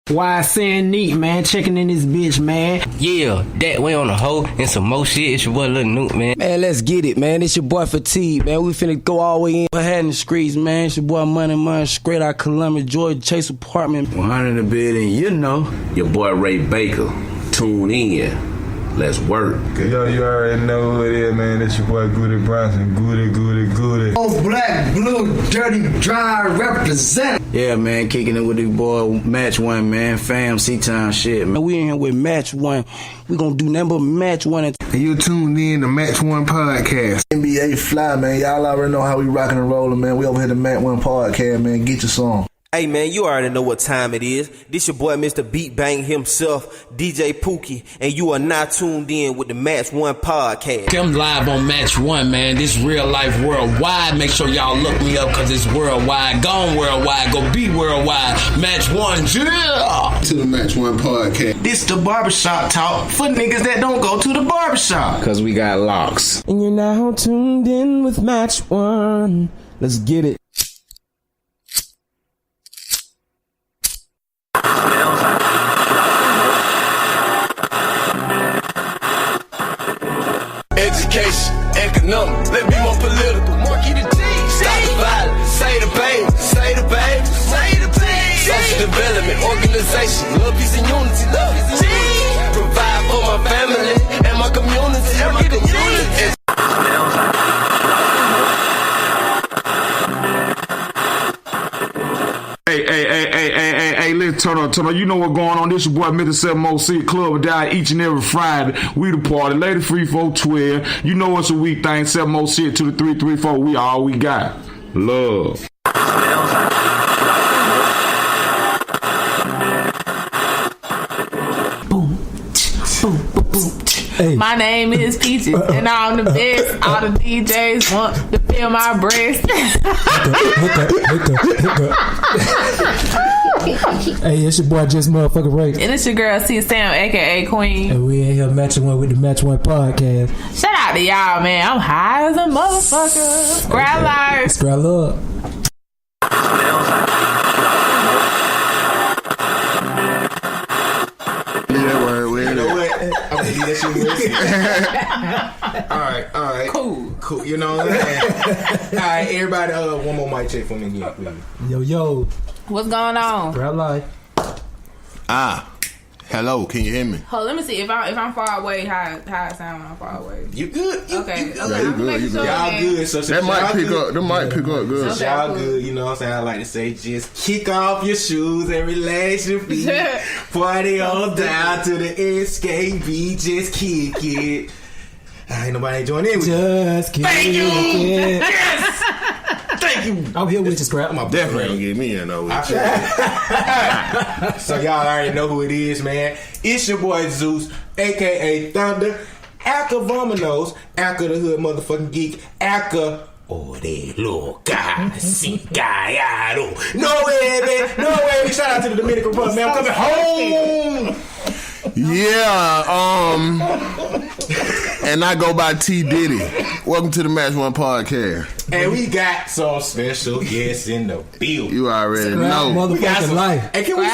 Why saying neat, man? Checking in this bitch, man. Yeah, that way on the hoe and some more shit. It's your boy Lil Nuke, man. Man, let's get it, man. It's your boy Fatigue, man. We finna go all the way in. Ahead in the streets, man. It's your boy Money straight out Columbia, Georgia, Chase apartment. 100 in the building, you know. Your boy Ray Baker. Tune in. Let's work. Yo, you already know who it is, man. It's your boy Goody Bronson. Goody. Oh, black, blue, dirty, dry, represent. Yeah, man, kicking it with the boy Match 1, man. Fam, C-Time shit, man. We in here with Match 1. We gonna do nothing but Match 1. And you tuned in to Match 1 Podcast. NBA Fly, man. Y'all already know how we rockin' and rollin', man. We over here to Match 1 Podcast, man. Get your song. Hey man, you already know what time it is. This your boy Mr. Beat Bang himself, DJ Pookie, and you are now tuned in with the Match 1 Podcast. I'm live on Match 1, man. This real life worldwide. Make sure y'all look me up because it's worldwide. Gone worldwide. Go be worldwide. Match 1, yeah! To the Match 1 Podcast. This the barbershop talk for niggas that don't go to the barbershop. Cause we got locks. And you're now tuned in with Match 1. Let's get it. Education, economic, let's be more political. Marky the G. Stop the violence, say the baby, say the baby, say the baby. Social development, organization, love, peace, and unity, love, peace, and unity. Provide for my family and my community, and my community. Hey, let's turn on. You know what's going on. This your boy, Mr. 706 Club down each and every Friday. We the party. Lady Free 412. You know it's a week thing. 706 to the 334. We all we got. Love. Hey. My name is Peaches, and I'm the best. All the DJs want to feel my breast. Hey, it's your boy Just Motherfucking Ray. And it's your girl C Sam, aka Queen. And we in here matching one with the Match 1 Podcast. Shout out to y'all, man. I'm high as a motherfucker. Scrap life. Scrap up. All right. Cool. You know what I'm saying? All right, everybody, one more mic check for me again, please. Yo. What's going on? Scrap life. Hello, can you hear me? Hold, let me see if I'm far away. How it sound when I'm far away? You good? Okay. You good. Y'all good. So that might pick up. That might pick up good. So y'all good. You know what I'm saying? I like to say, just kick off your shoes and relax your feet. Party on down to the SKB. Just kick it. Ain't nobody joining in with Just kick it. Thank you. Yes. Thank you. I'm here with you, Scrap. I'm definitely gonna get me in though. So y'all already know who it is, man. It's your boy Zeus, aka Thunder, Aka Vominos, Aka the Hood motherfucking Geek, Aka de loca, cigallado. No way. Shout out to the Dominican Republic, man. I'm coming home. Yeah, and I go by T Diddy. Welcome to the Match 1 Podcast. And we got some special guests in the building. You already know. Motherfucking life. And can we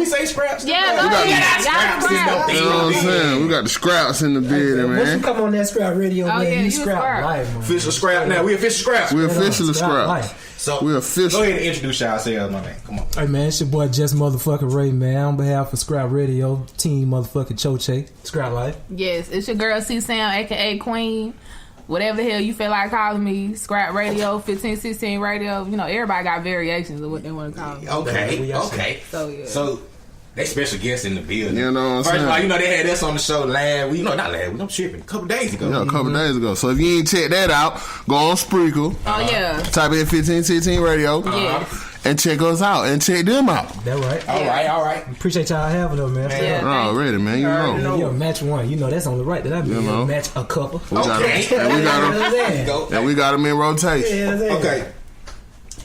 say scraps? Yeah, we got scraps in the building. You know what I'm saying? We got the scraps in the building, man. Once you come on that Scrap Radio, man, yeah, you Scrap life, man. Official scrap now. We official scraps. We officially scrap. So we're official. Go ahead and introduce yourselves, my man. Come on. Hey man, it's your boy Just Motherfucking Ray, man. On behalf of Scrap Radio, Team Motherfucking Choche, Scrap Life. Yes, it's your girl C Sam, aka Queen. Whatever the hell you feel like calling me, Scrap Radio, 1516 Radio. You know, everybody got variations of what they want to call me. Okay. So yeah. So they special guests in the building. You know what I'm saying? First of all, you know they had us on the show I'm tripping. A couple days ago. Yeah, a couple days ago. So if you ain't check that out, go on Spreaker. Oh yeah. Type in 1516 Radio. Yes. And check us out and check them out. That right. All right. Appreciate y'all having us, man. Yeah, already, man. You know. Yeah, Match 1. You know that's on the right that I mean. You know. Match a couple. And we got them in rotation. Yeah, okay.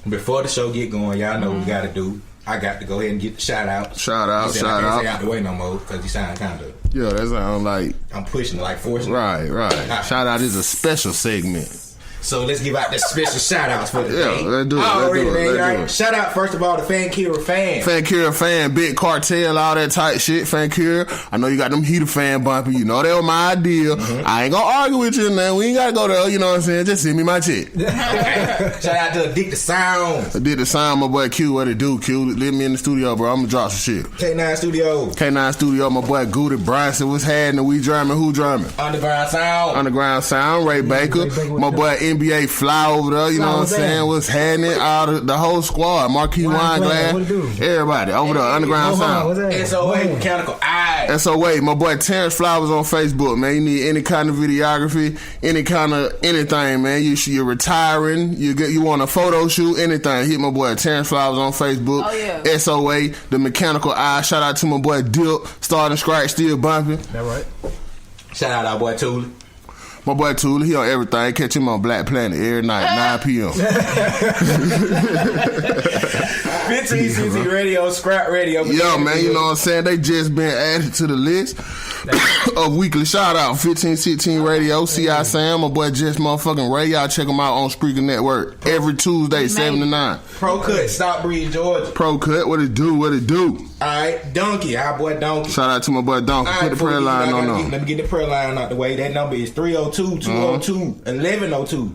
Before the show get going, y'all know what we got to do. I got to go ahead and get the shout out. Shout out. I can't stay out the way no more because you sound kind of. Yeah, that sound like I'm pushing like forcing. Right. Shout out is a special segment. So let's give out the special shout outs for the day. Yeah, let's do it. Shout out first of all to Fan Kira fan. Fan Kira fan, big cartel, all that tight shit. Fan Kira, I know you got them heater fan bumping. You know that was my idea. I ain't gonna argue with you, man. We ain't gotta go there. You know what I'm saying? Just send me my check. Shout out to Addicted Sounds. Addicted Sound, my boy Q. What it do, Q? Leave me in the studio, bro. I'm gonna drop some shit. K9 Studio, my boy Goody Bryson. What's happening? We drumming. Who drumming? Underground Sound. Ray Baker. My boy NBA Fly over there. You know what I'm saying? What's happening? All the whole squad. Marquis Wine Glass. Everybody over there. Underground Sound. SOA Mechanical Eye. SOA. My boy Terrence Flowers on Facebook, man. You need any kind of videography, any kind of anything, man. You're retiring. You want a photo shoot, anything. Hit my boy Terrence Flowers on Facebook. Oh, yeah. SOA, the Mechanical Eye. Shout out to my boy Dip, starting scratch, still bumping. That right. Shout out our boy Tula. My boy Tula, he on everything. Catch him on Black Planet every night, 9 p.m. 15cc Radio, Scrap Radio. Yeah, man, you know what I'm saying? They just been added to the list of weekly shout out. 1516 Radio, CI Sam, my boy Just motherfucking Ray. Y'all check them out on Spreaker Network every Tuesday, 7 to 9. Pro Cut, Stockbridge, Georgia. Pro Cut, what it do? Alright, Donkey, our boy Donkey. Shout out to my boy Donkey. Put the prayer line on them. Let me get the prayer line out the way. That number is 302-202-1102.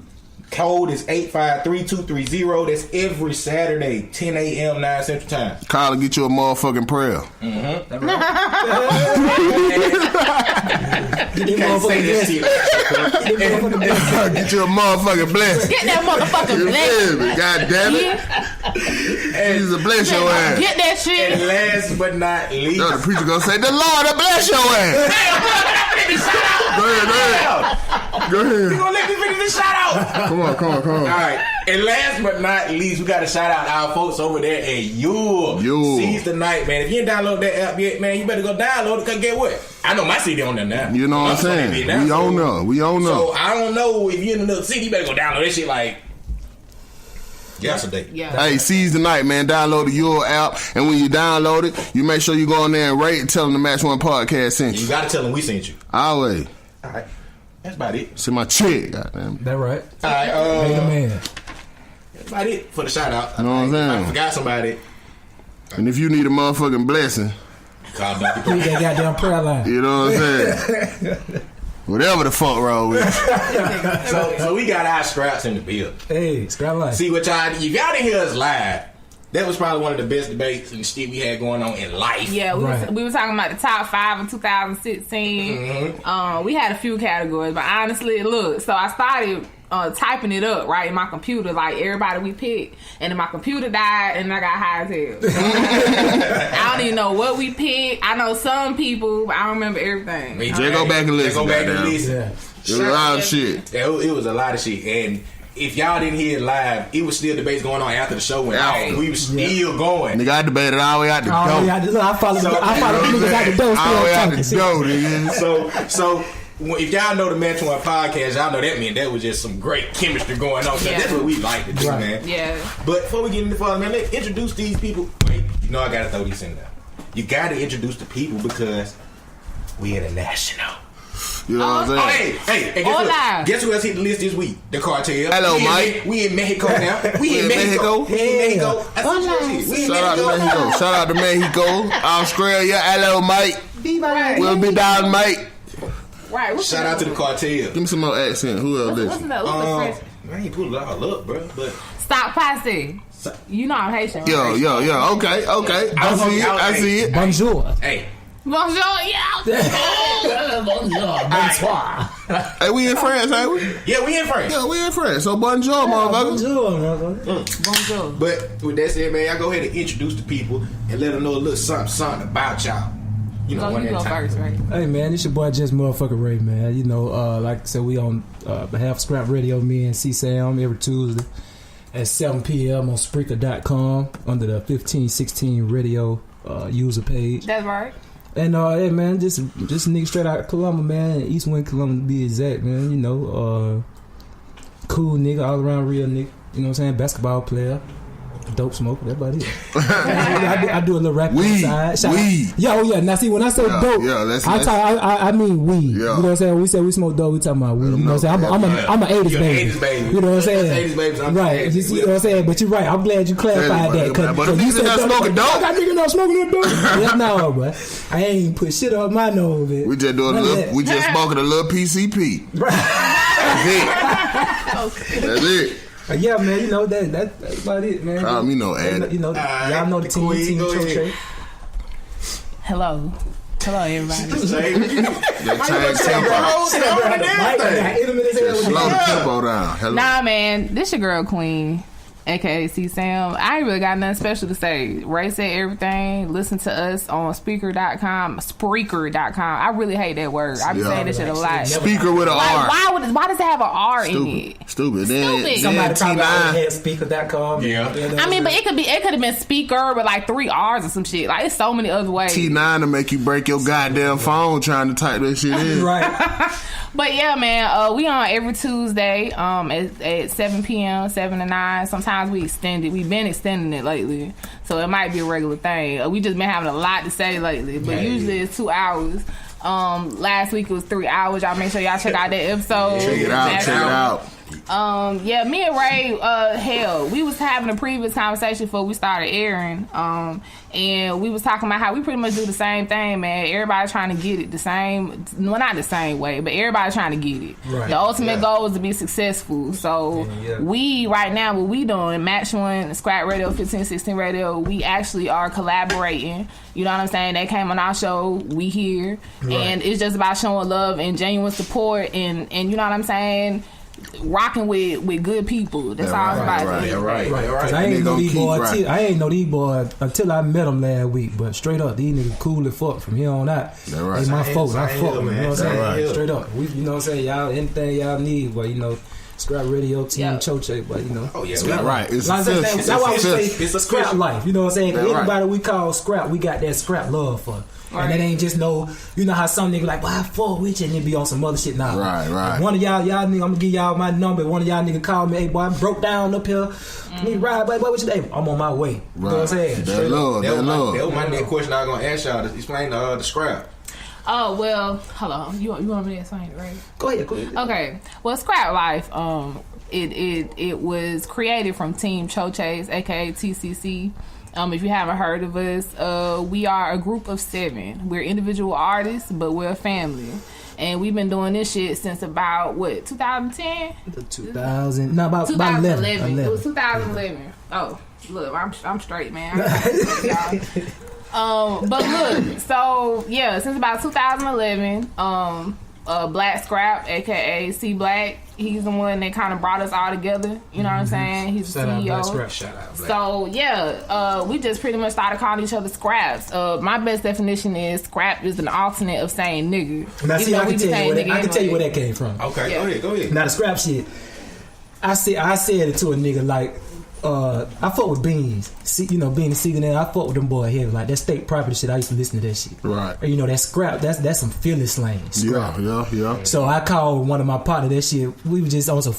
Code is 853-230. That's every Saturday, 10 a.m. 9 Central Time. Call and get you a motherfucking prayer. You can't say this shit. Get you a motherfucking blessing. Get that motherfucking blessing. God damn it. Jesus bless your ass. Get that shit. And last but not least. No, the preacher gonna say, the Lord will bless your ass. Go ahead. You gonna let me finish this shout out? Come on. Alright. And last but not least, we gotta shout out our folks over there at Yule. Seize the Night, man. If you ain't downloaded that app yet, man, you better go download it, cause get what? I know my CD on there now. You know what I'm saying? We own them. So I don't know if you're in another city, you better go download that shit like yesterday. Yeah. Hey, Seize the Night, man. Download the Yule app, and when you download it, you make sure you go in there and rate and tell them the Match One Podcast sent you. You gotta tell them we sent you. Always. Alright. That's about it. See my chick, goddamn. That right. Alright, man. That's about it for the shout out. You know what I'm saying? I forgot somebody. And if you need a motherfucking blessing, call back. Use that goddamn prayer line. You know what I'm saying? Whatever the fuck wrong with it. So we got our scraps in the bill. Hey, scrap line. See what y'all didn't hear us live. That was probably one of the best debates and shit we had going on in life. Yeah, we were talking about the top 5 of 2016. We had a few categories, but honestly, look, so I started typing it up, right, in my computer, like everybody we picked, and then my computer died, and I got high as hell. I don't even know what we picked. I know some people, but I don't remember everything. Just go back and listen. Yeah. It was a lot of shit. Yeah, it was a lot of shit, and if y'all didn't hear it live, it was still debates going on after the show went off. We was still going. Nigga, I debated all the way out the door. I follow niggas out the door. All the way out the door, nigga. So if y'all know the Match One Podcast, y'all know that meant that was just some great chemistry going on. So that's what we like to do, man. Yeah. But before we get into further, man, let's introduce these people. Wait, I gotta throw these in there. You gotta introduce the people because we international. You know what I'm saying? Hey, guess who else hit the list this week? The Cartel. Hello, Mike. We in Mexico now. We in Mexico. Shout out to Mexico. Australia. Hello, Mike. We'll be down, Mike. Right. Shout out to the Cartel. Give me some more accent. Who else listen? I ain't put it all up, bro. But Stop Posse. You know I'm Haitian. Yo. Okay. I see it. Bonjour. Hey. Bonjour, yeah. Bonsoir. Hey, we in France, ain't we? Yeah, we in France. So bonjour, motherfucker. Bonjour. But with that said, man, y'all go ahead and introduce the people and let them know a little something about y'all. You know, you go first, right? Hey, man, it's your boy Just motherfucking Ray, man. You know, like I said, we on behalf of Scrap Radio, me and C-Sam every Tuesday at 7 p.m. on Spreaker.com under the 1516 Radio user page. That's right. And hey, man, just nigga straight out of Columbus, man, East Wind, Columbus to be exact, man. You know, cool nigga, all around real nigga. You know what I'm saying? Basketball player. Dope smoker, that's about it. I do a little rap inside. Weed. Yeah. Now see, when I say dope, I mean weed. Yeah. You know what I'm saying? When we say we smoke dope, we talking about weed. You know what I'm saying? I'm an 80s baby. You know what I'm saying? 80s baby. Right. You know what I'm saying? But you're right. I'm glad you clarified that. But you said not smoking dope. I got niggas not smoking dope. Yeah, no, but I ain't put shit up my nose. Man. We just doing a little. We just smoking a little PCP. Right. That's it. Yeah, man, you know that's about it, man. You know, Ed. You know, y'all know the team Choche. Hello, everybody. Slow the tempo down. Hello. Nah, man, this your girl Queen, aka C Sam. I ain't really got nothing special to say. Ray said everything. Listen to us on Spreaker.com. I really hate that word. I be saying this shit a lot. Speaker with an R. Why does it have an R in it? Stupid. Somebody probably had Speaker.com. Yeah. I mean, but it could have been Speaker with like 3 R's or some shit. Like, it's so many other ways. T9 to make you break your goddamn phone trying to type that shit in. Right. But yeah, man, we on every Tuesday at 7 p.m., 7 to 9. Sometimes we extend it. We've been extending it lately, so it might be a regular thing. We just been having a lot to say lately, but usually it's 2 hours. Last week it was 3 hours. Y'all make sure y'all check out that episode. Check it out. Yeah, me and Ray, we was having a previous conversation before we started airing, and we was talking about how we pretty much do the same thing, man. Everybody trying to get it the same, well, not the same way, but everybody trying to get it. Right. The ultimate goal is to be successful. So we, right now, what we doing, Match 1, Scrap Radio, 1516 Radio, we actually are collaborating. You know what I'm saying? They came on our show, we here, and it's just about showing love and genuine support, and you know what I'm saying? Rocking with good people. That's all it's about. Right. Cause I ain't know these boys until I met them last week. But straight up, these niggas cool as fuck from here on out. They my folks. I fuck them. You know what I'm saying? Straight up. We, you know what I'm saying? Y'all, anything y'all need, but you know. Scrap Radio Team Choche, but you know. Oh yeah, scrap right. That's why we say it's a scrap life. You know what I'm saying? Everybody we call scrap, we got that scrap love for. Right. And that ain't just you know how some niggas like, well, I fuck with you and then be on some other shit now. Right. One of y'all niggas, I'm gonna give y'all my number. One of y'all niggas call me, hey boy, I broke down up here. Need ride, boy, what you name? I'm on my way. You know what I'm saying? That love. That was my next question I was gonna ask y'all to explain the scrap. Oh, well, hold on. You want me to explain it, right? Go ahead. Okay. Well, Scrap Life, it was created from Team Choche's, aka TCC. If you haven't heard of us, we are a group of 7. We're individual artists, but we're a family. And we've been doing this shit since about, 2010? 2000. No, about 11. It was 2011. Oh, look, I'm straight, man. But look, so yeah, since about 2011, Black Scrap, aka C Black, he's the one that kind of brought us all together. You know what I'm saying? He's the CEO. Shout out Black. So yeah, we just pretty much started calling each other scraps. My best definition is scrap is an alternate of saying nigga. Now see, I can tell you where that came from. Okay, go ahead. Now the scrap shit, I said it to a nigga like. I fuck with Beans. See, you know, Beans Season. I fuck with them boy here. Like that state property shit. I used to listen to that shit. Right. Or, you know, that scrap. That's some Philly slang. Scrap. Yeah. So I called one of my partners. That shit. We were just on some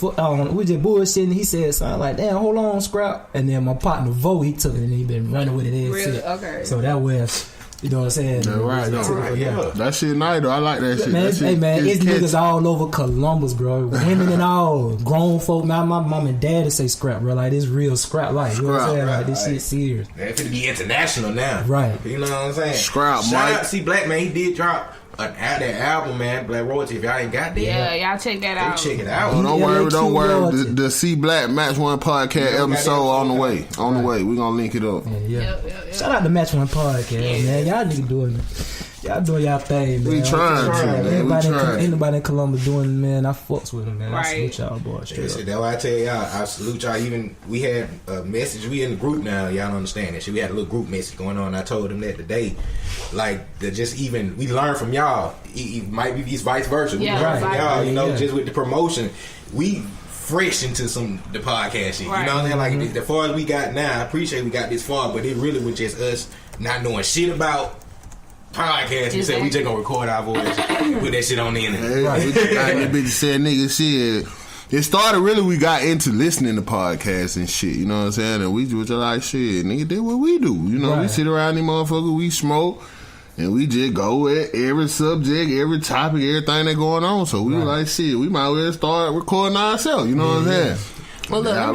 we just bullshitting. He said something like, "Damn, hold on, scrap." And then my partner Vo, he took it and he been running with it. Really? Okay. So that was. You know what I'm saying? That shit nice though. I like that shit. Man, that shit it's niggas all over Columbus, bro. Women and all, grown folk. Now my mom and dad say scrap, bro. Like this real scrap life. You know what I'm saying? Like this shit serious. It's gonna be international now, right? You know what I'm saying? Scrap, Shout Mike. out, see, Black man, he did drop that album, man. Black Royalty. If y'all ain't got that, y'all check that out. Check it out. Don't worry. The C Black Match 1 podcast episode on the way. On the way. We gonna link it up. Yep. Shout out to Match 1 podcast, man. Y'all niggas doing it. Y'all doing y'all thing, man. We trying to, man. Anybody in Columbus doing, man, I fucks with them, man. Right. I salute y'all, boys. That's why I tell y'all, I salute y'all. Even we had a message. We in the group now. Y'all don't understand that shit. We had a little group message going on. I told them that today, like we learn from y'all. It might be vice versa. We learn from y'all. You know, just with the promotion, we fresh into the podcast shit. Right. You know what I'm saying? Like as far as we got now, I appreciate we got this far, but it really was just us not knowing shit about podcast. We said we just gonna record our voice, put that shit on the internet. Right. We just got that bitch said nigga shit. It started really, we got into listening to podcasts and shit, you know what I'm saying? And we was just like, shit, nigga, did what we do. You know, we sit around these motherfuckers, we smoke, and we just go at every subject, every topic, everything that going on. So we were like, shit, we might as well start recording ourselves, you know what I'm saying? Well, look, let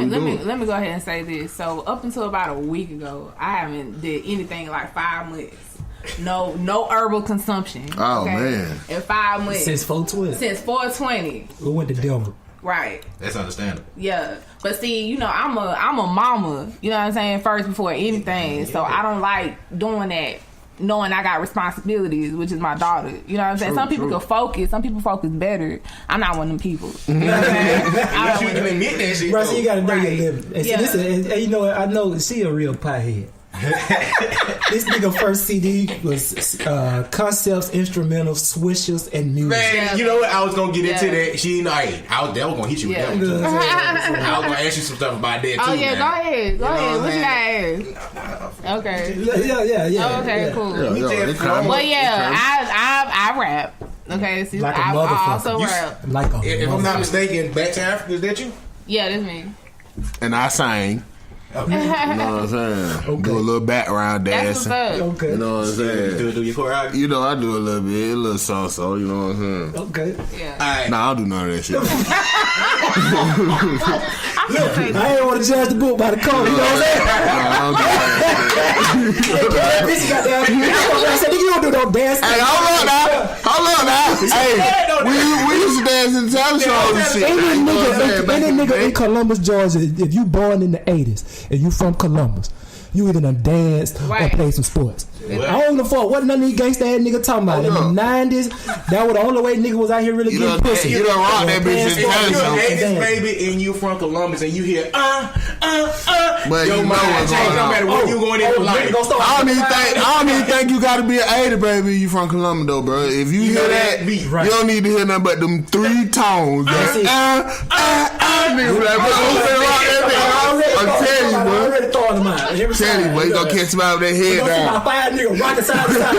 me go ahead and say this. So up until about a week ago, I haven't did anything in like 5 months. No herbal consumption. Oh, man. In 5 months. Since 420. Since 420. We went to Denver. Right. That's understandable. Yeah. But see, you know, I'm a mama, you know what I'm saying, first before anything. So I don't like doing that knowing I got responsibilities, which is my daughter. You know what I'm saying? Some people can focus. Some people focus better. I'm not one of them people. You know what I'm saying? You can admit that shit. Right, so you got to know your limit. And Yeah. and you know, I know she a real piehead. This nigga first CD was concepts, instrumentals, swishers, and music. Man, you know what? I was gonna get into that. She know, that was gonna hit you with that one too. I was gonna ask you some stuff about that too. Oh yeah, man. go ahead. What you got? Okay. Yeah. Okay, cool. Well, I rap. Okay, so Like a I motherfucker. also rap. Like a If I'm not mistaken, Back to Africa, is that you? Yeah, that's me. And I sang. You know what I'm saying? Okay. Do a little background dancing. That's what's up. Okay. You know what I'm saying? Do your choreography? You know, I do a little bit, a little so, you know what I'm saying? Okay. Yeah. Alright. Nah, I don't do none of that shit. Look, I ain't want to judge the book by the cover. You know what I'm saying? I said, you don't do no dance. Hey, hold on now. Hey, we used to dance in the talent shows and shit. Any nigga in Columbus, Georgia, if you born in the 80s and you from Columbus, you either done danced or played some sports. I don't give a fuck what none of these gangsta ass niggas talking about. In the 90s, that was the only way niggas was out here really getting pussy. You done rock that bitch in talent You're shows. an 80s baby and you from Columbus and you hear But your you know mind what's change going no on. matter what you going in for life. I don't even think you gotta be an 80 baby. You from Columbus though, bro. If you hear that, beat, you don't need to hear nothing but them 3 tones. Nigga, I'm telling you, bro. I'm already throwing them out. I'm telling you, bro. You gonna catch them out with that head down. down. You gonna see my 5 niggas rocking side to side.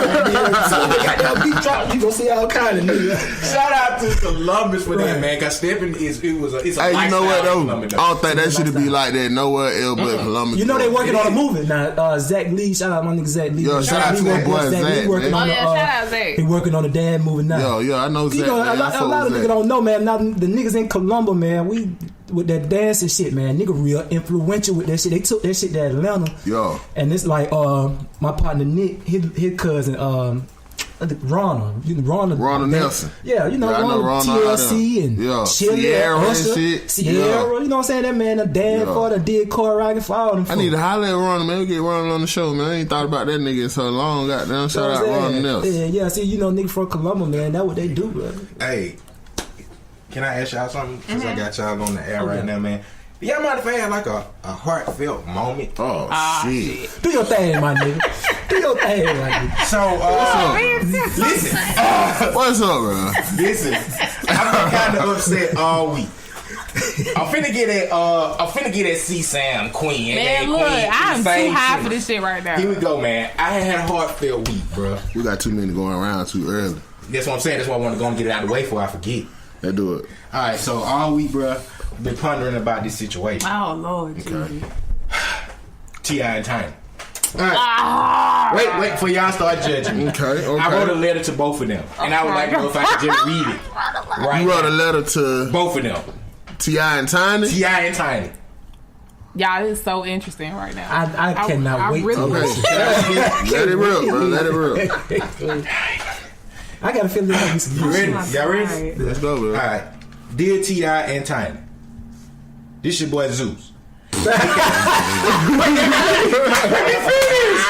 So they got that beat drop. You gonna see all kind of niggas. Shout out to Columbus for that, man. Cause stepping it's a Hey, lifestyle. you know what though? Columbus, I don't think that should be like that nowhere else but Columbus. You know they working on a movie now. Zach Lee, shout out my nigga Zach Lee. Yo, shout out to that boy Zach. He working on shout out Zach. He working on the damn movie now. Yo, I know Zach. You know, a lot of niggas don't know, man. Now the niggas in Columbus, man, we with that dancing shit, man, nigga real influential with that shit. They took that shit to Atlanta. Yo. And it's like my partner Nick, his cousin, Ronald Nelson. Yeah, you know, Ronald TLC and Chili, Sierra and Usher, shit. Sierra, you know what I'm saying? That man dance for the did choreography for all them. I need to holler at Ronald, man. We get Ronald on the show, man. I ain't thought about that nigga in so long. Goddamn, shout out Ronald Nelson. Yeah, see, you know, nigga from Columbus, man. That's what they do, bro. Hey, can I ask y'all something? Since I got y'all on the air right now, man. Y'all might have had like a heartfelt moment. Oh, shit. Do your thing, my nigga. Do your thing, my nigga. So, listen. What's up, bro? Listen. I've been kind of upset all week. I'm finna get that C-Sam Queen. Man, look, I'm too high for this shit right now. Here we go, man. I had a heartfelt week, bro. We got too many going around too early. That's what I'm saying. That's why I want to go and get it out of the way before I forget. Let's do it. All right, so all week, bro, been pondering about this situation. Oh, Lord. Okay. T.I. and Tiny. All right. Wait for y'all start judging me. Okay. I wrote a letter to both of them, and I would like to know if I could just read it. Right. You wrote a letter to both of them. T.I. and Tiny? T.I. and Tiny. Y'all, this is so interesting right now. I cannot wait to listen. Let it rip, bro. Let it rip. I got a feeling there's gonna be some You ready? Y'all ready? Let's go, bro. All right. Dear T.I. and Tiny, this your boy Zeus. Let me finish.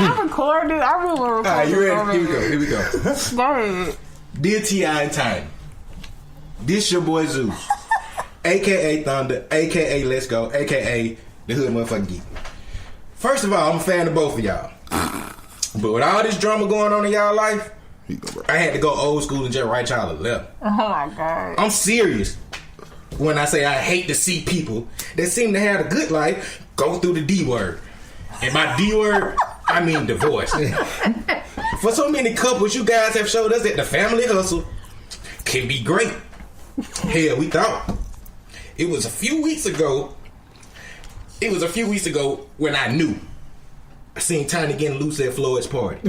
I'm recording. I really want to record. All right, you ready? Here we go. Go ahead. Dear T.I. and Tiny, this your boy Zeus, a.k.a. Thunder, a.k.a. Let's Go, a.k.a. the Hood Motherfucking Geek. First of all, I'm a fan of both of y'all. But with all this drama going on in y'all life, I had to go old school and just write y'all a letter. Oh my God. I'm serious when I say I hate to see people that seem to have a good life go through the D word. And by D word, I mean divorce. For so many couples you guys have showed us that the family hustle can be great. Hell, we thought. It was a few weeks ago when I knew. I seen Tiny getting loose at Floyd's party.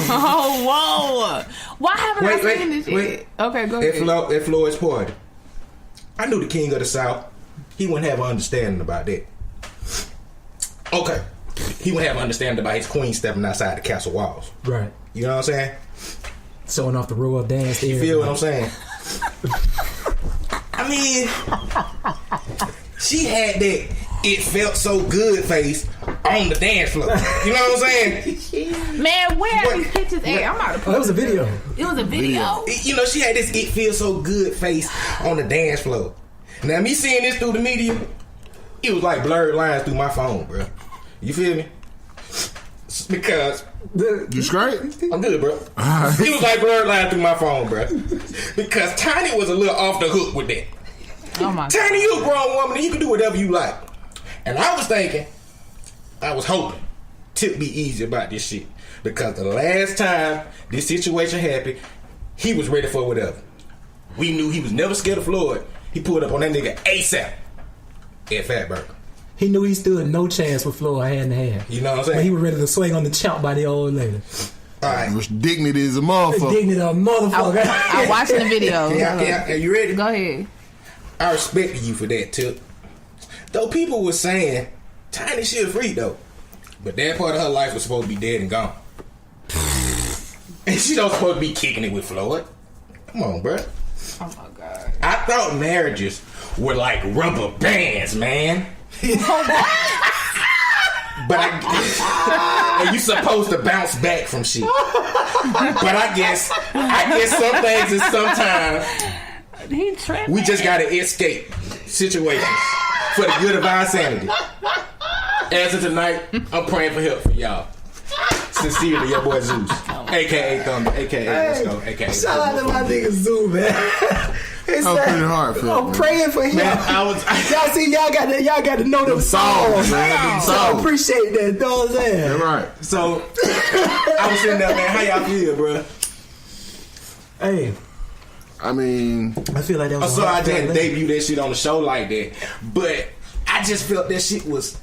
Oh, whoa. Why haven't I seen this shit? Okay, go ahead. At Floyd's party. I knew the king of the South. He wouldn't have an understanding about that. Okay. He wouldn't have an understanding about his queen stepping outside the castle walls. Right. You know what I'm saying? Showing off the royal dance. You feel what I'm saying? I mean, she had that it felt so good face on the dance floor. You know what I'm saying? Man, where are these pictures at? I'm about to put it was a video. It was a video? You know, she had this it feels so good face on the dance floor. Now, me seeing this through the media, it was like blurred lines through my phone, bro. You feel me? Because... You straight? I'm good, bro. Right. It was like blurred line through my phone, bro. Because Tiny was a little off the hook with that. Oh my Tiny, you a grown woman and you can do whatever you like. And I was hoping Tip be easy about this shit. Because the last time this situation happened, he was ready for whatever. We knew he was never scared of Floyd. He pulled up on that nigga ASAP at Fatburger. He knew he stood no chance with Floyd hand to hand. You know what I'm saying? But he was ready to swing on the chop by the old lady. All right. Which dignity is a motherfucker. Dignity of a motherfucker. I'm watching the video. Are you ready? Go ahead. I respect you for that, Tip. Though people were saying, Tiny shit free though. But that part of her life was supposed to be dead and gone. And she don't supposed to be kicking it with Floyd. Come on, bruh. Oh my God. I thought marriages were like rubber bands, man. But and you supposed to bounce back from shit. But I guess some things is sometimes we just gotta escape situations for the good of our sanity. As of tonight, I'm praying for help for y'all. Sincerely, your boy Zeus, aka Thunder, aka Let's Go, aka. Shout out to my nigga Zeus, man. It's pretty hard for I'm praying for him. Man, y'all got to know them songs, man. So I appreciate that. You know what I'm saying? That's right. So I was sitting there, man. How y'all feel, bro? Hey, I mean, I feel like that was. So I didn't debut that shit on the show like that, but I just felt that shit was.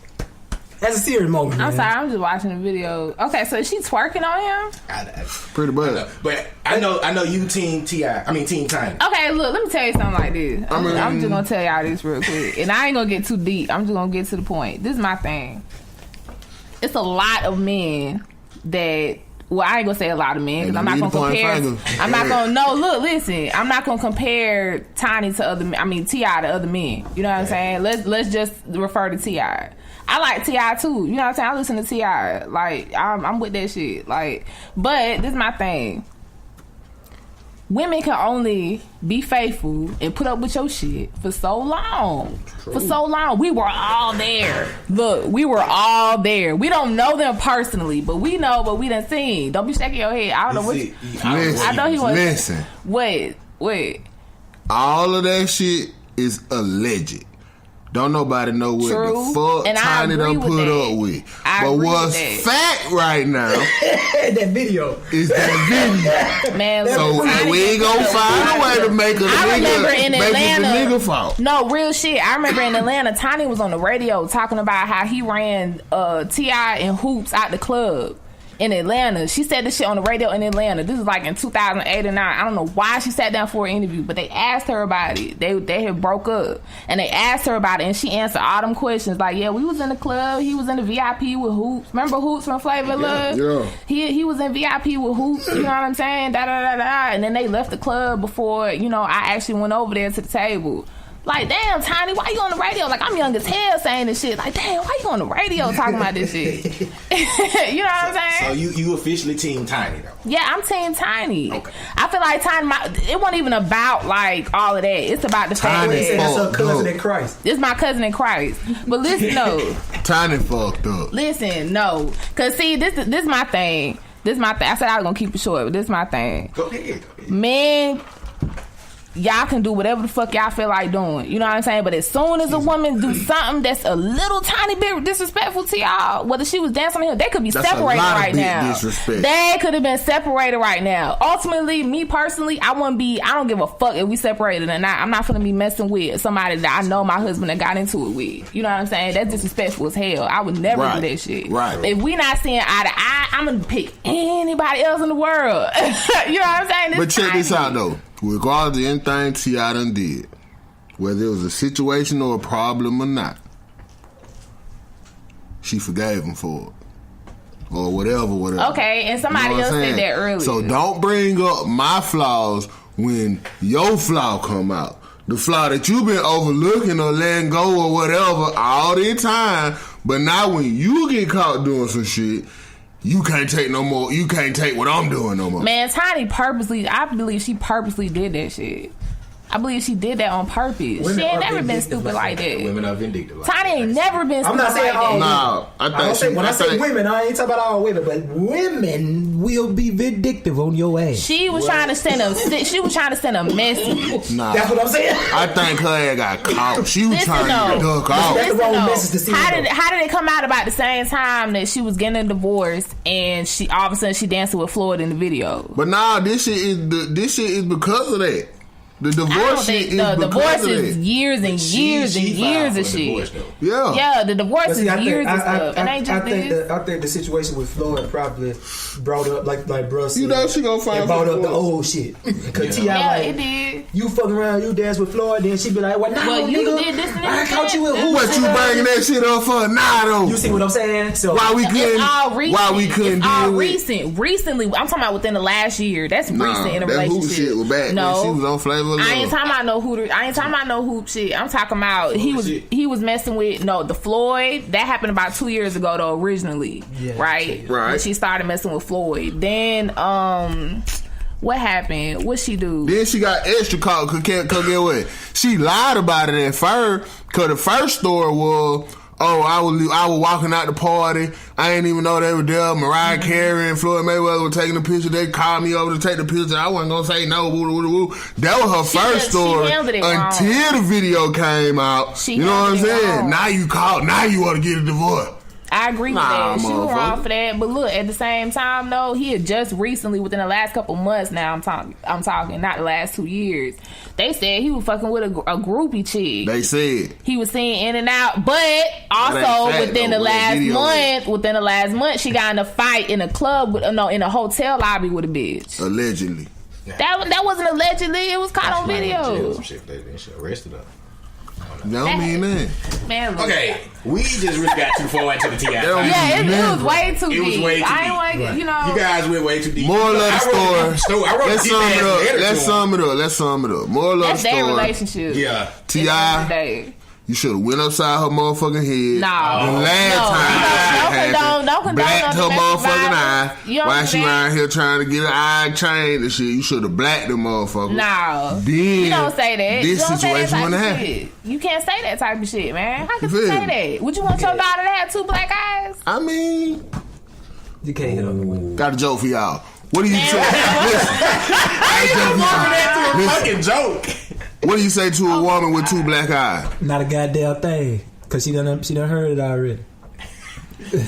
That's a serious moment. I'm man. sorry, I'm just watching the video. Okay, so is she twerking on him? Pretty much. But I know you Team T.I. I mean Team Tiny. Okay, look, let me tell you something like this. I'm just gonna tell y'all this real quick, and I ain't gonna get too deep. I'm just gonna get to the point. This is my thing. It's a lot of men that. Well, I ain't gonna say a lot of men because I'm not gonna compare. I'm not gonna. No, look, listen. I'm not gonna compare Tiny to other. I mean T.I. to other men. You know what I'm saying? Let's just refer to T.I. I like T.I. too. You know what I'm saying? I listen to T.I. Like I'm with that shit. Like, but this is my thing. Women can only be faithful and put up with your shit for so long. True. For so long. We were all there. Look, we were all there. We don't know them personally, but we know what we done seen. Don't be shaking your head. I don't know what you... I know he was... Listen. Wait. All of that shit is alleged. Don't nobody know what the fuck and Tiny done put up with. But what's fact right now that video is that video. Man, so we ain't gonna find a way to make it the nigga fault. No, real shit. I remember in Atlanta, Tiny was on the radio talking about how he ran T.I. and Hoops out the club. In Atlanta. She said this shit on the radio in Atlanta. This is like in 2008 or 9. I don't know why she sat down for an interview, but they asked her about it. They had broke up. And they asked her about it, and she answered all them questions. Like, yeah, we was in the club. He was in the VIP with Hoops. Remember Hoops from Flavor Love? Yeah. He was in VIP with Hoops. You know what I'm saying? And then they left the club before, I actually went over there to the table. Like, damn, Tiny, why you on the radio? Like, I'm young as hell saying this shit. Like, damn, why you on the radio talking about this shit? You know what I'm saying? So you officially Team Tiny, though? Yeah, I'm Team Tiny. Okay. I feel like Tiny, it wasn't even about, like, all of that. It's about the fact that... That's her cousin in Christ. It's my cousin in Christ. But listen, no. Tiny fucked up. Listen, no. Because, see, this is my thing. I said I was going to keep it short, but this is my thing. Go ahead. Men... y'all can do whatever the fuck y'all feel like doing. You know what I'm saying? But as soon as a woman do something that's a little tiny bit disrespectful to y'all, whether she was dancing on the hill, they could be separated right now. They could have been separated right now. Ultimately, me personally, I don't give a fuck if we separated or not. I'm not gonna be messing with somebody that I know my husband that got into it with. You know what I'm saying? That's disrespectful as hell. I would never do that shit. Right. If we not seeing eye to eye, I'm gonna pick anybody else in the world. You know what I'm saying? But check this out though. Regardless of anything T.I. done did, whether it was a situation or a problem or not, she forgave him for it. Or whatever. Okay, and somebody else said that earlier. So don't bring up my flaws when your flaw come out. The flaw that you've been overlooking or letting go or whatever all the time, but now when you get caught doing some shit, you can't take no more. You can't take what I'm doing no more. Man, Tiny I believe she purposely did that shit. I believe she did that on purpose. Women she ain't never been stupid like that. Women are vindictive. Like Tiny ain't never been stupid like that. I'm not saying all when I say women, I ain't talking about all women, but women will be vindictive on your ass. She was trying to send a message. Nah, that's what I'm saying. I think her ass got caught. She was trying to duck off. That's the wrong message to see. How did it come out about the same time that she was getting a divorce and she all of a sudden she dancing with Floyd in the video? But nah, this shit is because of that. The divorce shit is years and years and years of shit. Yeah, the divorce is years of stuff. I think the situation with Floyd probably brought up like bro said. You know she gonna find brought up the old shit. Cause T.I. it did. You fucking around, you dance with Floyd, then she be like, well, you nigga, did this and I caught you with who? What you bringing that shit up for now though? You see what I'm saying? So why we couldn't all recent. Recently, I'm talking about within the last year. That's recent in a relationship. That shit was back when she was on Flavor. I ain't talking about no hoop shit. I'm talking about he was messing with the Floyd. That happened about 2 years ago though, originally. Yeah, right. When she started messing with Floyd. Then what happened? What she do? Then she got extra caught. Cause get what? She lied about it at first. Cause the first story was, I was walking out the party. I didn't even know they were there. Mariah Carey and Floyd Mayweather were taking a picture. They called me over to take the picture. I wasn't gonna say no. That was her first story until the video came out. You know what I'm saying? Now you caught. Now you want to get a divorce. I agree with that. She was wrong for that. But look, at the same time though, he had just recently, within the last couple months now, I'm talking, not the last 2 years, they said he was fucking with a groupie chick. They said he was seeing in and out, but also within the last month, she got in a fight in a club in a hotel lobby with a bitch. Allegedly. That wasn't allegedly. It was caught on video. Some shit they arrested her. Don't mean that. Man, okay, we just really got too far into the T.I. Yeah, it was way too deep. It was way too deep. I ain't like, you guys went way too deep. Moral of the story. Let's sum it up. Moral of the story. That's their relationship. Yeah. T.I., you should have went upside her motherfucking head. The last time don't blacked her motherfucking eye while she around here trying to get her eye changed and shit. You should have blacked the motherfucker. No. Then you don't say that. This situation wouldn't happen. You can't say that type of shit, man. How could you say that? Would you want your daughter to have 2 black eyes? I mean, you can't hit on the women. Got a joke for y'all. What do you say? That is a fucking joke. What do you say to a woman with 2 black eyes? Not a goddamn thing, cause she done heard it already. Wait,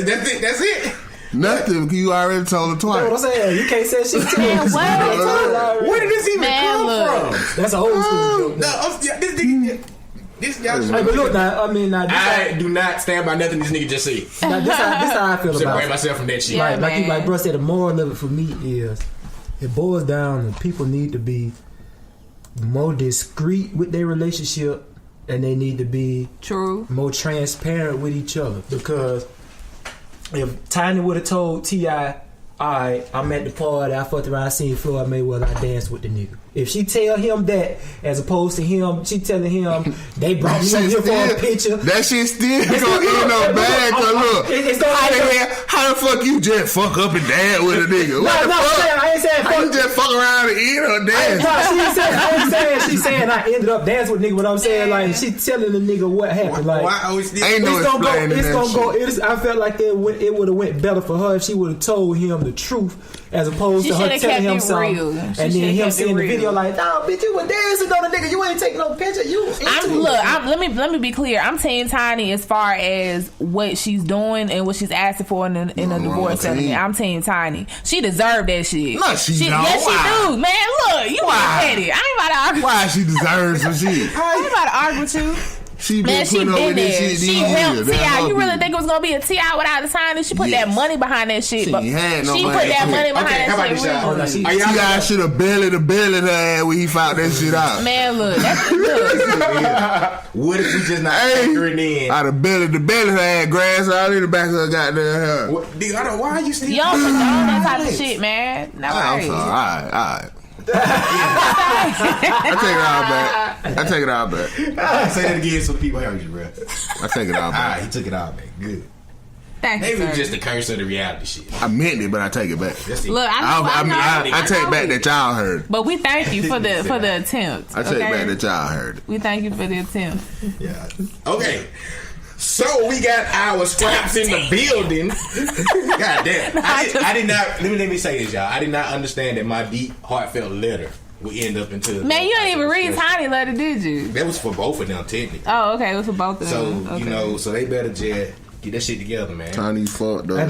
that's it. Nothing. You already told her twice. That's what I'm saying. You can't say shit to me. Where did this even come from? That's an old school joke. This y'all. Hey, but look, I do not stand by nothing this nigga just said. Now, this how I feel about it. Separate myself from that shit. Yeah, like bro said, the moral of it for me is it boils down to people need to be more discreet with their relationship, and they need to be more transparent with each other. Because if Tiny would have told T.I., alright, I'm at the party, I fucked around, I seen Floyd Mayweather, I danced with the nigga. If she tell him that, as opposed to him, she telling him they brought me over here for a picture. That shit still gonna end up bad. Cause look, how the fuck you just fuck up and dance with a nigga? I ain't saying fuck. You just fuck around and eat her dance. I ain't saying she's saying I ended up dancing with nigga. What I'm saying, like, she telling the nigga what happened. Like, ain't no explaining that shit. I felt like it would have went better for her if she would have told him the the truth as opposed She to her shoulda telling kept him it something. real. And She then shoulda him kept seeing it the real. video like, nah, bitch, you were dancing on a nigga. You ain't taking no picture. Let me be clear. I'm Team Tiny as far as what she's doing and what she's asking for in a divorce settlement. I'm Team Tiny. She deserved that shit. No, she don't. Yes, she do, man. Look, you at it. I ain't about to argue. Why she deserves some shit? I ain't about to argue with you. She Man, she putting up been with this there. shit She these helped years. T.I. You really think it was gonna be a T.I. without the signing? She put that money behind that shit. She But had no she money. put that money Okay, behind how that about shit. this, y'all? T.I. should have bellied her ass when he found that shit out. Man, look, that's What if we just not figuring in? I'd have bellied her ass, grass all in the back of her goddamn hair. Why are you still? You don't condone that type of shit, man. No, I'm sorry. All right. I take it all back. Say that again so the people heard you, bro. I take it all back. Alright, he took it all back. Good. Thank Maybe you, it's sir. just the curse of the reality shit. I meant it, but I take it back. Look, I take know back it. that y'all heard. But we thank you for the attempt. I take okay? back that y'all heard it. We thank you for the attempt. Yeah. Okay. So we got our scraps in the building. God damn. I did not. Let me say this, y'all. I did not understand that my deep, heartfelt letter would end up into. Man, you didn't even read Tiny letter, did you? That was for both of them, technically. Oh, okay, it was for both of So them. Okay. so they better just get that shit together, man. Tiny fuck though. Hey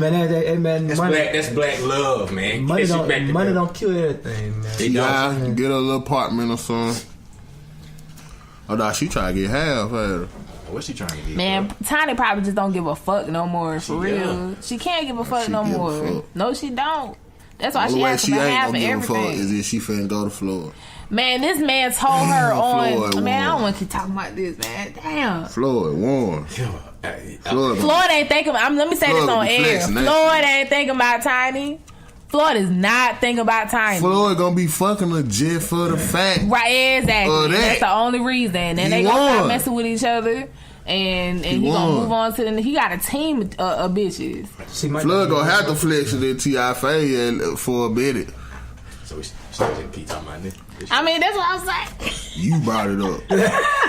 man, That's money, black. That's black love, man. money Get that shit back don't money together. don't kill everything, man. Yeah, get a little apartment or something. Oh, nah, she try to get half. What's she trying to get? Man, Tiny probably just don't give a fuck no more, for real. young. She can't give a fuck She no give a more. fuck. No, she don't. That's why The she only way asking she for ain't half gonna of give a fuck everything. is if she finna go to Florida. Man, this man told her Floyd on. Man, I don't won. want to keep talking about this, man. Damn. Floyd won. Floyd ain't thinking. Let me say Floyd this on be air. flexing that Floyd ain't thinking about Tiny. Floyd is not thinking about Tiny. Floyd gonna be fucking legit for the fact. Right, exactly. that. That's the only reason. And He they gonna won. stop messing with each other. And he gonna won. move on to the. He got a team of bitches. Floyd gonna have to flex it in T.I. for a minute. So we should keep talking about this. I mean, that's what I'm saying. You brought it up.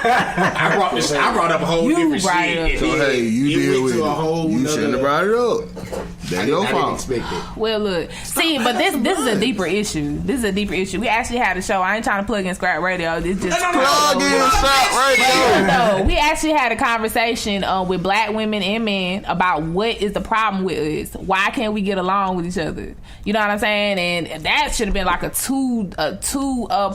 I brought up a whole You different brought shit. it up. So hey, you deal went with to it. a whole You nother- shouldn't have brought it up. That's your I didn't fault. expect it. Well, look, see, but this is a deeper issue. This is a deeper issue. We actually had a show. I ain't trying to plug in Scrap Radio. It's just Plug in Scrap Radio. No, we actually had a conversation with black women and men about what is the problem with us. Why can't we get along with each other? You know what I'm saying? And that should have been like a two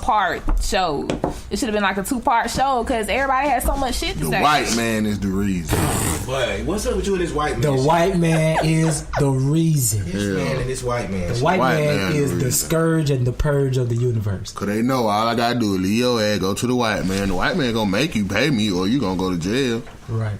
part show. It should have been like a 2-part show because everybody has so much shit to The say. white man is the reason. But what's up with you and this white man? The white man is the reason. This man and this white man. The white man man is is the scourge and the purge of the universe. Cause they know all I gotta do is leave your ass, go to the white man. The white man gonna make you pay me or you gonna go to jail. Right.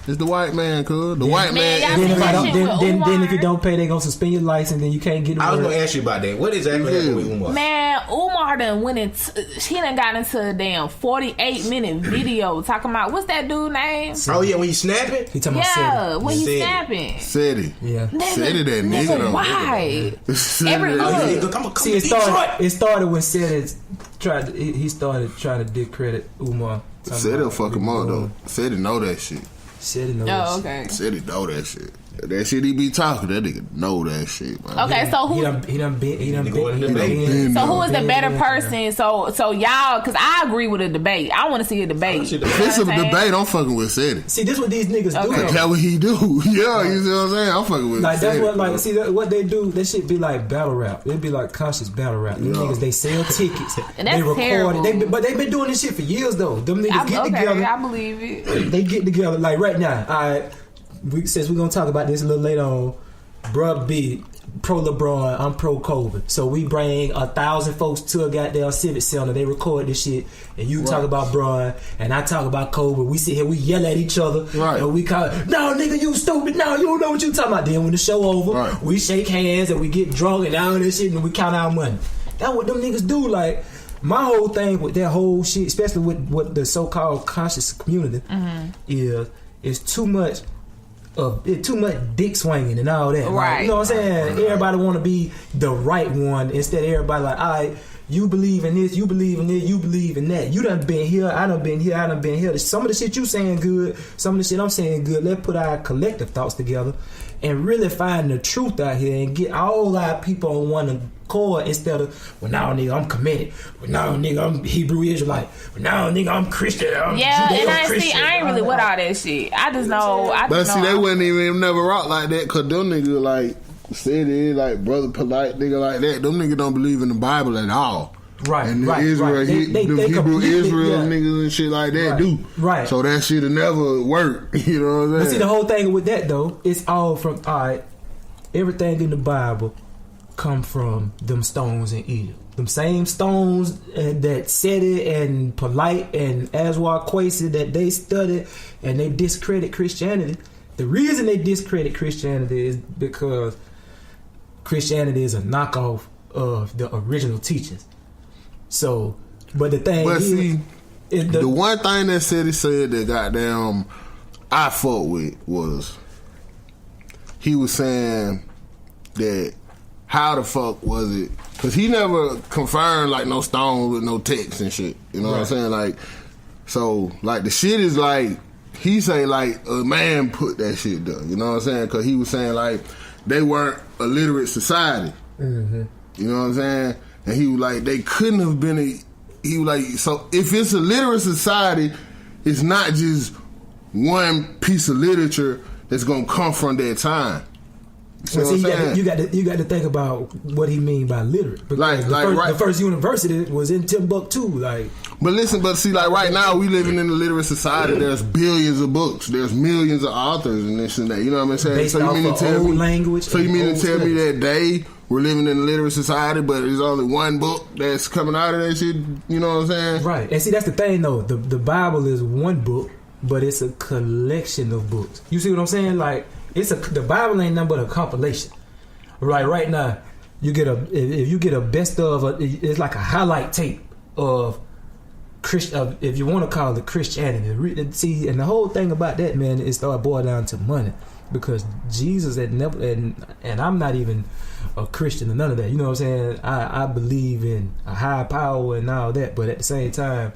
It's the white man, cuz. The white man. y'all Then see if, that shit with then Umar? if you don't pay, they gonna suspend your license. Then you can't get. I was work. gonna ask you about that. What exactly happened with Umar? Man, Umar done went into. He done got into a damn 48-minute video talking about what's that dude name? Oh yeah, when you snapping? He talking Yeah, about when he Said it. snapping. Said it. Yeah. Said it, that nigga though. Why? Said Every it, that look. nigga. Come See, it started when Seth he started trying to discredit Umar. Said it fuck him up though. Said it know that shit. Said it knows. Oh, okay. Said he know that shit. That shit he be talking, that nigga know that shit, man. Okay, so who? He done been. been So who is the there. better person? So y'all, because I agree with a debate. I want to see a debate. If it's a You know what I'm debate, I'm fucking with Said it. See, this what these niggas do. Okay. though. That's what he do. Yeah, you see what I'm saying? I'm fucking with Like Said that's it, what like bro. see what they do. That shit be like battle rap. It'd be like conscious battle rap. Them niggas they sell tickets. And that's they record terrible. it. But they've been doing this shit for years though. Them niggas get together. I believe it. They get together like right now. Alright, since we're gonna talk about this a little later on. Bruh B, pro LeBron, I'm pro Kobe. So we bring 1,000 folks to a goddamn civic center. They record this shit, and you talk about Bron, and I talk about Kobe. We sit here, we yell at each other, and we call, no nigga, you stupid. No, you don't know what you talking about. Then when the show over, we shake hands and we get drunk and all this shit, and we count our money. That's what them niggas do. Like my whole thing with that whole shit, especially with what the so-called conscious community is too much. Too much dick swinging and all that. Right. Like, you know what I'm saying? Everybody want to be the right one instead of everybody like, all right, You believe in this, you believe in it, you believe in that. You done been here, I done been here, I done been here. Some of the shit you saying good, some of the shit I'm saying good. Let's put our collective thoughts together and really find the truth out here and get all our people on one accord instead of, well, now nigga, I'm committed. Well, now nigga, I'm Hebrew Israelite. Well, now nigga, I'm Christian. I'm Judeo-Christian. I ain't really with all that shit. I just know. But see, they wouldn't even never rock like that because them niggas like said it like brother polite nigga like that. Them niggas don't believe in the Bible at all. Right, and the right, Israel, right. They Hebrew Israel niggas and shit like that do. Right. So that shit'll never work. You know what I'm saying? But see, the whole thing with that though, it's all from everything in the Bible come from them stones in Egypt. Them same stones that Seti and Polite and Aswar Quasi that they studied and they discredit Christianity. The reason they discredit Christianity is because Christianity is a knockoff of the original teachings. So, but the thing is, the one thing that Seti said that goddamn I fought with was he was saying that how the fuck was it? Because he never confirmed like no stone with no text and shit. You know what I'm saying? Like, so like the shit is like he say like a man put that shit there. You know what I'm saying? Because he was saying like they weren't a literate society. Mm-hmm. You know what I'm saying? And he was like they couldn't have been he was like, so if it's a literate society, it's not just one piece of literature that's gonna come from that time. So see, you got to think about what he mean by literate. Because the first university was in Timbuktu. But see, right now we living in a literate society. There's billions of books. There's millions of authors and this and that. You know what I'm saying? Based off of old language. So you mean to tell me that we're living in a literate society, but there's only one book that's coming out of that shit? You know what I'm saying? Right. And see, that's the thing though. The Bible is one book, but it's a collection of books. You see what I'm saying? Like. The Bible ain't nothing but a compilation. Right now, if you get a best of, it's like a highlight tape of if you want to call it Christianity. See, and the whole thing about that, man, it started boiling down to money, because Jesus had never, and I'm not even a Christian or none of that. You know what I'm saying? I believe in a higher power and all that, but at the same time,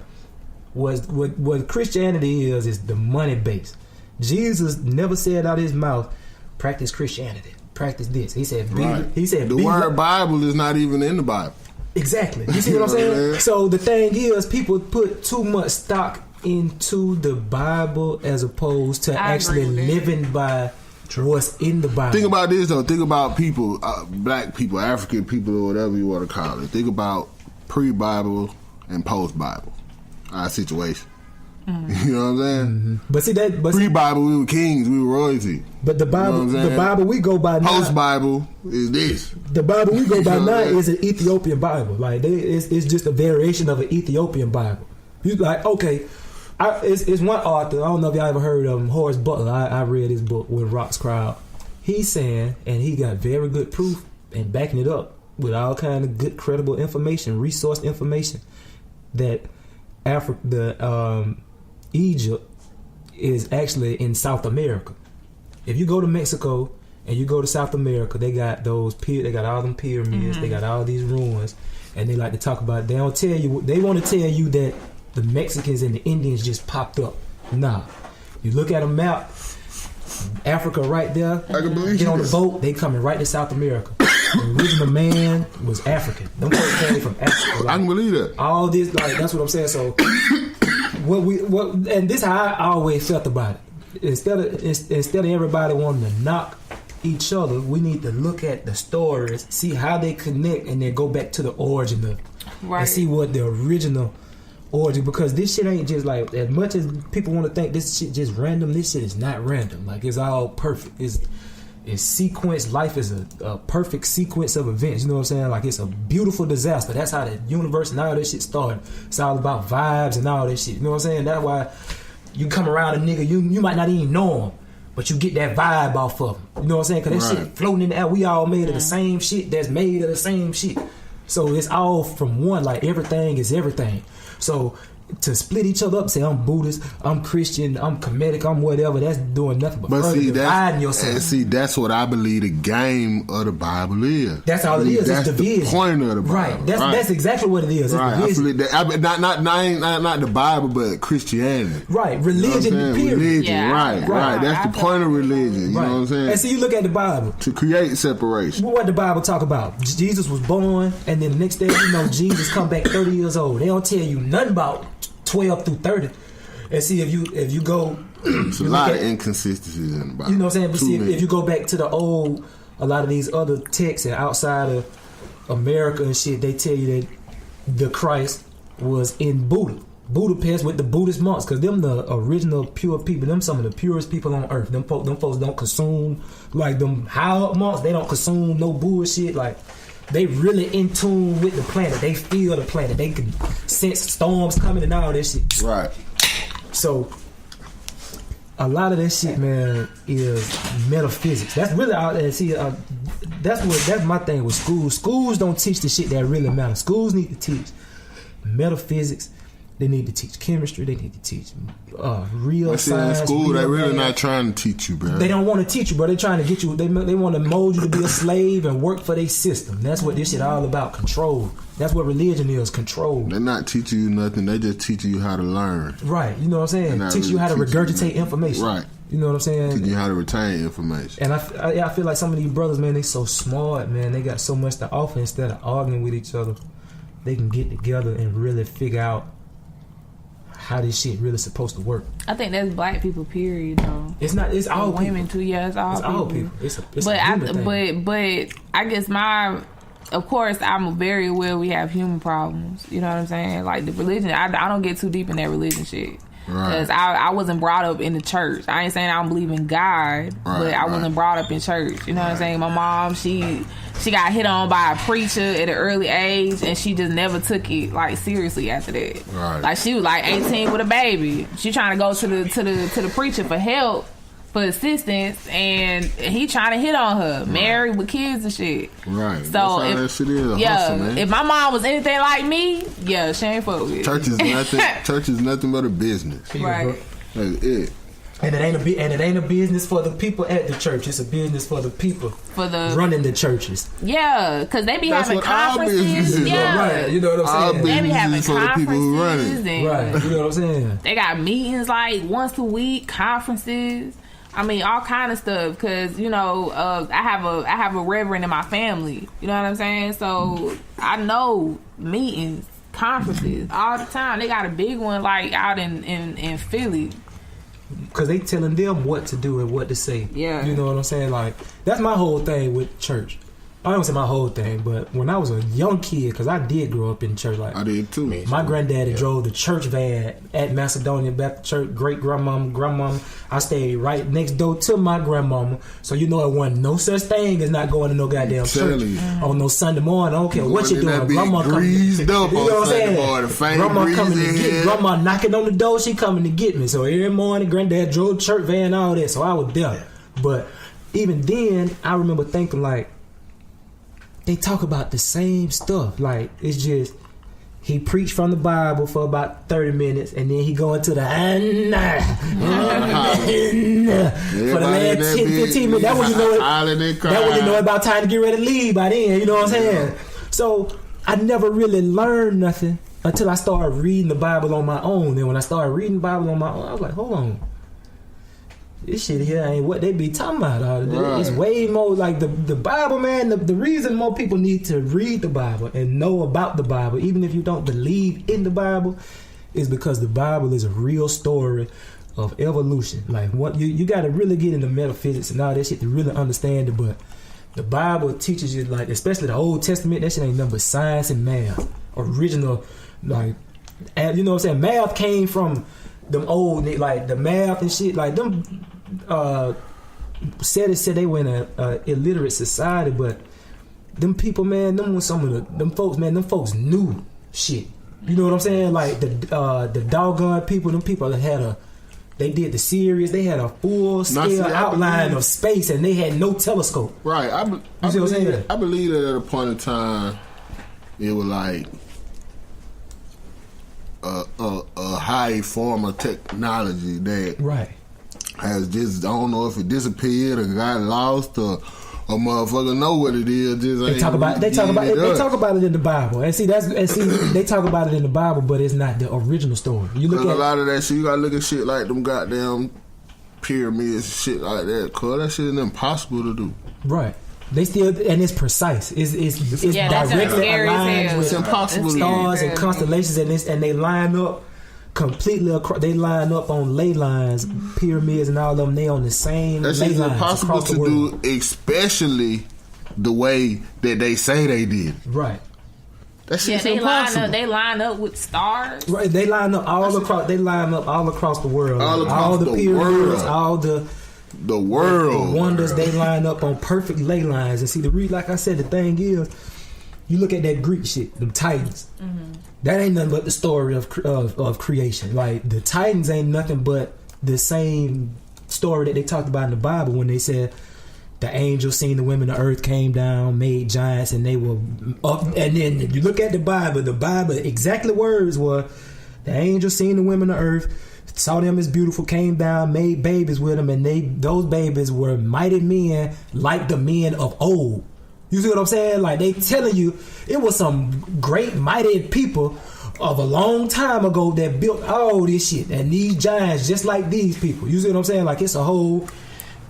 what Christianity is the money base. Jesus never said out of his mouth, practice Christianity, practice this. He said, the word Bible is not even in the Bible. Exactly. You see what I'm saying? So the thing is, people put too much stock into the Bible as opposed to actually living by what's in the Bible. Think about this though. Think about people, black people, African people, or whatever you want to call it. Think about pre-Bible and post-Bible, our situation. Mm-hmm. You know what I'm saying? Mm-hmm. But see that pre-Bible we were kings, we were royalty. But the Bible, you know the Bible we go by now, post-Bible is this. The Bible we go by now is an Ethiopian Bible. Like it's just a variation of an Ethiopian Bible. You like okay, it's one author. I don't know if y'all ever heard of him, Horace Butler. I read his book When Rocks Cry Out. He's saying, and he got very good proof and backing it up with all kind of good, credible information, resource information, that Egypt is actually in South America. If you go to Mexico and you go to South America, they got they got all them pyramids, they got all these ruins, and they like to talk about it. They don't tell you, they want to tell you that the Mexicans and the Indians just popped up. Nah. You look at a map, Africa right there, I can believe get on the boat, they coming right to South America. The original man was African. Them folks came from Africa. I can believe that. All this, that's what I'm saying. So and this is how I always felt about it. Instead of everybody wanting to knock each other, we need to look at the stories, see how they connect, and then go back to the origin of it, and see what the original origin. Because this shit ain't just like, as much as people want to think this shit just random, this shit is not random. Like, it's all perfect. It's sequence. Life is a perfect sequence of events. You know what I'm saying? Like, it's a beautiful disaster. That's how the universe and all that shit started. It's all about vibes and all that shit. You know what I'm saying? That's why you come around a nigga, you might not even know him, but you get that vibe off of him. You know what I'm saying? Because that shit floating in the air. We all made of the same shit that's made of the same shit. So it's all from one. Like, everything is everything. So to split each other up, say I'm Buddhist, I'm Christian, I'm Kemetic, I'm whatever, that's doing nothing but further dividing yourself. See, that's what I believe the game of the Bible is. That's all it is. That's it's the division. point of the Bible. Right. That's exactly what it is. It's right. division. Not the Bible, but Christianity. Right. Religion, period. Religion, Yeah, right. That's the point of religion. You know what I'm saying? And so you look at the Bible. To create separation. What the Bible talk about? Jesus was born, and then the next day, Jesus come back 30 years old. They don't tell you nothing about 12 through 30. And see, if you go... It's a lot of inconsistencies in the Bible. You know what I'm saying? But see, if you go back to the old... A lot of these other texts and outside of America and shit, they tell you that the Christ was in Budapest with the Buddhist monks, because them the original pure people. Them some of the purest people on earth. Them folks don't consume like them Howard monks. They don't consume no bullshit. Like they really in tune with the planet. They feel the planet. They can sense storms coming and all that shit. Right. So a lot of that shit, man, is metaphysics. That's really all. See, that's my thing with schools. Schools don't teach the shit that really matters. Schools need to teach metaphysics. They need to teach chemistry. They need to teach real science. In school, they really math. not trying to teach you, bro. They don't want to teach you, bro. They're trying to get you. They want to mold you to be a slave and work for their system. That's what this shit all about. Control. That's what religion is. Control. They're not teaching you nothing. They just teaching you how to learn. Right. You know what I'm saying? Teach you how to regurgitate information. Right. You know what I'm saying? Teach you how to retain information. And I feel like some of these brothers, man, they so smart, man. They got so much to offer. Instead of arguing with each other, they can get together and really figure out how this shit really supposed to work. I think that's black people, period, though. It's not. It's all women people. too. Yeah, it's all people. It's but a human thing. but I guess of course, I'm very aware we have human problems. You know what I'm saying? Like the religion, I don't get too deep in that religion shit. Because I wasn't brought up in the church. I ain't saying I don't believe in God, but I wasn't brought up in church. You know what I'm saying? My mom, she got hit on by a preacher at an early age, and she just never took it like seriously after that. Right. Like she was like 18 with a baby. She trying to go to the preacher for help, for assistance, and he trying to hit on her, married with kids and shit. Right. So that's how that shit is. Hustle, man. If my mom was anything like me, yeah, she ain't fuck with it. Church is nothing. Church is nothing but a business. Right. That's it. And it ain't a business for the people at the church. It's a business for the people running the churches. Yeah, because they be having conferences. Yeah, right. You know what I'm saying? They be having for the people who run it. Right. You know what I'm saying? They got meetings like once a week, conferences. I mean, all kind of stuff. Because I have a reverend in my family. You know what I'm saying? So I know meetings, conferences all the time. They got a big one like out in Philly. Because they telling them what to do and what to say. Yeah. You know what I'm saying? Like, that's my whole thing with church. I don't say my whole thing, but when I was a young kid, because I did grow up in church. Like I did too. My granddaddy drove the church van at Macedonia Baptist Church. Great grandmama. I stayed right next door to my grandmama. So it wasn't no such thing as not going to no goddamn church on no Sunday morning. I don't care what you're doing. Grandma coming. You know what I'm saying? Grandma coming to get. Grandma knocking on the door. She coming to get me. So every morning, granddad drove the church van, all that. So I was there. But even then, I remember thinking like, they talk about the same stuff. Like, it's just, he preached from the Bible for about 30 minutes, and then he go into the for the last 10, 15 minutes. That when you know about time to get ready to leave by then. You know what I'm saying? So, I never really learned nothing until I started reading the Bible on my own. And when I started reading the Bible on my own, I was like, hold on. This shit here ain't what they be talking about. It's way more like the Bible, man. The reason more people need to read the Bible and know about the Bible, even if you don't believe in the Bible, is because the Bible is a real story of evolution. Like, what you got to really get into metaphysics and all that shit to really understand it. But the Bible teaches you, like, especially the Old Testament, that shit ain't nothing but science and math. Original, like, you know what I'm saying? Math came from them old, like the math and shit, like them said they were in a illiterate society, but them people, man, them was some of them folks knew shit. You know what I'm saying? Like the doggone people, them people that they did the series, they had a full scale outline of space, and they had no telescope. Right. I believe that at a point in time, it was like a high form of technology that right has just, I don't know if it disappeared or got lost or a motherfucker know what it is. Just they talk about it in the Bible, and see they talk about it in the Bible, but it's not the original story. You look at a lot of that shit. You gotta look at shit like them goddamn pyramids and shit like that. Cause that shit is impossible to do. Right. They still, and it's precise. It's directly aligned with stars and constellations, and they line up completely across. They line up on ley lines, pyramids, and all of them. They on the same ley lines impossible across the to world. do, especially the way that they say they did. Right. That shit's impossible. They line up with stars. Right. They line up all across. They line up all across the world. All the pyramids, world. all the world. The wonders, they line up on perfect ley lines. And see, like I said, the thing is, you look at that Greek shit, them Titans. Mm-hmm. That ain't nothing but the story of creation. Like, the Titans ain't nothing but the same story that they talked about in the Bible when they said the angels seen the women of earth, came down, made giants, and they were up. And then if you look at the Bible exactly words were the angels seen the women of earth, saw them as beautiful, came down, made babies with them, and those babies were mighty men like the men of old. You see what I'm saying? Like, they telling you it was some great mighty people of a long time ago that built all this shit, and these giants just like these people. You see what I'm saying? Like, it's a whole.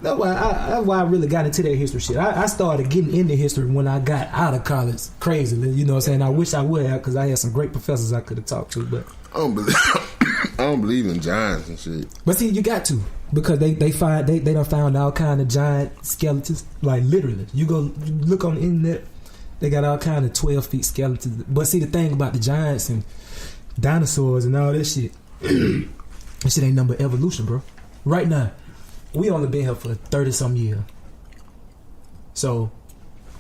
That's why I really got into that history shit. I started getting into history when I got out of college, crazily. You know what I'm saying? I wish I would have, because I had some great professors I could have talked to, but I don't believe in giants and shit. But see, you got to, because they done found all kind of giant skeletons. Like, literally, you go look on the internet, they got all kind of 12-feet skeletons. But see, the thing about the giants and dinosaurs and all that shit, that shit ain't nothing but evolution, bro. Right now, we only been here for 30-some years. So,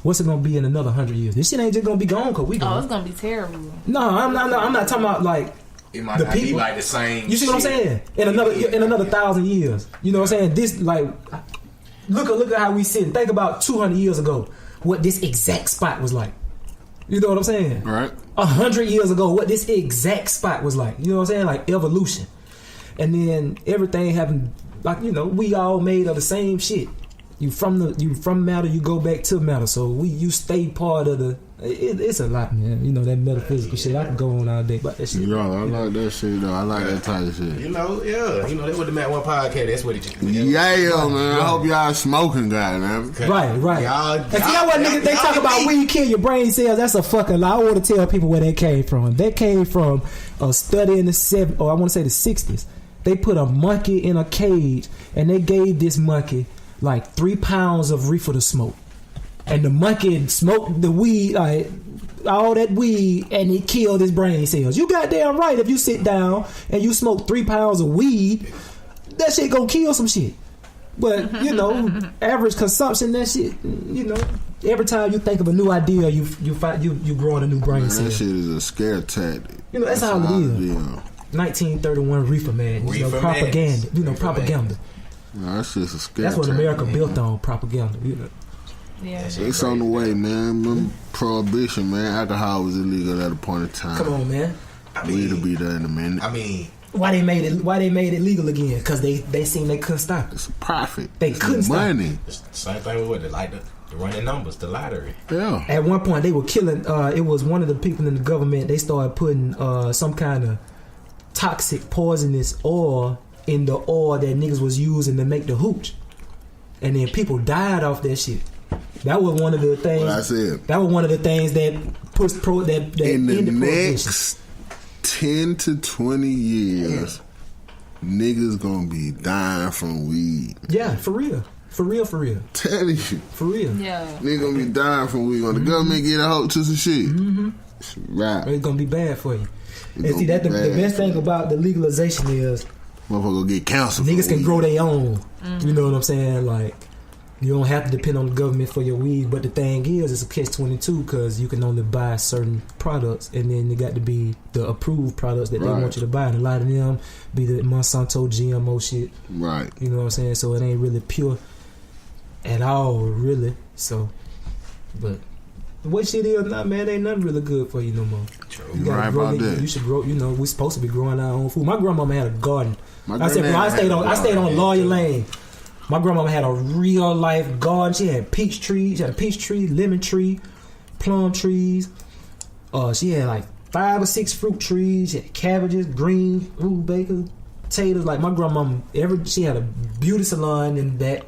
what's it gonna be in another 100 years? This shit ain't just gonna be gone because we gone. Oh, it's gonna be terrible. No, I'm not talking about like it might the not people. Be like the same. You see what I'm saying? In another 1,000 years, you know what I'm saying? This, like, look at how we sit. Think about 200 years ago, what this exact spot was like. You know what I'm saying? Right. 100 years ago, what this exact spot was like. You know what I'm saying? Like, evolution, and then everything happened. Like, you know, we all made of the same shit. You from matter, you go back to matter. So you stay part of the. It's a lot, man. You know, that metaphysical shit. I can go on all day about that shit. Yo, I like that shit though. I like that type of shit. You know, yeah. You know, that's what the Matt One podcast. That's what it. Yeah, man. I hope y'all smoking, goddamn. Right. And see how what niggas they talk about weed kill your brain cells? That's a fucking lie. I want to tell people where they came from. They came from a study in the 70s, or I want to say the 60s. They put a monkey in a cage and they gave this monkey like 3 pounds of reefer to smoke. And the monkey smoked the weed, like all that weed, and it killed his brain cells. You goddamn right, if you sit down and you smoke 3 pounds of weed, that shit gonna kill some shit. But, you know, average consumption, that shit, you know, every time you think of a new idea, you growing a new brain cell. That shit is a scare tactic. You know, that's how it is. 1931 reefer man, propaganda. You know, propaganda. No, that's just a scare. That's what America built on, propaganda. You know. Yeah, it's on the way, man. Prohibition, man. Alcohol was illegal at a point in time. Come on, man. Weed'll be there in a minute. I mean, why they made it legal again? Because they seen they couldn't stop it. It's a profit. They couldn't stop money. Same thing with the running numbers, the lottery. Yeah. At one point, they were killing. It was one of the people in the government. They started putting some kind of toxic, poisonous oil in the oil that niggas was using to make the hooch, and then people died off that shit. That was one of the things. What I said. That was one of the things that pushed that in the next 10 to 20 years, niggas gonna be dying from weed. Yeah, for real. Tell you. For real. Yeah. Niggas gonna be dying from weed. When the government get a hold to some shit. Right. It's gonna be bad for you. And see, that the best thing about the legalization is motherfucker get cancer. Niggas can grow their own. You know what I'm saying? Like, you don't have to depend on the government for your weed. But the thing is, it's a catch-22 because you can only buy certain products, and then they got to be the approved products that they want you to buy. And a lot of them be the Monsanto GMO shit. Right. You know what I'm saying? So it ain't really pure at all, really. So, but what shit is now, man, ain't nothing really good for you no more. You gotta right grow about that. You should grow. You know, we're supposed to be growing our own food. My grandmama had a garden. My I said, bro, I granddad stayed had a on garden. Lawyer Lane. My grandmama had a real life garden. She had peach trees. She had a peach tree, lemon tree, plum trees. She had like 5 or 6 fruit trees. She had cabbages, green, rutabaga, potatoes. Like my grandmama, she had a beauty salon in that.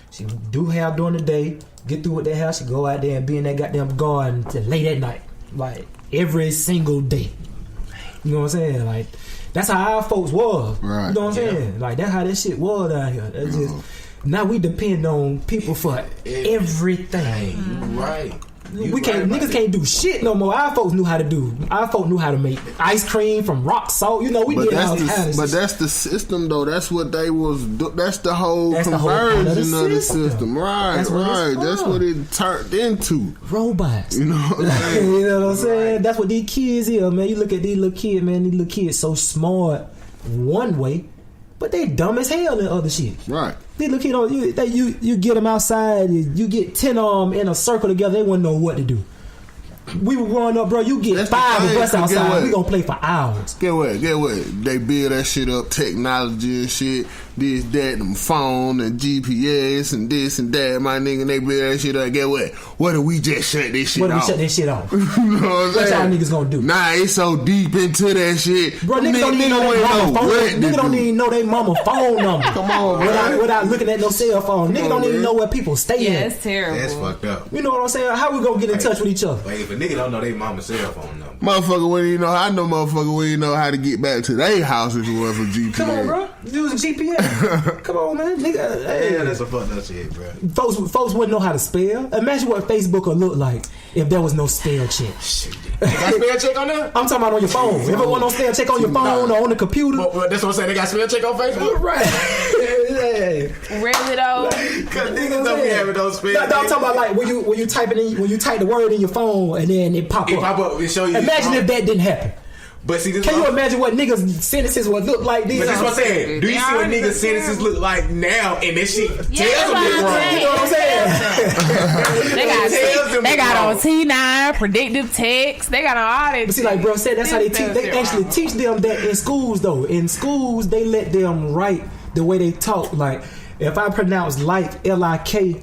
She do hair during the day. Get through with that hair. She go out there and be in that goddamn garden till late at night, like every single day. You know what I'm saying? Like that's how our folks was. Right. You know what I'm saying? Like that's how that shit was down here. That's just now we depend on people for everything. Right. Niggas can't do shit no more. Our folks knew how to do. Our folks knew how to make ice cream from rock salt. You know, we did all kinds of shit. But that's the system, though. That's what they was. That's the whole That's the whole conversion part of the system. Right, That's what right. it's for. That's what it turned into. Robots. You know what I'm saying? You know what I'm saying? That's what these kids here, man. You look at these little kids, man. These little kids so smart one way, but they dumb as hell in other shit. Right. These little kids, you get them outside, you get 10 of them in a circle together, they wouldn't know what to do. We were growing up, bro. You get 5 of us outside, we gonna play for hours. Get what? They build that shit up, technology and shit. This, that, them phone and GPS and this and that, my nigga. They build that shit up. Get what? What if we just shut this shit off? What if we shut that shit off? You know what I'm saying? Y'all niggas gonna do? Nah, it's so deep into that shit. Bro, niggas don't even know their mama phone. Niggas don't even know their mama phone number. Come on, bro. Without looking at no cell phone. Niggas don't even know where people stay Yeah, at. it's terrible. That's fucked up. You know what I'm saying? How we gonna get in touch with each other? Like if a nigga don't know their mama's cell phone number. Motherfucker wouldn't even know. I know motherfucker wouldn't even know how to get back to their house if it wasn't for GPS. Come on, bro. Use a GPS. Come on, man. Nigga, hey. Yeah, that's some fucked up shit, bro. Folks wouldn't know how to spell. Imagine what Facebook would look like if there was no spell check. They got spell check on there? I'm talking about on your phone. If it wasn't no spell check on your phone or on the computer. But that's what I'm saying. They got spell check on Facebook? Right. Really though? Cause niggas don't be having those spell I'm talking about like when you type the word in your phone and then it pop up. It show you. Imagine if that didn't happen. But see, this can you imagine what niggas' sentences would look like? But that's what I'm saying. Do you see what niggas' sentences look like now? And that shit tells them they're wrong. You know what I'm saying? They got on T9, predictive text. They got on all that. But see, like bro said, that's how they teach. They actually teach them that in schools, though. In schools, they let them write the way they talk. Like if I pronounce like L-I-K,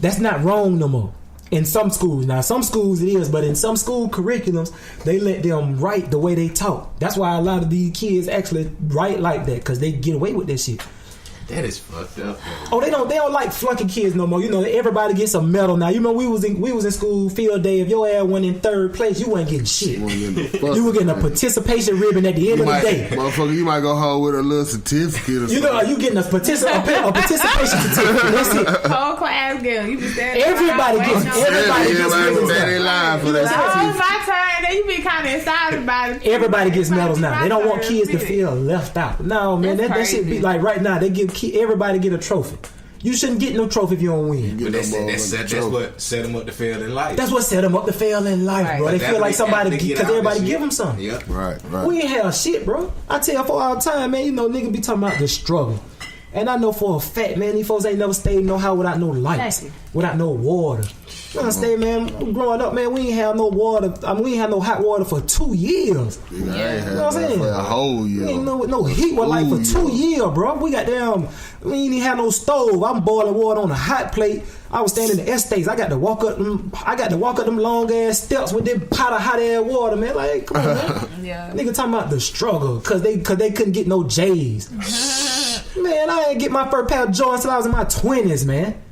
that's not wrong no more. In some schools. Now, some schools it is, but in some school curriculums, they let them write the way they talk. That's why a lot of these kids actually write like that, because they get away with that shit. That is fucked up. Oh, they don't like flunky kids no more. You know, everybody gets a medal now. You know, we was in school field day. If your ass went in 3rd place, you wasn't getting shit. You were getting a participation ribbon at the end of the day. Motherfucker, you might go home with a little certificate or something. You know, you getting a participation certificate. That's it. Whole class girl. You be standing. Everybody gets line for that. Oh, my turn. Then you be kind of excited about it. Everybody gets medals now. They don't want kids to feel left out. No, man, that shit be like right now. They give everybody get a trophy. You shouldn't get no trophy if you don't win. But that's what set them up to fail in life. That's what set them up to fail in life, bro. They feel like somebody, because everybody give them something. Yeah. Right. We ain't have shit, bro. I tell you for all the time, man, you know, niggas be talking about the struggle. And I know for a fact, man, these folks ain't never stayed no house without no lights, without no water. You understand, man? Growing up, man, we ain't have no water. We ain't have no hot water for 2 years. Yeah, I ain't had you know what I'm saying? for a whole year. We ain't no heat with light for 2 years, bro. We ain't even have no stove. I'm boiling water on a hot plate. I was standing in the estates. I got to walk up them long ass steps with this pot of hot air water, man. Like, come on, man. Yeah. Nigga talking about the struggle because they couldn't get no J's. Man, I didn't get my first pair of Jordans until I was in my 20s, man.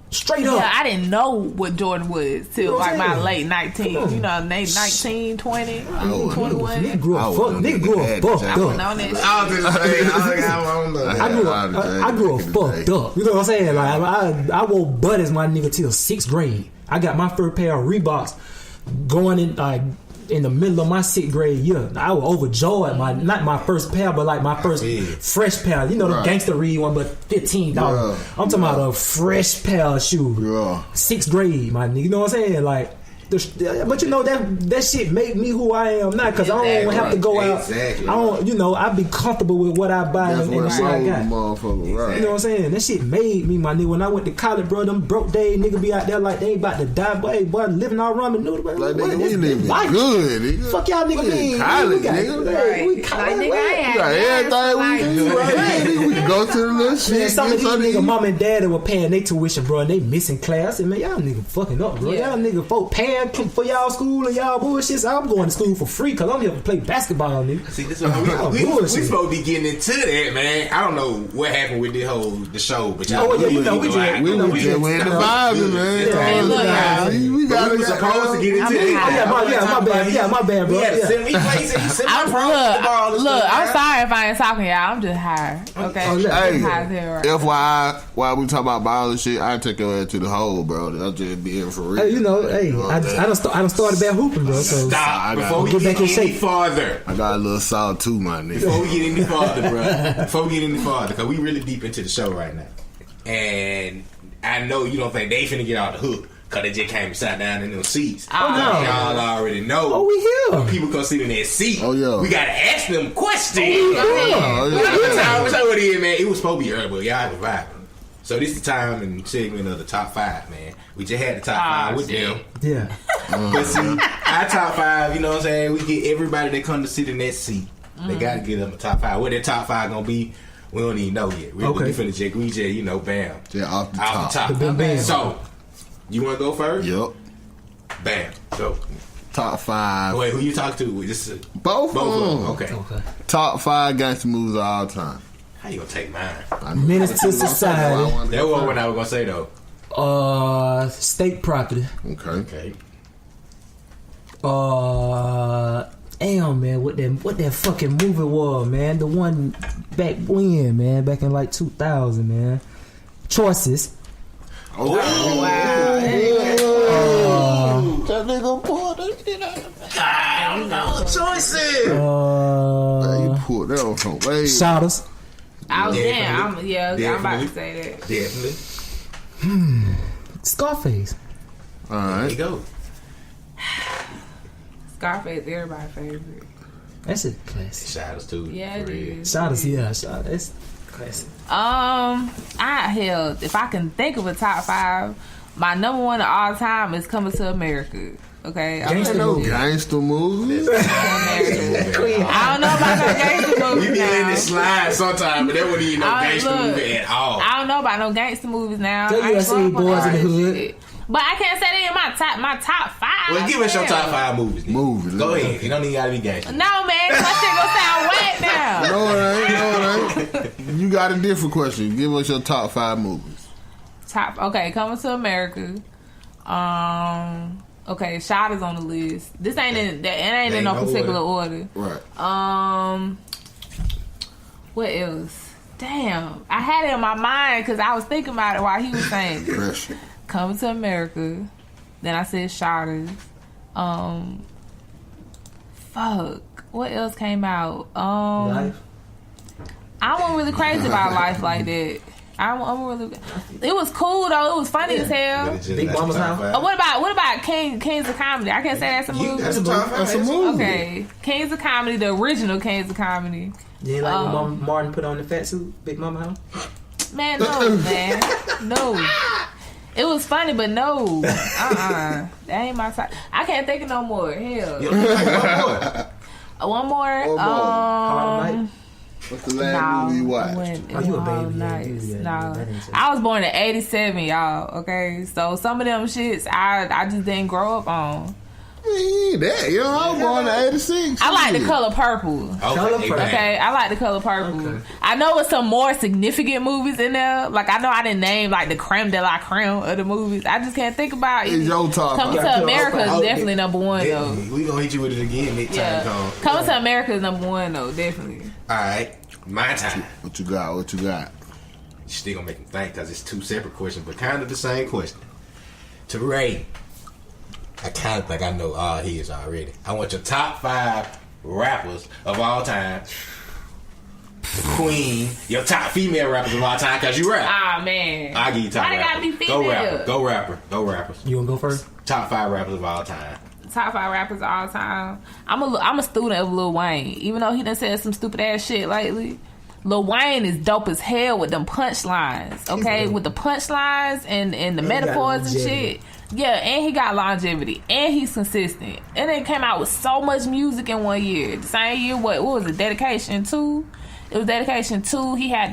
Straight up. Yeah, I didn't know what Jordan was till like my late 19. You know, 19, 20, 21. Nigga grew up fucked up. I grew up fucked up. You know what I'm saying? Like I wore buttons, my nigga, till 6th grade. I got my first pair of Reeboks going in the middle of my 6th grade year. I was overjoyed. Not my first pair, but like my first fresh pair. You know, the gangster read one, but $15. I'm talking about a fresh pair of shoes. 6th grade, my nigga. You know what I'm saying? Like, But you know that shit made me who I am now, because I don't have to go out. I don't, you know, I be comfortable with what I buy and the shit I got. Motherfucker, right. You know what I'm saying? That shit made me, my nigga. When I went to college, bro, them broke days, nigga be out there like they ain't about to die, boy, living all ramen noodle. Like nigga, we living good, nigga. Fuck y'all nigga mean. College, nigga. We college. We got everything we do right here. We can go to the little shit. Man, some of these niggas, mom and dad were paying their tuition, bro, and they missing class. I said, man, y'all nigga fucking up, bro. Y'all nigga folk paying for y'all school and y'all bullshit. So I'm going to school for free because I'm here to play basketball, nigga. See, this is what we supposed to be getting into that, man. I don't know what happened with the show, but y'all we in the vibes, man. We was supposed to get into it. My bad, bro. Look, I'm sorry if I ain't talking, y'all. I'm just high. Okay. Hey, FYI, while we talk about ball and shit, I take your ass to the hole, bro. I'll just be in for real. Hey, you know, I done started back hooping, bro. So stop before we get any farther. I got a little salt too, my nigga. Before we get any farther, bro. Because we really deep into the show right now, and I know you don't think they finna get off the hook. Cause they just came and sat down in them seats. Oh no! Y'all already know. Oh, we here. When people come sit in their seat. Oh yeah. We gotta ask them questions. Oh yeah. What's up with it, man? It was supposed to be early, but y'all have a vibe. So this is the time and segment of the top 5, man. We just had the top 5 with them. Yeah. But see, our top 5, you know what I'm saying? We get everybody that come to sit in that seat. They gotta get them a top 5. What that top 5 gonna be? We don't even know yet. We finna check. We just, you know, bam. Yeah, off the top. Okay. So. You want to go first? Yep. Bam. Go. Top 5. Wait, who you talk to? Both of them. Okay. Top 5 gangster movies of all time. How you gonna take mine? Menace to Society. That was what I was gonna say though. State Property. Okay. Damn, man, what that fucking movie was, man? The one back when, man, back in like 2000, man. Choices. Oh, wow. That nigga pulled that shit out. Choices. You pulled that on some way. Shouters. I was I'm about to say that. Definitely. Scarface. All right. There you go. Scarface, everybody's favorite. That's a classic. Shouters too. Yeah, it is. Shouters, that's classic. If I can think of a top 5, my number 1 of all time is Coming to America. Okay, Gangster movies. I don't know about no gangster movies. We be letting it slide sometimes, but that wouldn't even no gangster movie at all. I don't know about no gangster movies now. USA Boys in the Hood. But I can't say they in my top 5. Well, give us your top 5 movies. Movies. Go ahead. You don't even gotta be gangster. No, man, that shit gonna sound whack now. No, it ain't. You got a different question. Give us your top 5 movies. Coming to America. Okay, Shot is on the list. This ain't in no particular order. Right. What else? Damn, I had it in my mind because I was thinking about it while he was saying it. Coming to America. Then I said Shotters. Fuck. What else came out? Life. I wasn't really crazy about Life like that. It was cool though. It was funny as hell. Big Mama's House. What about Kings of Comedy? I can't say that's a movie. That's a movie. Okay, Kings of Comedy, the original Kings of Comedy. You ain't like when Martin put on the fat suit, Big Mama House? Man, no, man, no. It was funny, but no. That ain't my type. I can't think of no more. Hell. One more. What's the last movie you watched? You a baby? No. I was born in 87, y'all. Okay, so some of them shits I just didn't grow up on. That, yo, I was born in 86. I like the color purple. Okay, I like the color purple. Okay. I know it's some more significant movies in there. Like, I know I didn't name, like, the creme de la creme of the movies. I just can't think about it. It's your top. Coming to America is definitely number 1, though. We gonna hit you with it again next time. Coming to America is number 1, though, definitely. Alright, my time. What you got? You still gonna make me think because it's 2 separate questions, but kind of the same question. To Ray, I kind of think I know all his already. I want your top 5 rappers of all time. Queen, your top female rappers of all time, because you rap. Ah, man. I'll give you top Why rapper. they gotta be female? Go rappers. You wanna go first? Top 5 rappers of all time. Top 5 rappers of all time. I'm a student of Lil Wayne. Even though he done said some stupid ass shit lately, Lil Wayne is dope as hell with them punchlines. Okay, with the punchlines and the metaphors and shit. Yeah, and he got longevity, and he's consistent. And then came out with so much music in 1 year. The same year, what was it? Dedication 2. It was Dedication 2. He had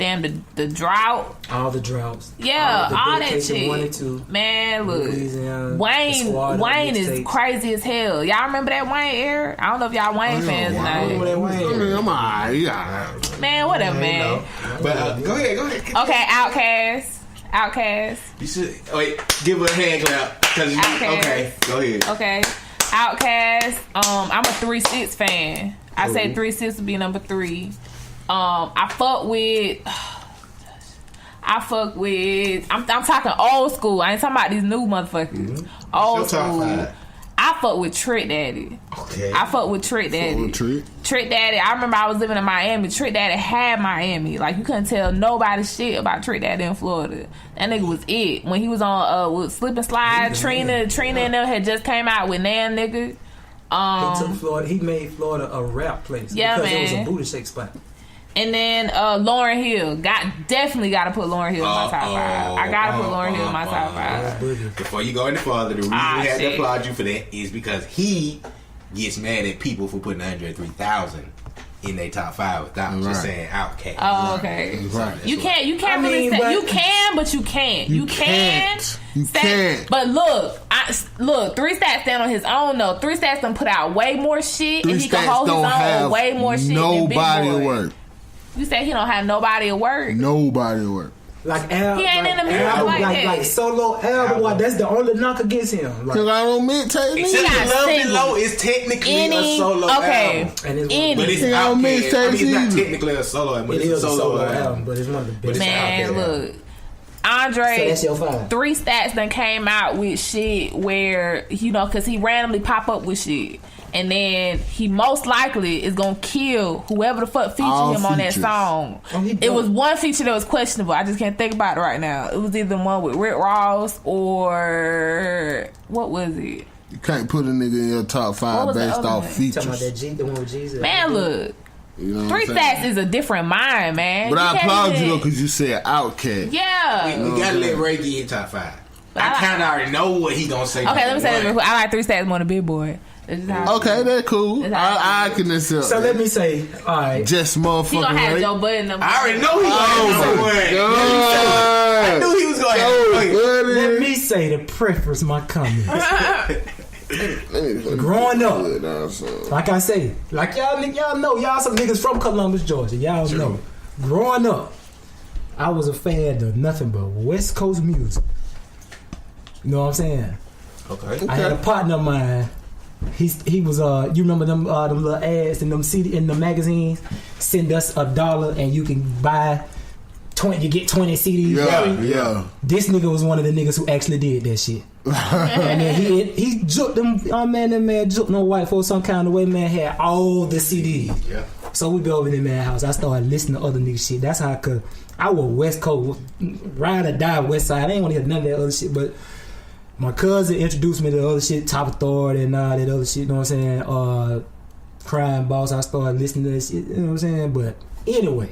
the drought. All the droughts. Yeah, all that shit. 1 and 2. Man, look, Louisiana, Wayne is crazy as hell. Y'all remember that Wayne era? I don't know if y'all Wayne fans now. I mean, I'm alright. Yeah. Man, whatever, man. But go ahead. Okay, Outkast. You should give her a hand clap. Okay, go ahead. Okay, Outkast. I'm a 3-6 fan. I say 3-6 would be number 3. I fuck with. I'm talking old school. I ain't talking about these new motherfuckers. Mm-hmm. Old school. I fuck with Trick Daddy. Okay. I fuck with Trick Daddy. Trick Daddy. I remember I was living in Miami. Trick Daddy had Miami. Like, you couldn't tell nobody shit about Trick Daddy in Florida. That nigga was it. When he was on with Slip and Slide, Trina and them had just came out with Nan nigga. He took Florida. He made Florida a rap place. Yeah, because man. it was a booty shake spot. And then Lauryn Hill. Definitely got to put Lauryn Hill in my top 5. I got to put Lauryn Hill in my top 5. Before you go any further, the reason we had to applaud you for that is because he gets mad at people for putting 103,000 in their top 5 without just saying Outkast. Oh, okay. Right. You can't really say you can, but you can't. You can't. But look, 3 Stacks stand on his own though. 3 Stacks done put out way more shit, and he can hold his own way more shit than Big Boy. Work. You say he don't have nobody at work. Nobody at work. Like he ain't in the music like that. Like solo album. That's the only knock against him. Because I don't mixtape. Except Love Below is technically a solo album. But it's Outkast. It's not technically a solo album. It is a solo album. But it's one of the best. Man, look. Andre, so that's your 5. 3 Stacks done came out with shit where, because he randomly pop up with shit. And then he most likely is gonna kill whoever the fuck featured him on that song. It was one feature that was questionable. I just can't think about it right now. It was either one with Rick Ross or what was it? You can't put a nigga in your top 5 based off features. Talking about that the one with Jesus. Man, look. You know 3 Stacks is a different mind, man. But I applaud you though because you said Outkast. Yeah. We gotta let Ray get his top 5. I kind of already know what he gonna say. Okay, let me say this real quick. I like 3 Stacks more than Big Boy. Okay, that's cool. I can accept. So let me say, all right, just motherfucking. He gonna have Joe Budden. I already know he gonna have number 1. I knew he was gonna have. Let me say to preface my comments. Growing up, like I say, like y'all know, y'all some niggas from Columbus, Georgia. Y'all know. Growing up, I was a fan of nothing but West Coast music. You know what I'm saying? Okay. I had a partner of mine. He was you remember them little ads in them CD in the magazines? Send us $1 and you can buy 20. You get 20 CDs. Yeah. This nigga was one of the niggas who actually did that shit. And then he juked them. That man juked no white folks some kind of way. Man had all the CDs. Yeah. So we be over in the man house. I started listening to other niggas shit. That's how I was West Coast, ride or die West Side. I ain't want to hear none of that other shit, but. My cousin introduced me to the other shit, Top Authority and all that other shit, you know what I'm saying? Crime Boss, I started listening to that shit, you know what I'm saying? But anyway,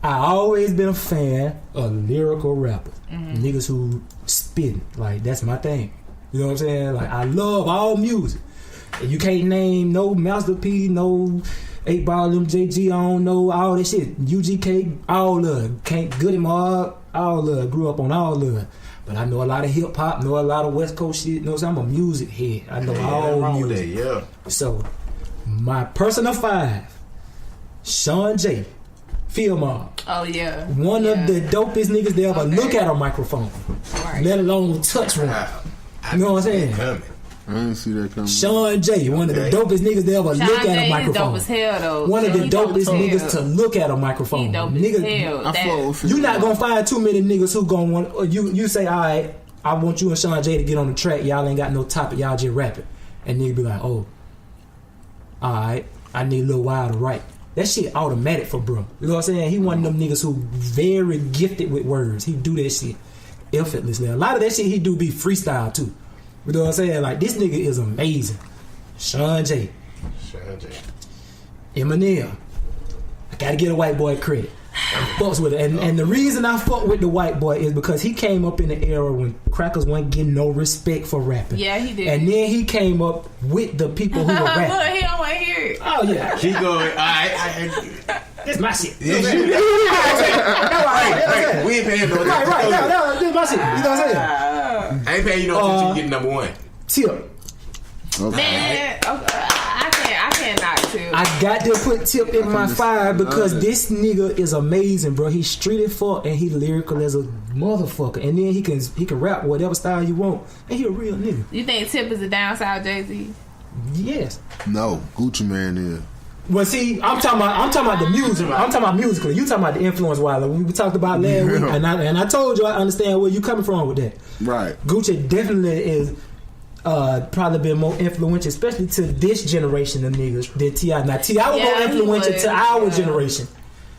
I always been a fan of lyrical rappers. Niggas who spit. Like, that's my thing. You know what I'm saying? Like, I love all music. And you can't name no Master P, no 8 Ball MJG, I don't know, all that shit. UGK, all of it. Can't Goody Mob, all of it. Grew up on all of it. But I know a lot of hip hop, know a lot of West Coast shit. You know, I'm a music head. I know all music. Yeah. So, my personal 5, Sean J, Field Mob. Oh yeah. One of the dopest niggas to ever look at a microphone, let alone touch one. You know what I'm saying? I didn't see that coming. Sean J, one of the dopest niggas to ever look at a microphone. Dope as hell, though. One of the dopest niggas to look at a microphone. He dope as hell. You not gonna find too many niggas who gonna want. Or you say, all right, I want you and Sean J to get on the track. Y'all ain't got no topic. Y'all just rapping, and nigga be like, oh, all right, I need a little while to write. that shit automatic for bro. You know what I'm saying? He one of them niggas who very gifted with words. He do that shit effortlessly. A lot of that shit he do be freestyle too. You know what I'm saying? Like, this nigga is amazing. Sean J. Eminem. I gotta get a white boy credit. I fucks with it. And the reason I fuck with the white boy is because he came up in the era when crackers weren't getting no respect for rapping. Yeah, he did. And then he came up with the people who were rapping. Look, he don't want to hear it. Oh, yeah. He going, It's my shit. We ain't paying no attention. Right. This my shit. You know what I'm saying? I ain't paying you no attention. You get number one. Tip. Okay. Man, I can't knock Tip. I got to put Tip in my 5 because this nigga is amazing, bro. He's street as fuck and he lyrical as a motherfucker. And then he can rap whatever style you want. And he a real nigga. You think Tip is a down south Jay-Z? Yes. No, Gucci Man is. Well, see, I'm talking about the music. I'm talking about musically. You talking about the influence wise. Like we talked about last week, and I told you I understand where you coming from with that. Right. Gucci definitely is probably been more influential, especially to this generation of niggas than T.I. Now T.I. was more influential to our generation,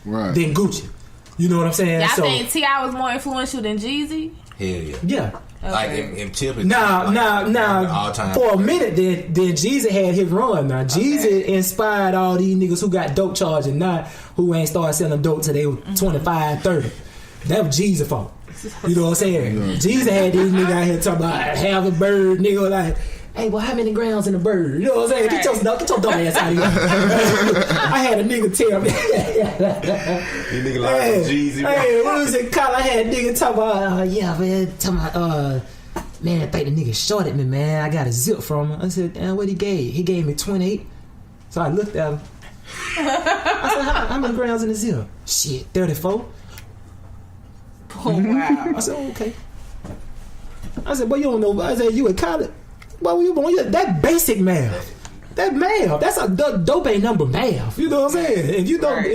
right, than Gucci. You know what I'm saying? Y'all think T.I. was more influential than Jeezy? Hell yeah. Yeah. Okay. Like in Tip is now, for a minute, then Jeezy had his run. Now, Jeezy inspired all these niggas who got dope charging now, who ain't started selling dope till they were 25, 30. That was Jeezy's fault. You know what I'm saying? Yeah. Jeezy had these niggas out here talking about have a bird, nigga, like, hey, well, how many grams in a bird? You know what I'm saying? Get your dumb ass out of here. I had a nigga tell me. You nigga like Jeezy. Hey, when we was in college, I had a nigga talk about, yeah, man, talking about, man, I think the nigga shorted me, man. I got a zip from him. I said, what he gave? He gave me 28. So I looked at him. I said, how many grams in the zip? Shit, 34. Oh, wow. I said, okay. I said, but you don't know. I said, you in college? Well, that basic math. That math. That's a dope ain't number math. You know what I'm saying? If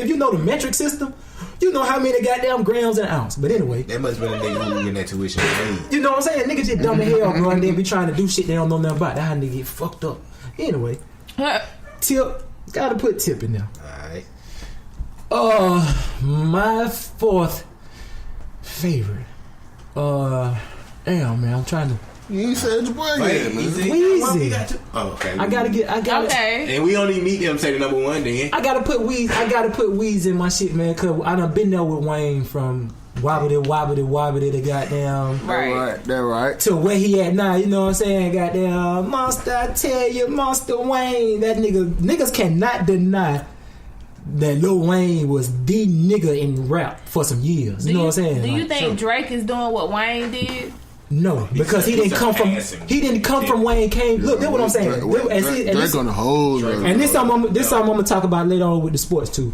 you know the metric system, you know how many goddamn grams an ounce. But anyway. That must have been a nigga who was in that tuition. You know what I'm saying? Niggas just dumb as hell, bro, and they be trying to do shit they don't know nothing about. That how nigga get fucked up. Anyway. Tip. Gotta put Tip in there. Alright. My 4th favorite. Damn, man, I'm trying to. You ain't said your boy yet, man. Weezy. Okay. I gotta get. Okay. And we only meet them say the number one then. I gotta put Weezy in my shit, man, cause I done been there with Wayne from wobbly the goddamn That right. to where he at now. You know what I'm saying? Goddamn monster, I tell you, Monster Wayne. That niggas cannot deny that Lil Wayne was the nigga in rap for some years. You know what I'm saying? Do you think Drake is doing what Wayne did? No, because he didn't come from Wayne came. Look, that's what I'm saying. Drake on the whole. And this something I'm gonna talk about later on with the sports too.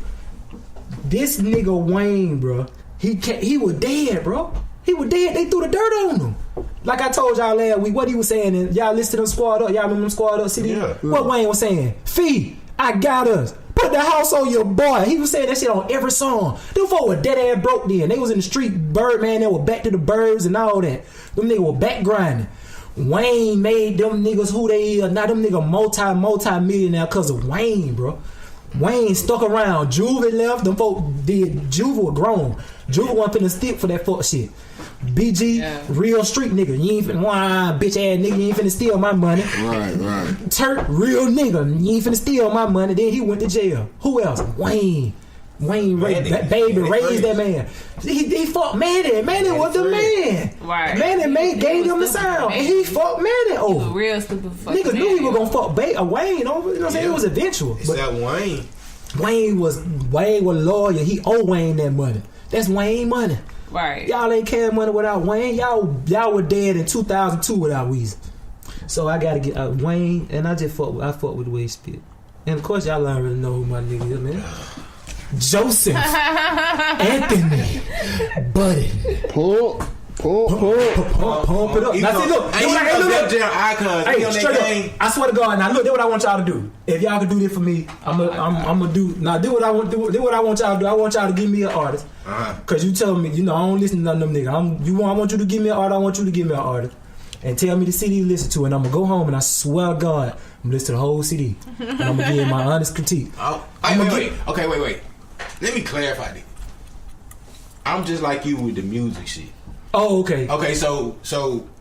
This nigga Wayne, bro, he was dead, bro. He was dead. They threw the dirt on him. Like I told y'all last week, what he was saying, and y'all listed them squad up. Y'all remember them squad up city? Yeah. What Wayne was saying? Fee, I got us. Put the house on your boy. He was saying that shit on every song. Them folk were dead ass broke then. They was in the street, Birdman, they were back to the birds and all that. Them niggas were back grinding. Wayne made them niggas who they is. Now them niggas multi-millionaire because of Wayne, bro. Wayne stuck around. Juve left. Them folk did. Juve was grown. Juve wasn't finna stick for that fuck shit. BG, real street nigga. You ain't finna bitch ass nigga. You ain't finna steal my money. Right. Turk, real nigga. You ain't finna steal my money. Then he went to jail. Who else? Wayne raised that man. He fought Manny. Manny was the man. Right. Manny gave him the sound. And he fought Manny over. Real stupid fucking niggas knew he was gonna fuck Wayne over. You know what I'm saying? It was eventual. It's that Wayne. Wayne was lawyer. He owed Wayne that money. That's Wayne money. Right. Y'all ain't carrying money without Wayne. Y'all were dead in 2002 without Weezy. So I gotta get Wayne, and I fuck with the way he spit. And of course y'all already know who my nigga is, man. Joseph Anthony Budden. Pump it up. Now see, look. Hey, straight up. I swear to God. Now look, this what I want y'all to do. If y'all can do this for me, I'm gonna do. Now do what I want. Do what I want y'all to do. I want y'all to give me an artist. Cause you tell me, I don't listen to none of them niggas. I want you to give me an artist. I want you to give me an artist. and tell me the CD to listen to, and I'm gonna go home and I swear to God, I'm gonna listen to the whole CD, and I'm gonna give my honest critique. Wait. Let me clarify this. I'm just like you with the music shit. Oh, okay. Okay, so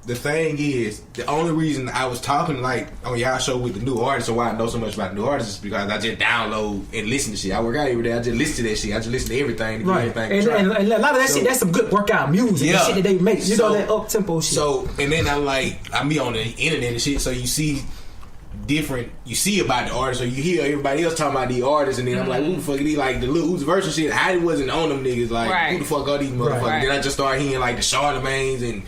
the thing is, the only reason I was talking like on y'all show with the new artists, or why I know so much about the new artists, is because I just download and listen to shit. I work out every day. I just listen to that shit. I just listen to everything. Right. And a lot of that shit, that's some good workout music. Yeah. The shit that they make. You know, that up tempo shit. So, and then I be on the internet and shit, so you see about the artists, or you hear everybody else talking about the artists, and then I'm like, who the fuck are these? Like the Lil Uzi Vert shit, I wasn't on them niggas. Like, who the fuck are these motherfuckers? Right. Then I just started hearing like the Charlemagne's and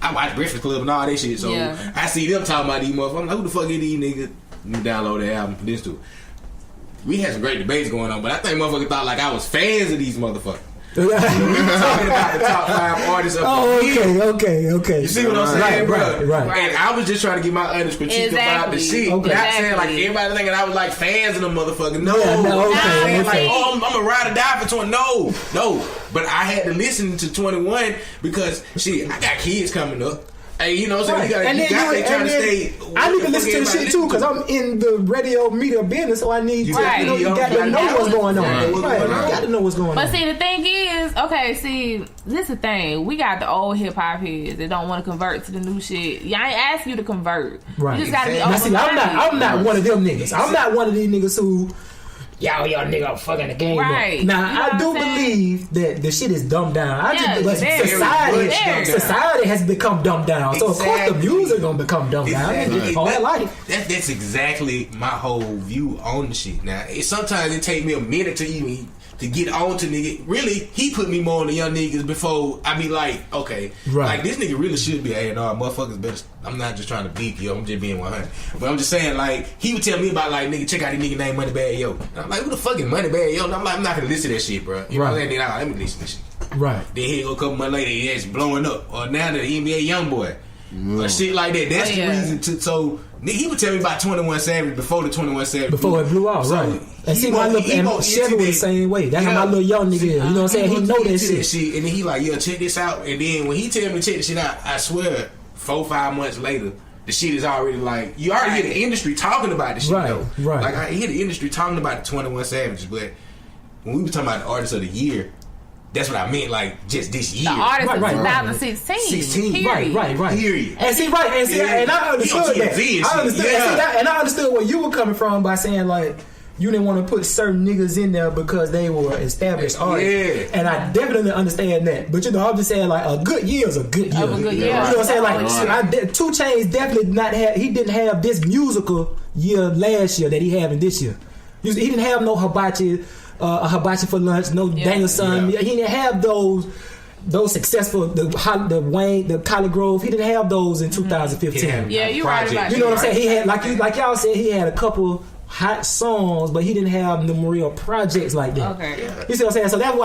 I watch Breakfast Club and all that shit. So I see them talking about these motherfuckers. I'm like, who the fuck are these niggas? Let me download the album, listen to it. We had some great debates going on, but I think motherfuckers thought like I was fans of these motherfuckers. We were talking about the top 5 artists of the year. Okay. You see what I'm saying, right, bro? Right. And I was just trying to get my honest critique about the shit. Okay. Not saying like everybody thinking I was like fans of them motherfuckers. No. Okay. Like, I'm a ride or die for 20. No. But I had to listen to 21 because shit, I got kids coming up. Hey, you know what I'm saying? You got trying to stay. I need to listen to the shit too because I'm in the radio media business, so I need to. You got to know what's going on. Right. You got to know what's going on. But see, the thing is, this is the thing. We got the old hip hop heads that don't want to convert to the new shit. I ain't ask you to convert. Right. You just got to be open. Now, see, I'm not one of them niggas. I'm not one of these niggas who. Y'all nigga fucking the game right. up. Now, I do believe that the shit is dumbed down. Society has become dumbed down. So, of course, the music gonna become dumbed down. That's exactly my whole view on the shit. Now, sometimes it take me a minute to even to get on to nigga. Really, he put me more on the young niggas before I be like, okay, like this nigga really should be A&R. Motherfuckers better. I'm not just trying to beat you. I'm just being 100. But I'm just saying, like, he would tell me about like, nigga, check out this nigga named Moneybagg Yo. And I'm like, who the fuck is Moneybagg Yo? And I'm like, I'm not gonna listen to that shit, bro. You know what I'm saying? Let me listen to this shit. Right. Then here go a couple months later, it's blowing up. Or now the NBA young boy. Or shit like that. That's the reason to. So he would tell me about 21 Savage before the 21 Savage. Before it blew out, so right. And see, my little Chevy was the same way. That's how my little young nigga is. You know what I'm saying? He know that shit. And then he like, yo, check this out. And then when he tell me to check this shit out, I swear, 4-5 months later, the shit is already like, you already hear the industry talking about this shit, though. Right. Like, I hear the industry talking about the 21 Savages, but when we were talking about the artist of the year, that's what I meant, like, just this year. The artist of 2016. Right. Period. And see, and I understood that. I understood where you were coming from by saying, like, you didn't want to put certain niggas in there because they were established artists. And I definitely understand that. But, you know, I'm just saying, like, a good year is a good year. You know what I'm saying? Like, 2 Chainz definitely he didn't have this musical year last year that he had in this year. He didn't have no Hibachi for lunch, no Danielson. He didn't have those successful the Wayne, the Collard Grove. He didn't have those in 2015. Yeah, you're right about that. You know what I'm saying? He had like y'all said, he had a couple hot songs, but he didn't have them real projects like that. Okay. You see what I'm saying? So that's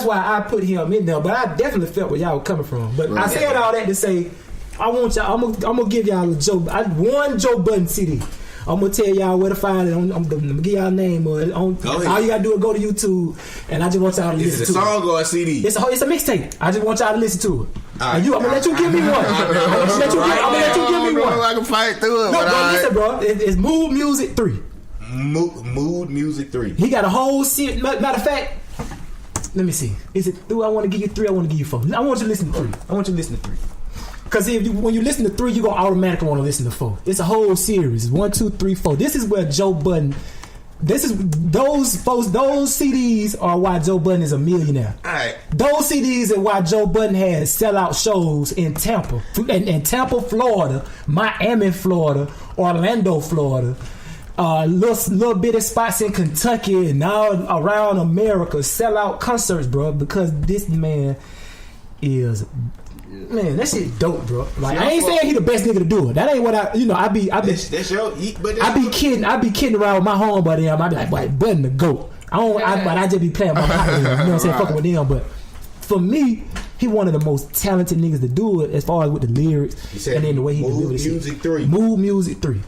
why I put him in there. But I definitely felt where y'all were coming from. But I said all that to say, I want y'all. I'm gonna give y'all one Joe Budden CD. I'm gonna tell y'all where to find it. I'm gonna give y'all a name. All you gotta do is go to YouTube, and I just want y'all to listen to it. Is it a song or a CD? It's a mixtape. I just want y'all to listen to it. I'm gonna let you give me one. I'm gonna let you give me one. I can fight through it. No, bro, listen, bro. It's Mood Music 3. Mood Music 3. He got a whole series. Matter of fact, let me see. Is it 3? I want to give you 3. I want to give you 4. I want you to listen to 3. Because when you listen to 3, you're going to automatically want to listen to 4. It's a whole series. 1, 2, 3, 4. This is where Joe Budden... Those CDs are why Joe Budden is a millionaire. All right. Those CDs are why Joe Budden has sellout shows in Tampa. In Tampa, Florida. Miami, Florida. Orlando, Florida. Little bitty spots in Kentucky and all around America. Sellout concerts, bro. Because this man is... Man, that shit dope, bro. Like, I ain't saying he the best nigga to do it. That ain't what I be kidding around with my homebody. I be like, boy, Budden the GOAT. I just be playing my partner. You know what I'm saying? Fucking with them. But for me, he one of the most talented niggas to do it as far as with the lyrics and then the way he delivers shit. Mood Music 3.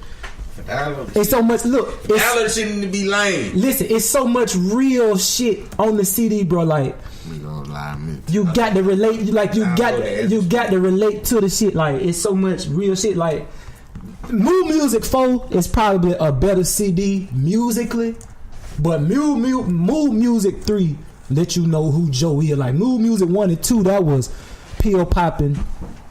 It's so much. Look, Dollar shouldn't be lame. Listen, it's so much real shit on the CD, bro. Like, alignment. You got to relate. You got to relate to the shit. Like it's so much real shit. Like Mood Music 4 is probably a better CD musically, but Mood Music 3 let you know who Joe is. Like Mood Music 1 and 2, that was pill popping,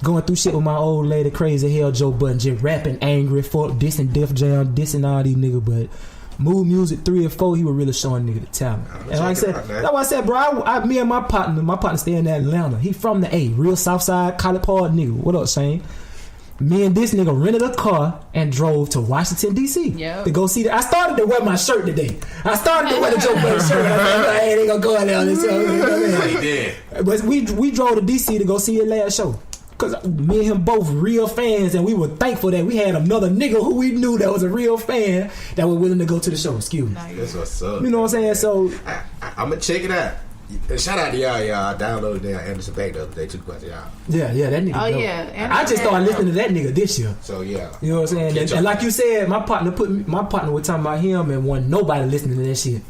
going through shit with my old lady, crazy hell Joe Budden, just rapping angry, fuck dissing Def Jam, dissing all these niggas. But Mood Music 3 and 4, he was really showing nigga the talent. And like I said, that's why I said, bro, me and my partner stay in Atlanta. He from the A, real Southside, College Park nigga. What up, Shane? Me and this nigga rented a car and drove to Washington, D.C. to go see that. I started to wear my shirt today. I started to wear the Joe Budden shirt. I was like, hey, they gonna go in there on this. But we drove to D.C. to go see his last show. Because me and him both real fans, and we were thankful that we had another nigga who we knew that was a real fan that was willing to go to the show. Excuse me. That's what's up. You know what I'm saying? So I'm going to check it out. Shout out to y'all. I downloaded that Anderson .Paak the other day too. Y'all. Yeah, that nigga. Oh dope. yeah, I just started listening to that nigga this year. So yeah, you know what I'm saying. And like you said, my partner was talking about him, and wasn't nobody listening to that shit.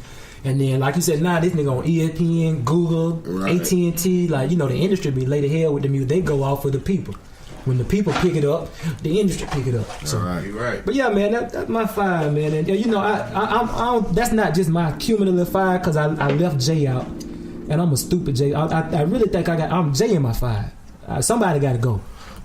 And then, like you said, this nigga on ESPN, Google, AT&T, like you know, the industry be laid to hell with the music. They go off for the people. When the people pick it up, the industry pick it up. So, right. But yeah, man, that's my 5, man. And you know, I that's not just my cumulative 5 because I left Jay out. And I'm a stupid Jay. I really think I'm Jay in my 5. Somebody got to go.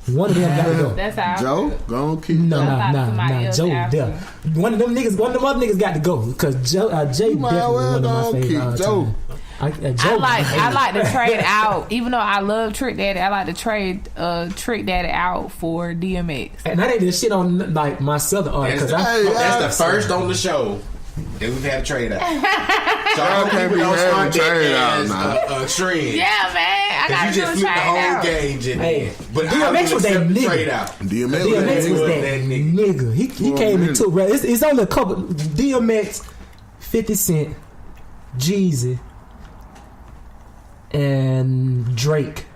One of them got to go. That's how Joe, go on, keep. Nah. Joe, there. One of them other niggas got to go because Jay definitely one of my favorites. Joe. I like to trade out, even though I love Trick Daddy. I like to trade Trick Daddy out for DMX. And that ain't the shit on like my southern artist. That's the first on the show. Then we've had a trade out. So I can't be having trade out now. Trend. Yeah, man. I got you just flipped the whole game, Jimmy. But DMX was that nigga. DMX was that nigga. He came into rap. It's only a couple. DMX, 50 Cent, Jeezy, and Drake,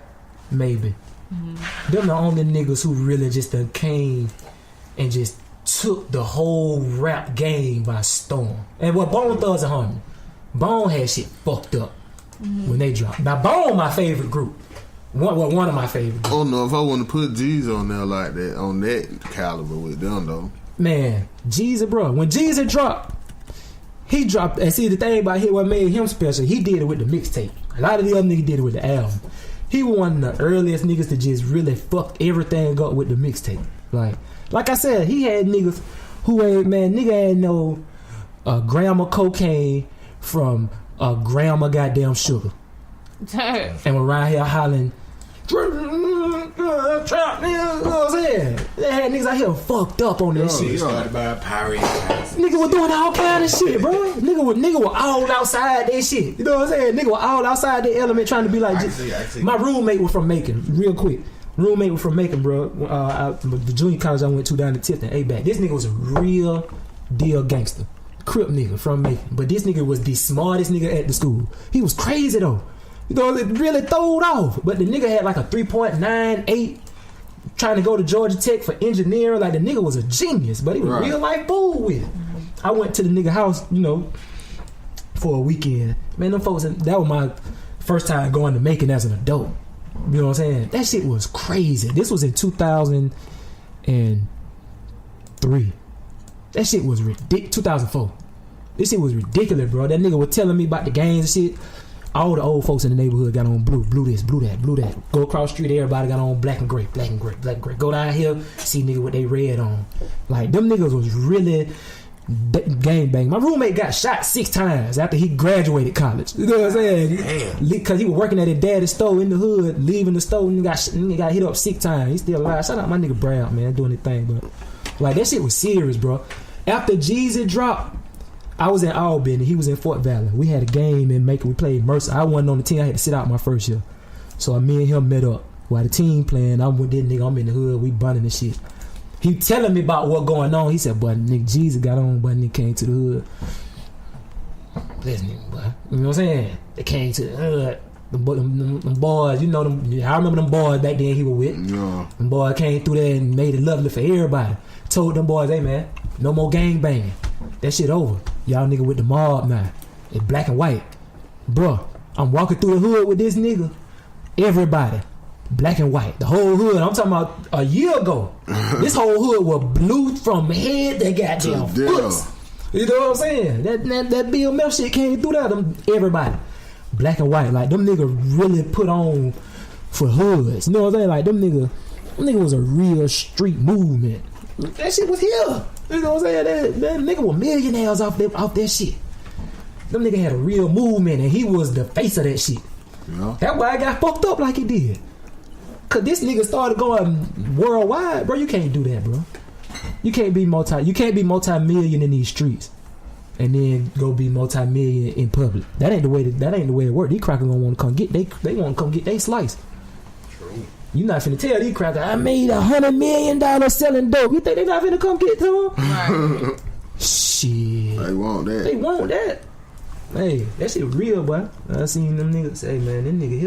maybe. Them the only niggas who really just done came and just took the whole rap game by storm. And what Bone Thugs and Harmony, Bone had shit fucked up when they dropped. Now Bone, my favorite group, one of my favorite groups. I don't know if I want to put G's on there like that, on that caliber with them though. Man, Jeezy, bro, when Jeezy dropped, he dropped. And see, the thing about what made him special, he did it with the mixtape. A lot of the other niggas did it with the album. He was one of the earliest niggas to just really fuck everything up with the mixtape. Like I said, he had niggas who ain't, man, nigga ain't no gram of cocaine from a gram of goddamn sugar. And we're around here hollering, you know what I'm saying? They had niggas out here fucked up on that shit. Started by pirate. Nigga was doing all kind of shit, bro. Nigga was all outside that shit. You know what I'm saying? Nigga was all outside that element trying to be like. I see. My roommate was from Macon, real quick. Roommate was from Macon, bro. The junior college I went to down in Tifton, A-Back. This nigga was a real deal gangster. Crip nigga from Macon. But this nigga was the smartest nigga at the school. He was crazy though. You know, it really throwed off. But the nigga had like a 3.98, trying to go to Georgia Tech for engineering. Like the nigga was a genius, but he was real life fool with it. I went to the nigga house, you know, for a weekend. Man, them folks, that was my first time going to Macon as an adult. You know what I'm saying? That shit was crazy. This was in 2003. That shit was ridiculous. 2004. This shit was ridiculous, bro. That nigga was telling me about the games and shit. All the old folks in the neighborhood got on blue this, blue that. Go across the street, everybody got on black and gray. Go down here, see nigga with they red on. Like, them niggas was really gang bang. My roommate got shot 6 times after he graduated college. You know what I'm saying? Damn. Because he was working at his daddy's store in the hood, leaving the store, and he got hit up 6 times. He's still alive. Shout out my nigga Brown, man, doing his thing. But like, that shit was serious, bro. After Jeezy dropped, I was in Albany. He was in Fort Valley. We had a game in Macon. We played Mercer. I wasn't on the team. I had to sit out my first year. So me and him met up. While the team playing, I'm with this nigga. I'm in the hood. We bunning and shit. He telling me about what going on. He said, "But nigga, Jesus got on, but nigga came to the hood." Listen, boy. You know what I'm saying? They came to the hood. Them boys, you know them. I remember them boys back then he was with. Yeah. Them boys came through there and made it lovely for everybody. Told them boys, "Hey man, no more gang banging. That shit over. Y'all nigga with the mob now. It's black and white, bruh. I'm walking through the hood with this nigga. Everybody, black and white, the whole hood. I'm talking about a year ago. This whole hood was blue from head to goddamn foot. You know what I'm saying? That Bill Mel shit came through that. Everybody, black and white, like them niggas really put on for hoods. You know what I'm saying? Like them nigga was a real street movement. That shit was here. You know what I'm saying? That nigga was millionaires off that shit. Them nigga had a real movement and he was the face of that shit. Yeah. That's why I got fucked up like he did. Cause this nigga started going worldwide, bro. You can't do that, bro. You can't be multi-million in these streets and then go be multi-million in public. That ain't the way it works. These crackers gonna want to come get they want to come get they slice. True. You not finna tell these crackers I made $100 million selling dope. You think they not finna come get to them? Right. Shit. They want that. Hey, that shit real, boy. I seen them niggas say, man, that nigga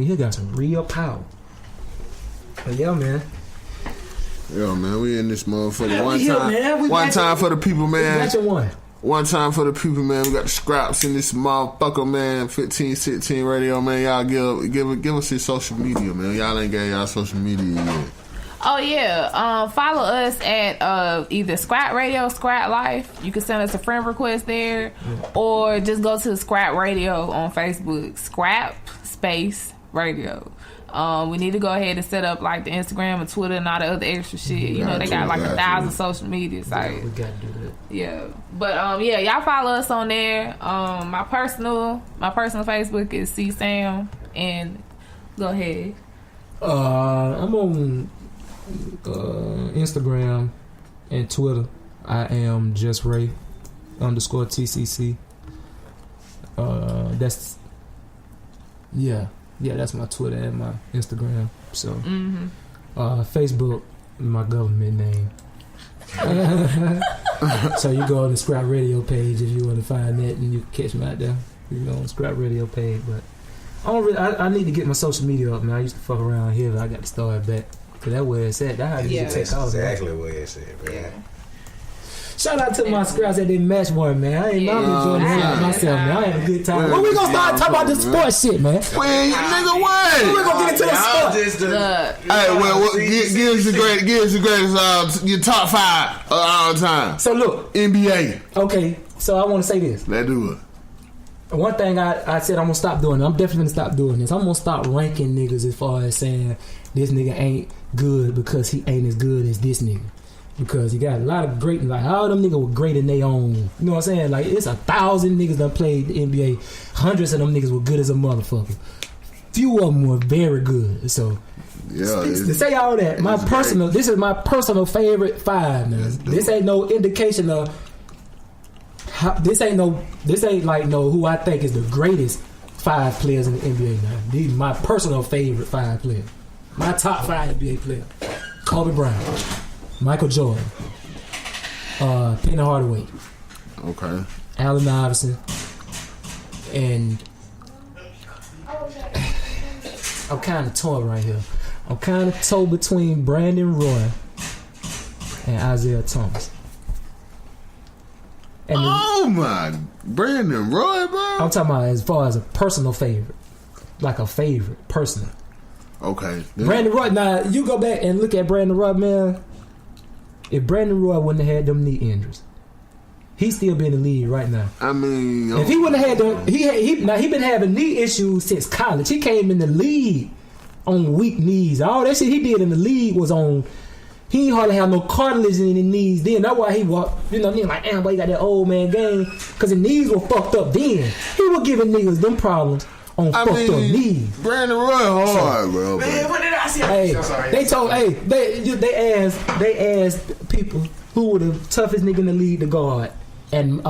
here got some real power. But yeah, man. Yeah, man, we in this motherfucker. One time for the people, man. One. One time for the people, man. We got the scraps in this motherfucker, man. 1516 radio, man. Y'all give us your social media, man. Y'all ain't got y'all social media yet. Oh yeah, follow us at either Scrap Radio, Scrap Life. You can send us a friend request there, or just go to Scrap Radio on Facebook. Scrap Space Radio. We need to go ahead and set up like the Instagram and Twitter and all the other extra shit. You know, they got like 1,000 social media sites. Yeah, we gotta do that. Yeah, but yeah, y'all follow us on there. My personal Facebook is C Sam, and go ahead. I'm on Instagram and Twitter. I am just Ray _TCC. That's my Twitter and my Instagram. So Facebook, my government name. So you go on the Scrap Radio page if you want to find that, and you can catch me out there. You go on the Scrap Radio page, but I need to get my social media up, man. I used to fuck around here, but I got to start back. Cause that's where it's at. That's how you take off. Exactly where it's at, man. Yeah. Shout out to my scraps that didn't match one, man. I ain't enjoying myself, man. I had a good time. When we gonna start talking about the sports shit, man? Nigga, when? We gonna get into the sport. Give us the greatest your top 5 of all time. So look, NBA. Okay, so I want to say this. Let's do it. One thing I said I'm gonna stop doing. I'm definitely gonna stop doing this. I'm gonna stop ranking niggas as far as saying this nigga ain't good because he ain't as good as this nigga. Because you got a lot of great, like all them niggas were great in their own. You know what I'm saying? Like it's 1,000 niggas that played the NBA. Hundreds of them niggas were good as a motherfucker. Few of them were very good. So to say all that, this is my personal favorite 5. Now. This ain't no indication of. This ain't like who I think is the greatest 5 players in the NBA now. These are my personal favorite 5 players. My top 5 NBA players: Kobe Bryant, Michael Jordan, Penny Hardaway, okay, Allen Iverson, and I'm kind of torn right here. I'm kind of torn between Brandon Roy and Isaiah Thomas. And Brandon Roy, bro. I'm talking about as far as a personal favorite, like a favorite personal. Okay, Brandon Roy. Now you go back and look at Brandon Roy, man. If Brandon Roy wouldn't have had them knee injuries, he'd still be in the league right now. I mean, if he wouldn't have had them, he been having knee issues since college. He came in the league on weak knees. All that shit he did in the league was on. He ain't hardly have no cartilage in his knees then. That's why he walked, nigga like, damn, boy, he got that old man game. Because his knees were fucked up then. He was giving niggas them problems on fucked up knees. Brandon Roy hard, bro. Man, what did I say? They asked people who were the toughest nigga in the league to guard. And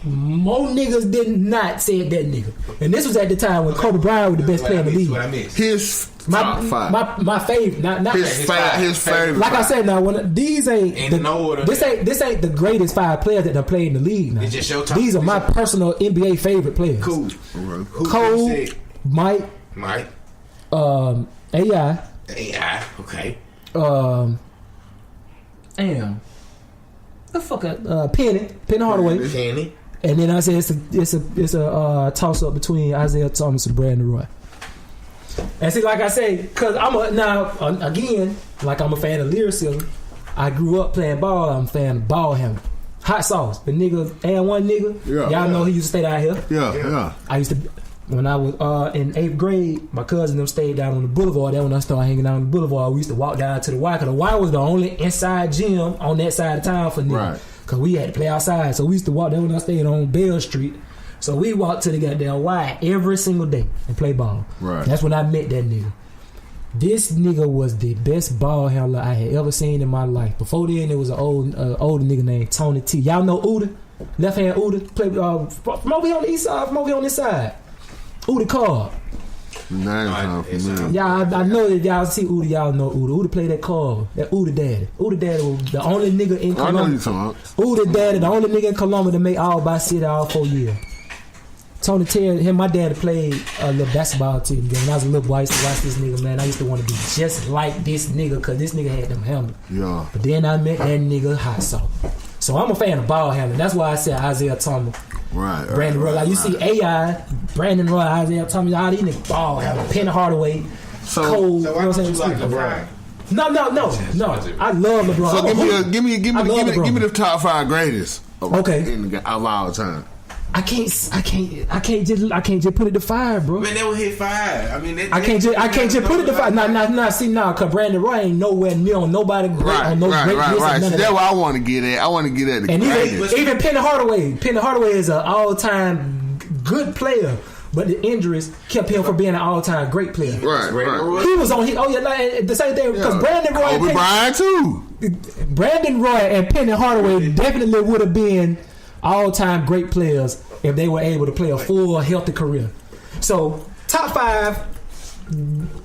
more niggas did not say that nigga. And this was at the time when Kobe Bryant was the best player in the league. His top 5. My favorite, not his favorite. Like I said, now this ain't the greatest 5 players that have played in the league. Now. It's just your top. These are my personal NBA favorite players. Cool. Cole, Mike, AI, okay. Damn. The fuck Penny Hardaway. Penny. And then I said it's a toss up between Isaiah Thomas and Brandon Roy. And see, like I say, cause I'm a fan of lyricism. I grew up playing ball. I'm a fan of ball handler. Hot sauce, the nigga and one nigga. Y'all know he used to stay out here. Yeah. I used to when I was in 8th grade. My cousin them stayed down on the boulevard. Then when I started hanging out on the boulevard, we used to walk down to the Y. Cause the Y was the only inside gym on that side of town for niggas. Right. Cause we had to play outside, so we used to walk down when I stayed on Bell Street. So we walked to the goddamn Y every single day and play ball. Right. That's when I met that nigga. This nigga was the best ball handler I had ever seen in my life. Before then, there was an older nigga named Tony T. Y'all know Uda? Left hand Uda? Play, from over here on the east side, from over here on this side. Uda Card. Yeah, I know that y'all see Uda, y'all know Uda. Uda played that card. That Uda Daddy. Uda Daddy was the only nigga in Columbia. I know you talking. Uda Daddy, the only nigga in Columbia to make all by city all 4 years. Tony Terry, him, my dad played a little basketball team. When I was a little boy, I used to watch this nigga, man. I used to want to be just like this nigga, because this nigga had them handles. Yeah. But then I met that nigga hot sauce. So I'm a fan of ball handling. That's why I said Isaiah Thomas. Right. Brandon Roy. Like you see AI, Brandon Roy, Isaiah Thomas, all these niggas ball handling. Penny Hardaway, Cole. So why don't you like LeBron? No. I love LeBron. So give me the top 5 greatest of all time. I can't just put it to 5, bro. Man, they will hit 5. I mean, I can't just put it to 5. Nah. Cause Brandon Roy ain't nowhere near on nobody great on no great list. Right. That's what I want to get at. I want to get at the and greatest. Even Penny Hardaway. Penny Hardaway is an all-time good player, but the injuries kept him from being an all-time great player. Right. He was on. The same thing. Because Brandon Roy, Kobe Bryant too. Brandon Roy and Penny Hardaway definitely would have been all-time great players if they were able to play a full, healthy career. So, top 5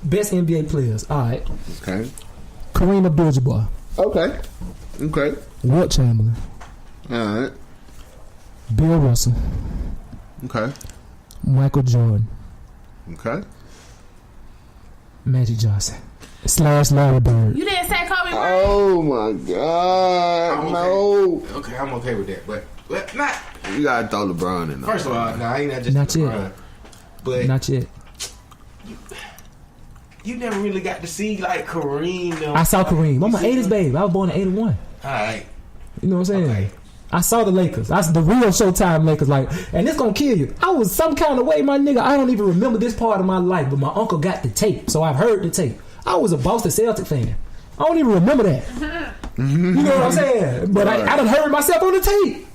best NBA players. All right. Okay. Kareem Abdul-Jabbar. Okay. Wilt Chamberlain. All right. Bill Russell. Okay. Michael Jordan. Okay. Magic Johnson. / Larry Bird. You didn't say Kobe Bryant? Oh my God! No. Okay, I'm okay with that, but not. You gotta throw LeBron in there. First of all, I ain't just not LeBron, yet. But not yet. You never really got to see like Kareem. I saw Kareem. I'm an 80s baby. I was born in 81. All right. You know what I'm saying? Okay. I saw the Lakers. That's the real Showtime Lakers. Like, and it's gonna kill you. I was some kind of way, my nigga. I don't even remember this part of my life, but my uncle got the tape, so I've heard the tape. I was a Boston Celtic fan. I don't even remember that. You know what I'm saying? But I done heard myself on the tape.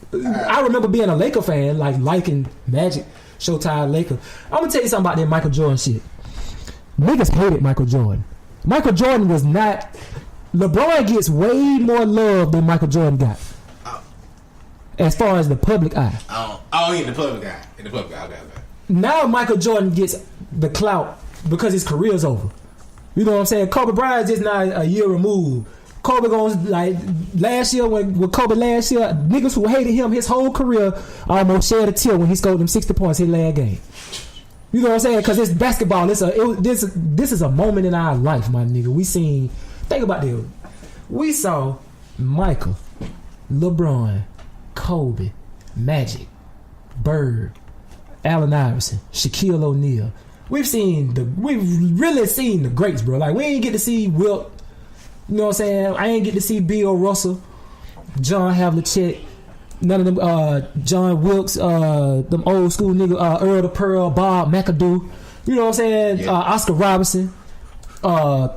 I remember being a Laker fan, like liking Magic, Showtime Laker. I'm gonna tell you something about that Michael Jordan shit. Niggas hated Michael Jordan. Michael Jordan was not. LeBron gets way more love than Michael Jordan got. As far as the public eye. In the public eye. Okay. Now Michael Jordan gets the clout because his career's over. You know what I'm saying? Kobe Bryant's just not a year removed. Kobe goes like last year with Kobe last year, niggas who hated him his whole career almost shed a tear when he scored them 60 points his last game. You know what I'm saying? Because it's basketball. This is a moment in our life, my nigga. Think about this. We saw Michael, LeBron, Kobe, Magic, Bird, Allen Iverson, Shaquille O'Neal. We've really seen the greats, bro. Like, we ain't get to see Wilt. You know what I'm saying? I ain't get to see Bill Russell, John Havlicek, none of them, John Wilkes, them old school niggas, Earl the Pearl, Bob McAdoo. You know what I'm saying? Yeah. Oscar Robertson.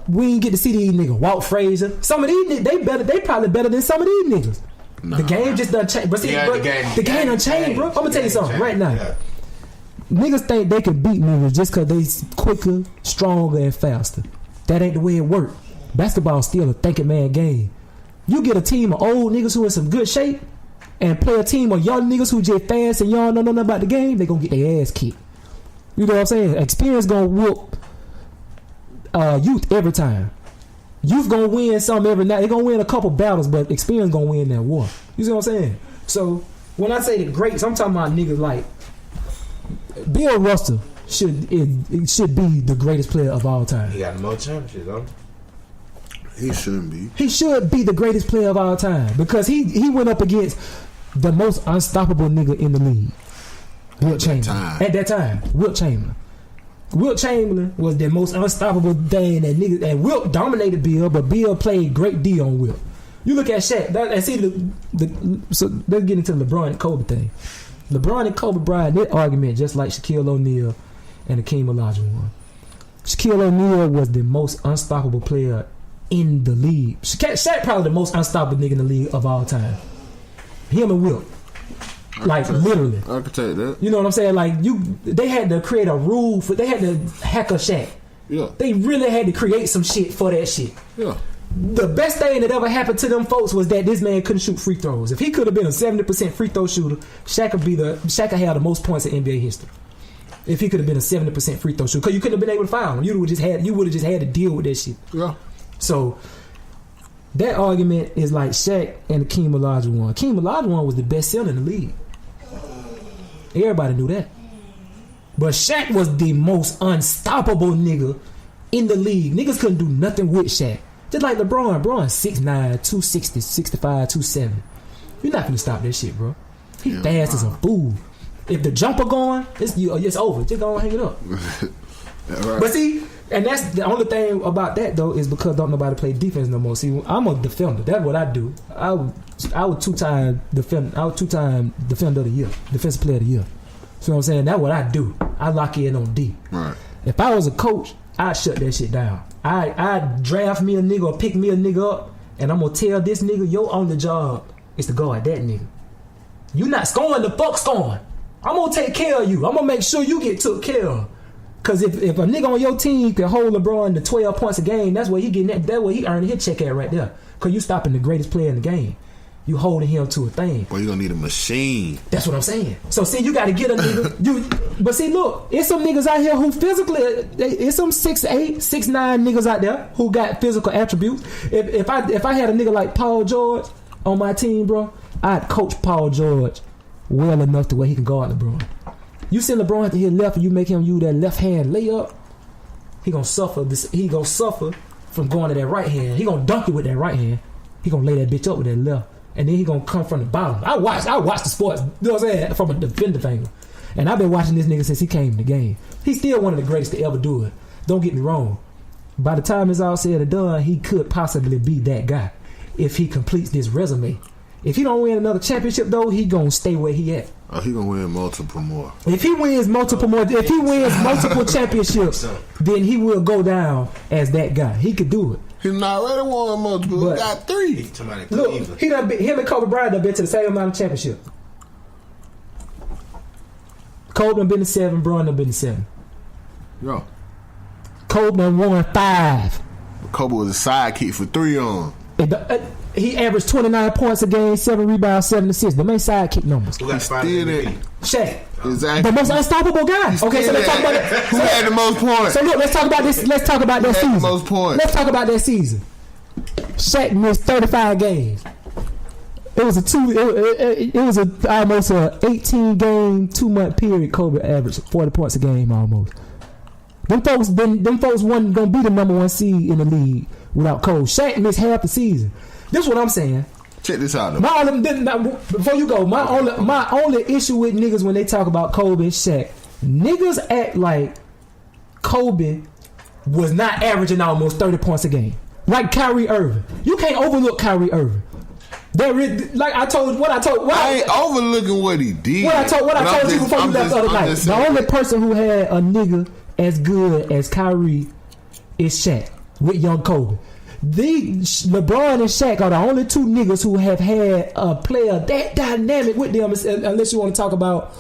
We ain't get to see these niggas. Walt Frazier. Some of these niggas, they probably better than some of these niggas. The game just done changed. But see, the game done changed, bro. I'm gonna tell you something right now. Yeah. Niggas think they can beat niggas just because they quicker, stronger, and faster. That ain't the way it works. Basketball's still a thinking man game. You get a team of old niggas who in some good shape and play a team of young niggas who just fast and y'all know nothing about the game, they gonna get their ass kicked. You know what I'm saying? Experience gonna whoop youth every time. Youth gonna win some every night. They gonna win a couple battles, but experience gonna win that war. You see what I'm saying? So when I say the greats, I'm talking about niggas like Bill Russell should be the greatest player of all time. He got the most championships, huh? He shouldn't be. He should be the greatest player of all time because he went up against the most unstoppable nigga in the league. Wilt Chamberlain. At that time, Wilt Chamberlain. Wilt Chamberlain was the most unstoppable thing that niggas. And Wilt dominated Bill, but Bill played great D on Wilt. You look at Shaq. So let's get into the LeBron and Kobe thing. LeBron and Kobe Bryant, that argument just like Shaquille O'Neal and Hakeem Olajuwon. Shaquille O'Neal was the most unstoppable player in the league. Shaq probably the most unstoppable nigga in the league of all time. Him and Wilt. Like literally. I could take that. You know what I'm saying? Like they had to create a rule for. They had to hack a Shaq. Yeah. They really had to create some shit for that shit. Yeah. The best thing that ever happened to them folks was that this man couldn't shoot free throws. If he could have been a 70% free throw shooter, Shaq would have the most points in NBA history. If he could have been a 70% free throw shooter, because you couldn't have been able to foul him. You would have just had to deal with that shit. Yeah. So that argument is like Shaq and Hakeem Olajuwon. Hakeem Olajuwon was the best center in the league. Everybody knew that. But Shaq was the most unstoppable nigga in the league. Niggas couldn't do nothing with Shaq. Just like LeBron. LeBron 6'9", 260, 65, 270. You're not gonna stop that shit, bro. He fast as a fool. If the jumper going, it's over. Just go and hang it up. Right. But see, and that's the only thing about that though is because don't nobody play defense no more. See, I'm a defender. That's what I do. I was two-time defender of the year, defensive player of the year. So what I'm saying, that's what I do. I lock in on D. Right. If I was a coach, I'd shut that shit down. I'd draft me a nigga or pick me a nigga up, and I'm gonna tell this nigga your only job is to guard that nigga. You not scoring, the fuck scoring. I'm gonna take care of you. I'm gonna make sure you get took care of. Cause if a nigga on your team can hold LeBron to 12 points a game, that's where he getting that. That's where he earning his check at right there. Cause you stopping the greatest player in the game. You holding him to a thing. Well, you gonna need a machine. That's what I'm saying. So see, you gotta get a nigga. But see, look, it's some niggas out here who physically, it's some 6'8", 6'9" niggas out there who got physical attributes. If I had a nigga like Paul George on my team, bro, I'd coach Paul George well enough to where he can guard LeBron. You send LeBron to his left and you make him use that left hand layup, he gonna suffer from going to that right hand. He gonna dunk it with that right hand. He gonna lay that bitch up with that left. And then he gonna come from the bottom. I watch the sports, you know what I'm saying, from a defender angle. And I've been watching this nigga since he came in the game. He's still one of the greatest to ever do it. Don't get me wrong. By the time it's all said and done, he could possibly be that guy if he completes this resume. If he don't win another championship though, he gonna stay where he at. Oh, he gonna win multiple more. If he wins multiple championships, then he will go down as that guy. He could do it. He not already won multiple. He got 3. Look, him and Kobe Bryant have been to the same amount of championships. Kobe done been to 7, Bron done been to 7. Yeah. Kobe done won 5. Kobe was a sidekick for 3 on. He averaged 29 points a game, 7 rebounds, 7 assists. The main sidekick numbers. Who got 5 MVP? Shaq. Exactly. The most unstoppable guy. Okay, so let's talk about that. Who had the most points? So look, let's talk about this. Let's talk about that season. The most points. Let's talk about that season. Shaq missed 35 games. It was almost a 18 game 2-month period. Kobe averaged 40 points a game almost. Them folks wasn't gonna be the number 1 seed in the league without Kobe. Shaq missed half the season. This is what I'm saying. Check this out though. Before you go, my only issue with niggas when they talk about Kobe and Shaq, niggas act like Kobe was not averaging almost 30 points a game. Like Kyrie Irving. You can't overlook Kyrie Irving. I ain't overlooking what he did. What I told you before you left the other night. The only person who had a nigga as good as Kyrie is Shaq with young Kobe. LeBron and Shaq are the only 2 niggas who have had a player that dynamic with them, unless you want to talk about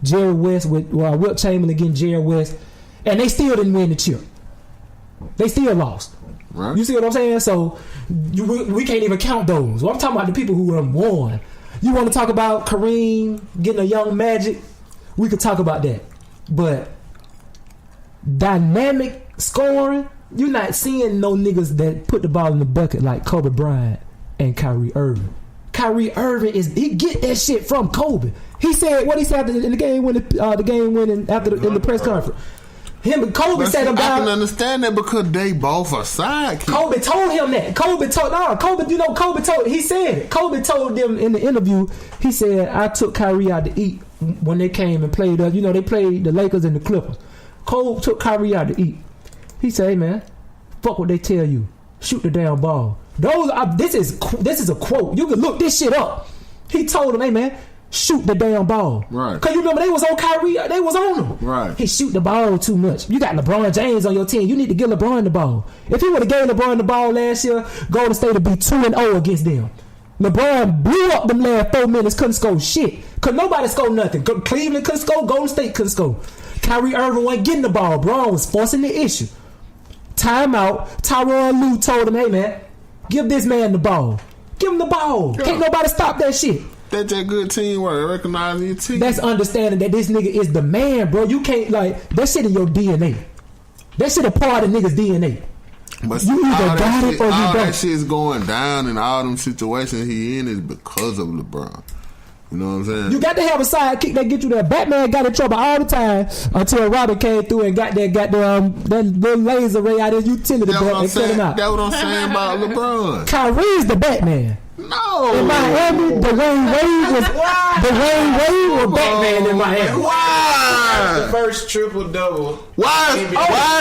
Jerry West with Wilt Chamberlain against Jerry West, and they still didn't win the chip. They still lost. Right. You see what I'm saying? So we can't even count those. Well, I'm talking about the people who won. You want to talk about Kareem getting a young Magic? We could talk about that. But dynamic scoring, you're not seeing no niggas that put the ball in the bucket like Kobe Bryant and Kyrie Irving. Kyrie Irving he get that shit from Kobe. He said what he said in the game winning in the press conference. Him and Kobe sat him down. I can understand that because they both are sidekicks. Kobe told him that. Kobe he said it. Kobe told them in the interview, he said, I took Kyrie out to eat when they came and played us. They played the Lakers and the Clippers. Kobe took Kyrie out to eat. He said, hey man, fuck what they tell you. Shoot the damn ball. This is a quote. You can look this shit up. He told him, hey man, shoot the damn ball. Right. Because you remember they was on Kyrie, they was on him. Right. He shoot the ball too much. You got LeBron James on your team. You need to give LeBron the ball. If he would have gave LeBron the ball last year, Golden State would be 2-0 against them. LeBron blew up them last 4 minutes, couldn't score shit. Because nobody scored nothing. Cleveland couldn't score, Golden State couldn't score. Kyrie Irving wasn't getting the ball. Braun was forcing the issue. Timeout. Tyronn Lue told him, hey man, give this man the ball. Give him the ball. Yeah. Can't nobody stop that shit. That's that good teamwork. Recognizing your team. That's understanding that this nigga is the man, bro. You can't, that shit in your DNA. That shit a part of niggas' DNA. But you either got it or you don't. All that shit's going down in all them situations he in is because of LeBron. You know what I'm saying? You got to have a sidekick that get you there. Batman got in trouble all the time until Robin came through and got that little laser ray out of his utility belt and set him out. That's what I'm saying about LeBron. Kyrie's the Batman. No. In Miami, Dwayne Wade was Batman in Miami. Why? The first triple-double. Why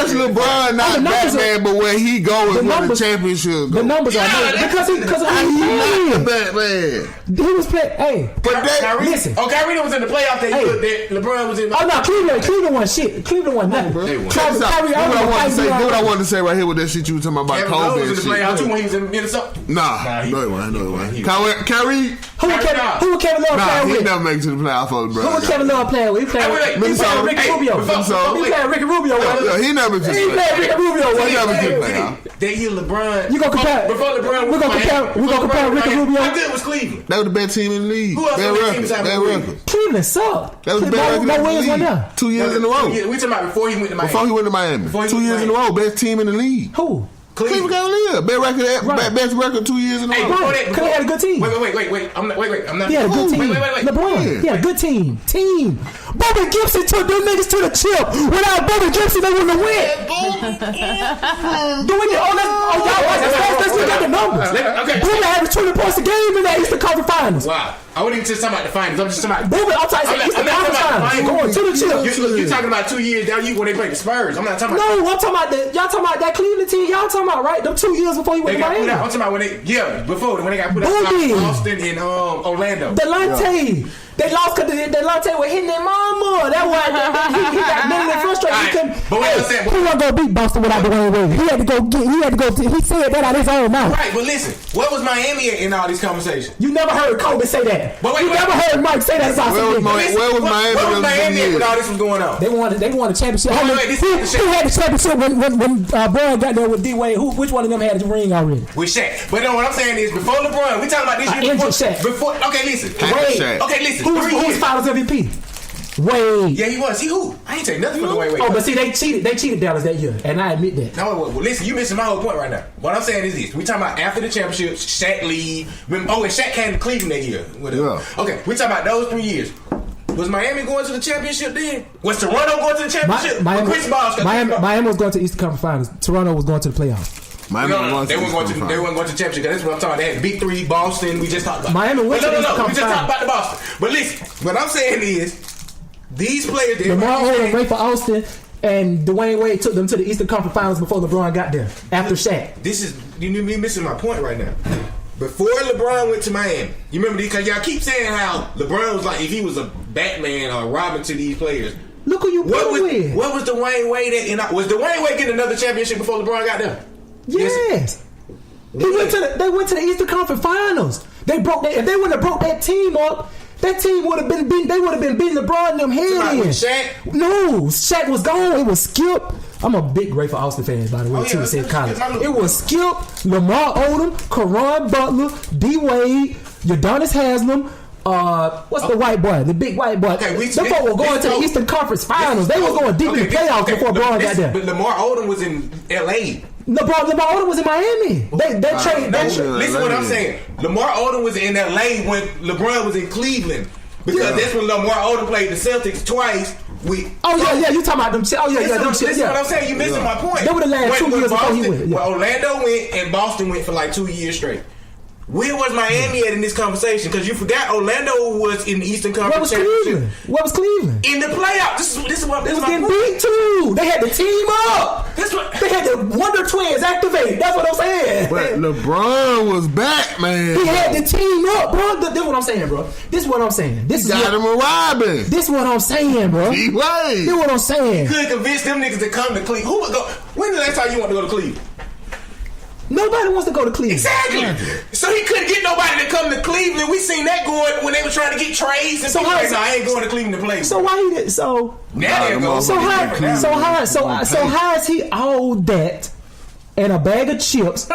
is LeBron not Batman, but when he goes with the championship? The numbers are because he not Batman. He was playing. Hey, but Kyrie, listen. Kyrie was in the playoff that year. LeBron was in. Oh no, Cleveland won shit. Cleveland won nothing, bro. Kyrie, what I want to say right here with that shit you were talking about Kobe and shit. When he was in Minnesota. Nah, no, it wasn't. Kyrie. Who would Kevin Love play with? He never make it to the playoff, bro. Who would Kevin Love play with? He played with Ricky Rubio. He played Ricky Rubio. He never just He played Ricky Rubio. He never did play. That year LeBron. You gonna compare? Before LeBron, we're gonna compare Ricky Rubio. How good was Cleveland? That was the best team in the league. Who else was the bad record. Cleveland sucked. That was the best record in the league. 2 years in a row. We talking about before he went to Miami. Before he went to Miami. 2 years in a row, best team in the league. Who? Cleveland Cavaliers. Best record 2 years in a row. Because he had a good team. Wait. I'm not. He had a good team. Wait. LeBron. He had a good team. Bobby Gibson took them niggas to the chip. Without Bobby Gibson, they wouldn't have win. Let's look at the numbers. Okay. Bobby averaged 20 points a game in that Eastern Conference Finals. Wow. I wasn't even just talking about the finals. I'm just talking about. Bobby, I'm talking about Eastern Conference Finals. Going to the chip. You're talking about 2 years down when they played the Spurs. I'm not talking about. No, I'm talking about y'all talking about that Cleveland team. Y'all talking about right? Them 2 years before he went to Miami. I'm talking about when they got put out Boston and Orlando. Delonte. They lost because Delonte was hitting their mama. That's why he got mentally frustrated. But what I'm saying, he wasn't gonna beat Boston without Dwayne Wade. He had to go. He said that out of his own mouth. Right, but listen, what was Miami in all these conversations? You never heard Kobe say that. But you never heard Mike say that. Where was Miami when all this was going on? They won a championship. Who had the championship when Braun got there with D Wade? Which one of them had the ring already? With Shaq. But no, what I'm saying is before LeBron, we talking about this year before. Okay, listen. Who was Finals MVP? Wade. Yeah, he was. Who? I ain't saying nothing for the Wade. Oh, but see, they cheated Dallas that year, and I admit that. No, well, listen, you missing my whole point right now. What I'm saying is this: we talking about after the championship, Shaq leave. And Shaq came to Cleveland that year. Yeah. Okay, we talking about those 3 years. Was Miami going to the championship then? Was Toronto going to the championship? Miami was going to the Eastern Conference Finals. Toronto was going to the playoffs. They weren't going to the championship. That's what I'm talking about. They had Big Three, Boston. We just talked about Miami. We just talked about the Boston. But listen, what I'm saying is these players. Lamar Odom, Ray for Austin, and Dwayne Wade took them to the Eastern Conference Finals before LeBron got there. After Shaq. You're missing my point right now. Before LeBron went to Miami, you remember because y'all keep saying how LeBron was like if he was a Batman or Robin to these players. Look who you put with. What was Dwayne Wade at? Was Dwayne Wade getting another championship before LeBron got there? Yes. They went to the Eastern Conference Finals. If they wouldn't have broke that team up, that team would have been beating. They would have been beating LeBron and them head in. Shaq? No, Shaq was gone. It was Skip. I'm a big Ray for Austin fan, by the way, too. Said college. It was Skip, Lamar Odom, Caron Butler, D Wade, Udonis Haslam. What's the white boy? The big white boy. Okay, them folk were going to the Eastern Conference Finals. They were going deep in the playoffs before LeBron got there. But Lamar Odom was in L.A. Lamar Odom was in Miami. Listen what I'm saying. Lamar Odom was in L.A. when LeBron was in Cleveland. Because that's when Lamar Odom played the Celtics twice Oh yeah, you talking about them? Oh yeah, them shit. This is what I'm saying. You missing my point. They were the last 2 years before he went. Well, Orlando went and Boston went for like 2 years straight. Where was Miami at in this conversation? Because you forgot Orlando was in the Eastern Conference Championship. What was Cleveland? In the playoff. This is what they was getting beat too. They had to team up. They had the Wonder Twins activate. That's what I'm saying. But LeBron was back, man. He had to team up, bro. This is what I'm saying, bro. This is what I'm saying. This got him a Robin. This is what I'm saying, bro. This is what I'm saying. You could convince them niggas to come to Cleveland. Who would go? When the last time you want to go to Cleveland? Nobody wants to go to Cleveland. Exactly. So he couldn't get nobody to come to Cleveland. We seen that going when they were trying to get trades. And so I ain't going to Cleveland to play. So why he did? So now they go. So how is he all that and a bag of chips?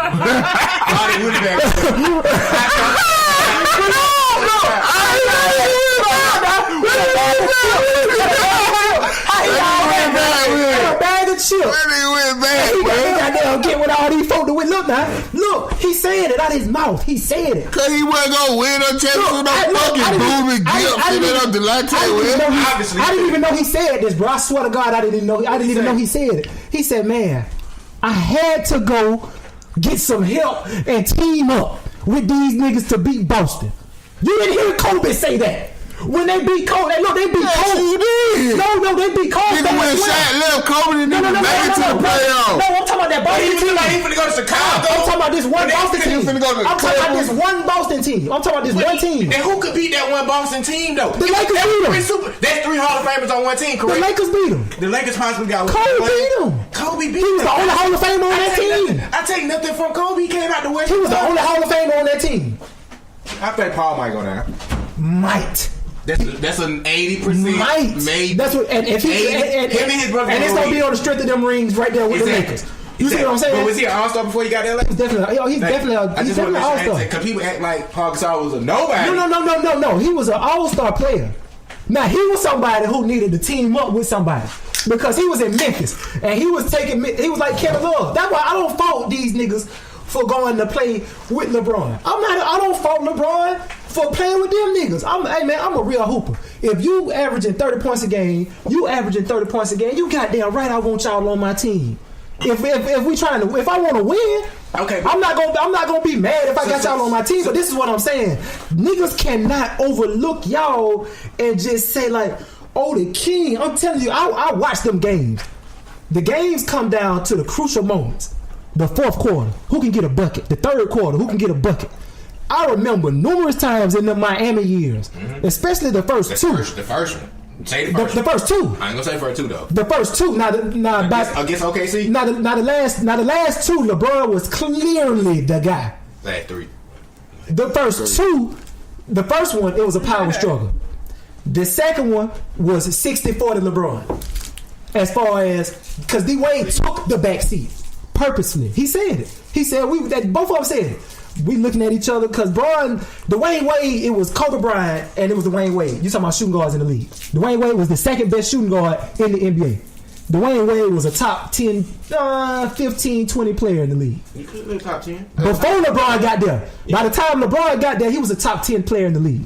Chill. He goddamn get with all these folk to win. Look now, look, he said it out of his mouth. He said it. Cause he wasn't gonna win or take no fucking booming gifts. I didn't even know he said this, bro. I swear to God, I didn't even know he said it. He said, "Man, I had to go get some help and team up with these niggas to beat Boston." You didn't hear Kobe say that. When they beat Kobe, they beat Kobe. You did. No, they beat Kobe. Nigga, when Shaq left, Kobe didn't even make it to the playoffs. No, I'm talking about that Boston team. He finna go to Chicago. I'm talking about this one Boston team. I'm talking about this one Boston team. I'm talking about this one team. And who could beat that one Boston team though? The Lakers beat them. That's 3 Hall of Famers on one team, correct? The Lakers beat them. The Lakers possibly got Kobe beat them. Kobe beat them. He was the only Hall of Famer on that team. I take nothing from Kobe. He came out the West. He was the only Hall of Famer on that team. I think Paul might go down. Might. That's an 80%. Might. Maybe. That's what. And if he and it's gonna be on the strength of them rings right there with the Lakers. You see what I'm saying? But was he an all-star before he got there? He's definitely an all-star. Because people act like Paul Gasol was a nobody. No. He was an all-star player. Now he was somebody who needed to team up with somebody because he was in Memphis and he was like Kevin Love. That's why I don't fault these niggas for going to play with LeBron. I don't fault LeBron for playing with them niggas. I'm a real hooper. If you averaging 30 points a game, you goddamn right I want y'all on my team. If I want to win, okay, I'm not gonna be mad if I got y'all on my team. But this is what I'm saying: niggas cannot overlook y'all and just say like, "Oh, the king." I'm telling you, I watch them games. The games come down to the crucial moments. The fourth quarter, who can get a bucket? The third quarter, who can get a bucket? I remember numerous times in the Miami years, especially the first two. The first one. Say the first two. I ain't gonna say first two though. The first two. Against OKC. Now the last two, LeBron was clearly the guy. Last three. The first two. The first one, it was a power struggle. The second one was 60-40 LeBron. As far as because D-Wade took the back seat purposely. He said it. He said both of them said it. We looking at each other because Dwayne Wade, it was Kobe Bryant and it was Dwayne Wade. You talking about shooting guards in the league. Dwayne Wade was the second best shooting guard in the NBA. Dwayne Wade was a top 10, 15, 20 player in the league. You could be top 10. Before LeBron got there. By the time LeBron got there, he was a top 10 player in the league.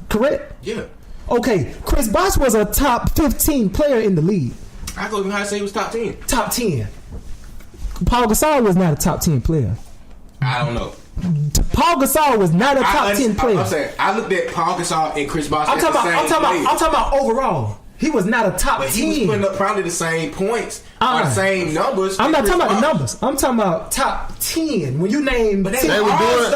Correct? Yeah. Okay, Chris Bosh was a top 15 player in the league. I go even high say he was top 10. Top 10. Paul Gasol was not a top 10 player. I don't know. Paul Gasol was not a top 10 player. I'm saying I looked at Paul Gasol and Chris Bosh. I'm talking about overall. He was not a top 10. He was putting up probably the same points or the same numbers. I'm not talking about the numbers. I'm talking about top 10. When you name, they were doing the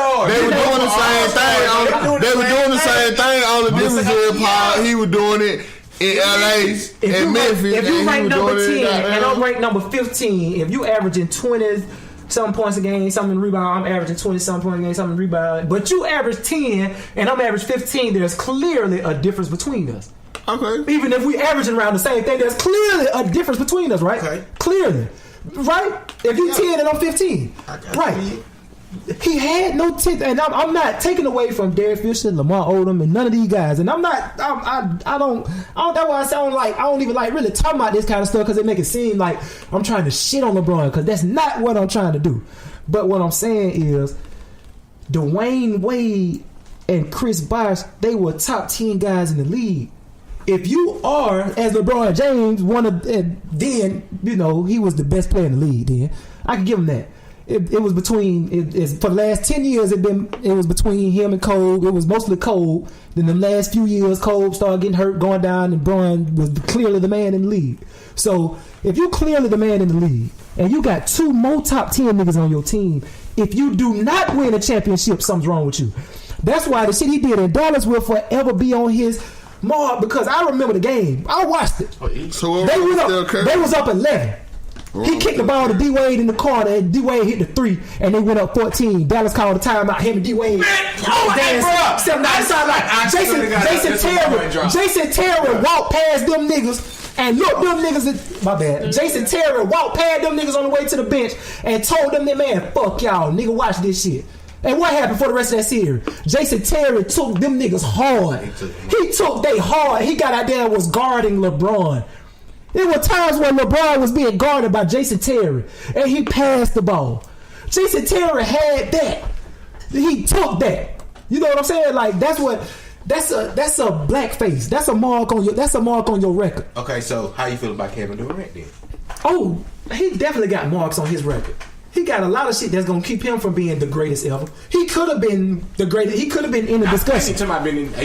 same thing. They were doing the same thing. All the difference is Paul. He was doing it in LA and Memphis. If you rank number 10 and I'm ranked number 15, if you averaging 20 some points a game, something rebound, I'm averaging 20 some points a game, something rebound, but you average 10 and I'm average 15, there's clearly a difference between us. Okay. Even if we averaging around the same thing, there's clearly a difference between us, right? Okay. Clearly. Right? If you 10 and I'm 15. Right. He had no 10, and I'm not taking away from Derek Fisher, Lamar Odom, and none of these guys. And I'm not. I don't. That's why I sound like I don't even like really talk about this kind of stuff because it make it seem like I'm trying to shit on LeBron because that's not what I'm trying to do. But what I'm saying is, Dwayne Wade and Chris Bosh, they were top 10 guys in the league. if you are, as LeBron James, then he was the best player in the league. Then I can give him that. It was between for the last 10 years. It was between him and Kobe. It was mostly Kobe. Then the last few years, Kobe started getting hurt, going down, and Bron was clearly the man in the league. So if you clearly the man in the league, and you got 2 more top 10 niggas on your team, if you do not win a championship, something's wrong with you. That's why the shit he did in Dallas will forever be on his mark, because I remember the game. I watched it. So they was up 11. He kicked the ball to D Wade in the corner, and D Wade hit the 3, and they went up 14. Dallas called a timeout. Him and D Wade. Jason Terry walked past them niggas and looked them niggas. My bad. Jason Terry walked past them niggas on the way to the bench and told them, man, fuck y'all, nigga, watch this shit. And what happened for the rest of that series? Jason Terry took them niggas hard. He took they hard. He got out there and was guarding LeBron. There were times when LeBron was being guarded by Jason Terry, and he passed the ball. Jason Terry had that. He took that. You know what I'm saying? Like that's a black face. That's a mark on your record. Okay, so how you feel about Kevin Durant then? Oh, he definitely got marks on his record. He got a lot of shit that's gonna keep him from being the greatest ever. He could have been the greatest. He could have been in the discussion. I don't think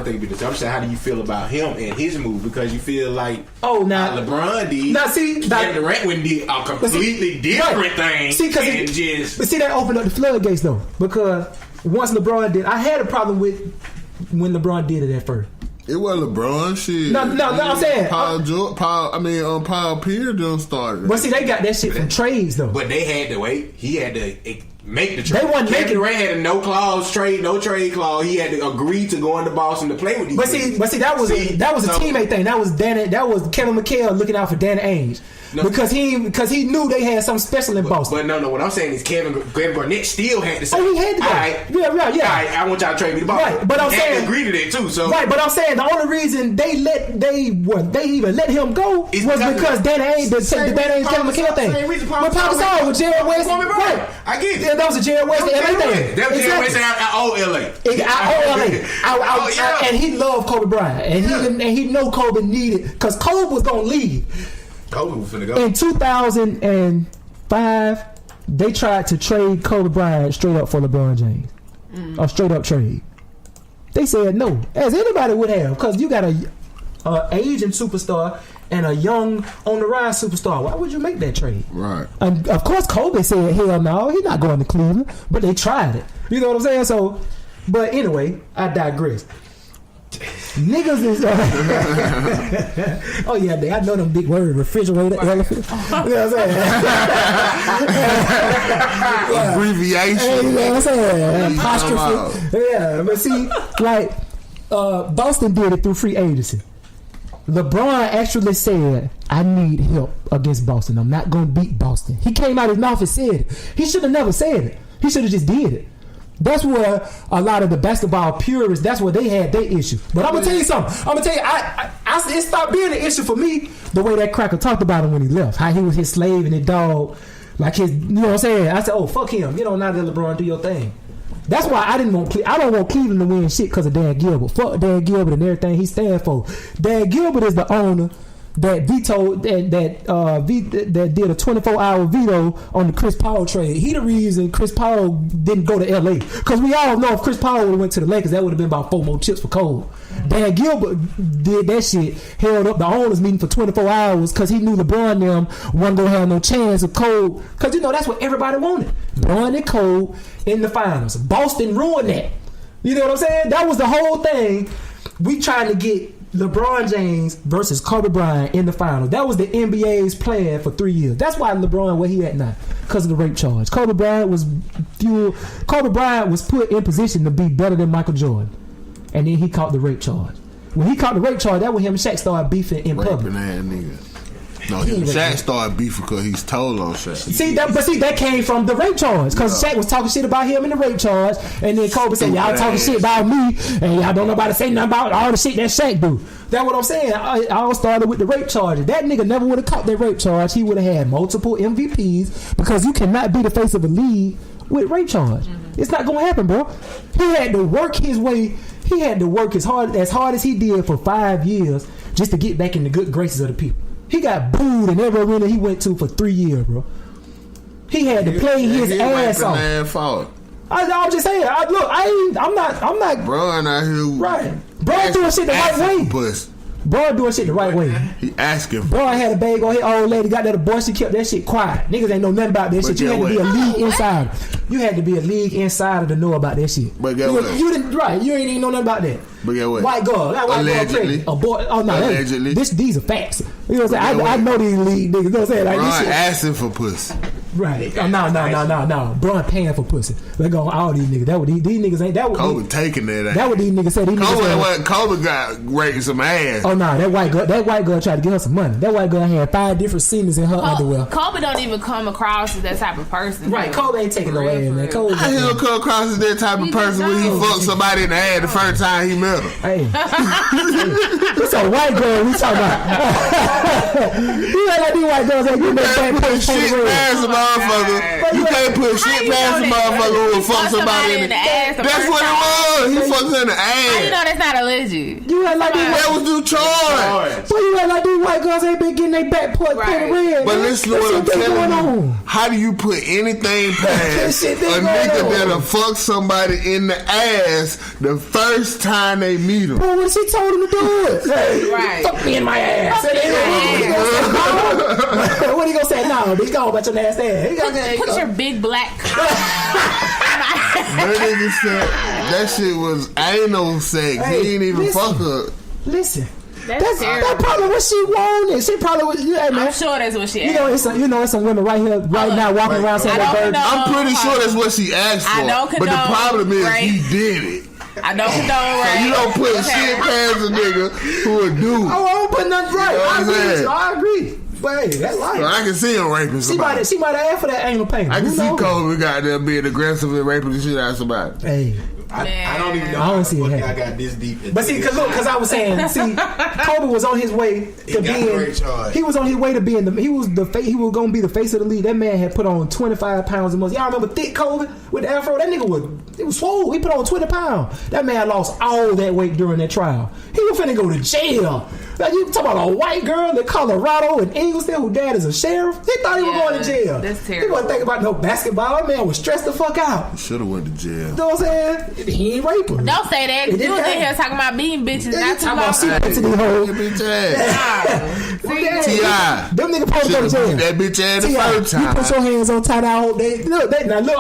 it'd be the discussion. How do you feel about him and his move? Because you feel like LeBron did. Now see, Kevin Durant wouldn't did a completely different thing. See, but see that opened up the floodgates though. Because once LeBron did, I had a problem with when LeBron did it at first. It was LeBron shit. No, I'm saying Paul Pierce done started. But see, they got that shit from trades though. But they had to wait. He had to make the trade. They wasn't Kevin making. Durant had a no trade clause. He had to agree to go into Boston to play with these. But see, that was a teammate thing. That was Kevin McHale looking out for Danny Ainge. No. Because he knew they had something special in Boston. But no, what I'm saying is Kevin Garnett still had to say, he had to go. Yeah. All right, I want y'all to trade me the ball. Right, but I'm saying agree to that too. So right, but I'm saying the only reason they even let him go was because Danny Ainge, the Danny Ainge Kevin McHale thing. But Papa Saul with Jerry West, right? I get it. Yeah, that was a Jerry West LA thing. That was Jerry West I owe LA. And he loved Kobe Bryant, and he know Kobe needed because Kobe was gonna leave. Kobe was finna go. In 2005, they tried to trade Kobe Bryant straight up for LeBron James. A straight up trade. They said no, as anybody would have, because you got a aging superstar and a young on the rise superstar. Why would you make that trade? Right. And of course, Kobe said, hell no, he's not going to Cleveland. But they tried it. You know what I'm saying? So, but anyway, I digress. Niggas is oh yeah, I know them big words, refrigerator, elephant. You know what I'm saying? Abbreviation. You know what I'm saying? Apostrophe. Yeah, but see, like Boston did it through free agency. LeBron actually said, I need help against Boston. I'm not going to beat Boston. He came out his mouth and said it. He should have never said it. He should have just did it. That's where a lot of the basketball purists, that's where they had their issue. But I'm going to tell you something. It stopped being an issue for me the way that cracker talked about him when he left. How he was his slave and his dog. Like his, you know what I'm saying? I said, oh, fuck him. You know, now that LeBron do your thing. That's why I don't want Cleveland to win shit because of Dan Gilbert. Fuck Dan Gilbert and everything he stands for. Dan Gilbert is the owner that vetoed that did a 24-hour veto on the Chris Paul trade. He the reason Chris Paul didn't go to LA, because we all know if Chris Paul would have went to the Lakers, that would have been about 4 more chips for Cole. Dan Gilbert did that shit, held up the owners meeting for 24 hours because he knew LeBron and them wasn't gonna have no chance of Cole, because you know that's what everybody wanted, LeBron and Cole in the finals. Boston ruined that. You know what I'm saying? That was the whole thing. We trying to get LeBron James versus Kobe Bryant in the finals. That was the NBA's plan for 3 years. That's why LeBron where he at now, because of the rape charge. Kobe Bryant was put in position to be better than Michael Jordan, and then he caught the rape charge. When he caught the rape charge, that was him and Shaq started beefing in public. No, Shaq started beefing because he's told on Shaq. See that came from the rape charge, because Shaq was talking shit about him in the rape charge, and then Kobe said, y'all talking shit about me, and y'all don't know about to say nothing about all the shit that Shaq do. That's what I'm saying. I all started with the rape charge. That nigga never would have caught that rape charge. He would have had multiple MVPs, because you cannot be the face of a league with rape charge. It's not gonna happen, bro. He had to work his way. He had to work as hard as he did for 5 years just to get back in the good graces of the people. He got booed in every arena he went to for 3 years, bro. He had to play his ass off. I'm just saying. I'm not. Bro, not here. Right. Bro doing shit the right way. Bro doing shit the right way. He asking. Bro had a bag on his old lady, got that abortion, kept that shit quiet. Niggas ain't know nothing about that shit. You had to be a league insider. You had to be a league insider to know about that shit. But get what? You didn't, right. You ain't even know nothing about that. But get what? White girl. That white Allegedly. girl pregnant. Oh no. Allegedly. These are facts. You know what I'm saying? I know these league niggas. You know what I'm saying? Like, Bro this shit. asking for pussy. Right. No. Bro paying for pussy. They go all these niggas. That what these niggas ain't. That what Kobe taking that. That what these niggas said. Kobe got raped some ass. Oh no, that white girl tried to get her some money. That white girl had 5 different seamers in her underwear. Kobe don't even come across as that type of person. Right. Kobe ain't taking no ass, man. Kobe. How he don't come across as that type of person when he fucked somebody in the ass the first time he met her? Hey. It's a white girl we talking about. You act like these white girls ain't getting that put shit past a motherfucker. You can't put shit past a motherfucker who will fuck somebody in the ass. That's what it was. He fucked in the ass. How you know that's not alleged? You act like that was due charge. But you act like these white girls ain't been getting their back put red. But listen to what I'm telling you. How do you put anything past a nigga that'll fuck somebody in the ass the first time they meet him? Bro, what she told him to do it? Right. Fuck me in my ass. What he gonna say? No, bitch, go about your nasty ass. Put your big black That nigga said that shit was anal sex. He ain't even fuck her. Listen. That's probably what she wanted. She probably was. Yeah, man. I'm sure that's what she asked. It's some women right here, right now, walking around saying that bird. I'm pretty sure that's what she asked for. I don't condone, but the problem is right? he did it. I don't condone, right? So you don't put shit past a nigga who a dude. I don't put nothing right. You know I agree. But hey, that's life. So I can see him raping somebody. She might have asked for that anal pain. I can see Kobe got there being aggressive and raping the shit out of somebody. Hey. I don't even know. I don't see it. I got this deep. But see, cause I was saying, Kobe was on his way to being. He was on his way to being he was gonna be the face of the league. That man had put on 25 pounds of muscle. Y'all remember thick Kobe with the afro? That nigga was swole. He put on 20 pounds. That man lost all that weight during that trial. He was finna go to jail. Like, you talking about a white girl in Colorado and Ingleston whose dad is a sheriff? He thought he was going to jail. That's terrible. He wasn't thinking about no basketball. That man was stressed the fuck out. Should have went to jail. You know what I'm saying? He ain't raping. Don't say that. You was in here talking about beating bitches. Not talking about she went to the whole bitch ass. T.I. Them niggas supposed to go to jail. That bitch ass the first time. You put your hands on tight out. Look, a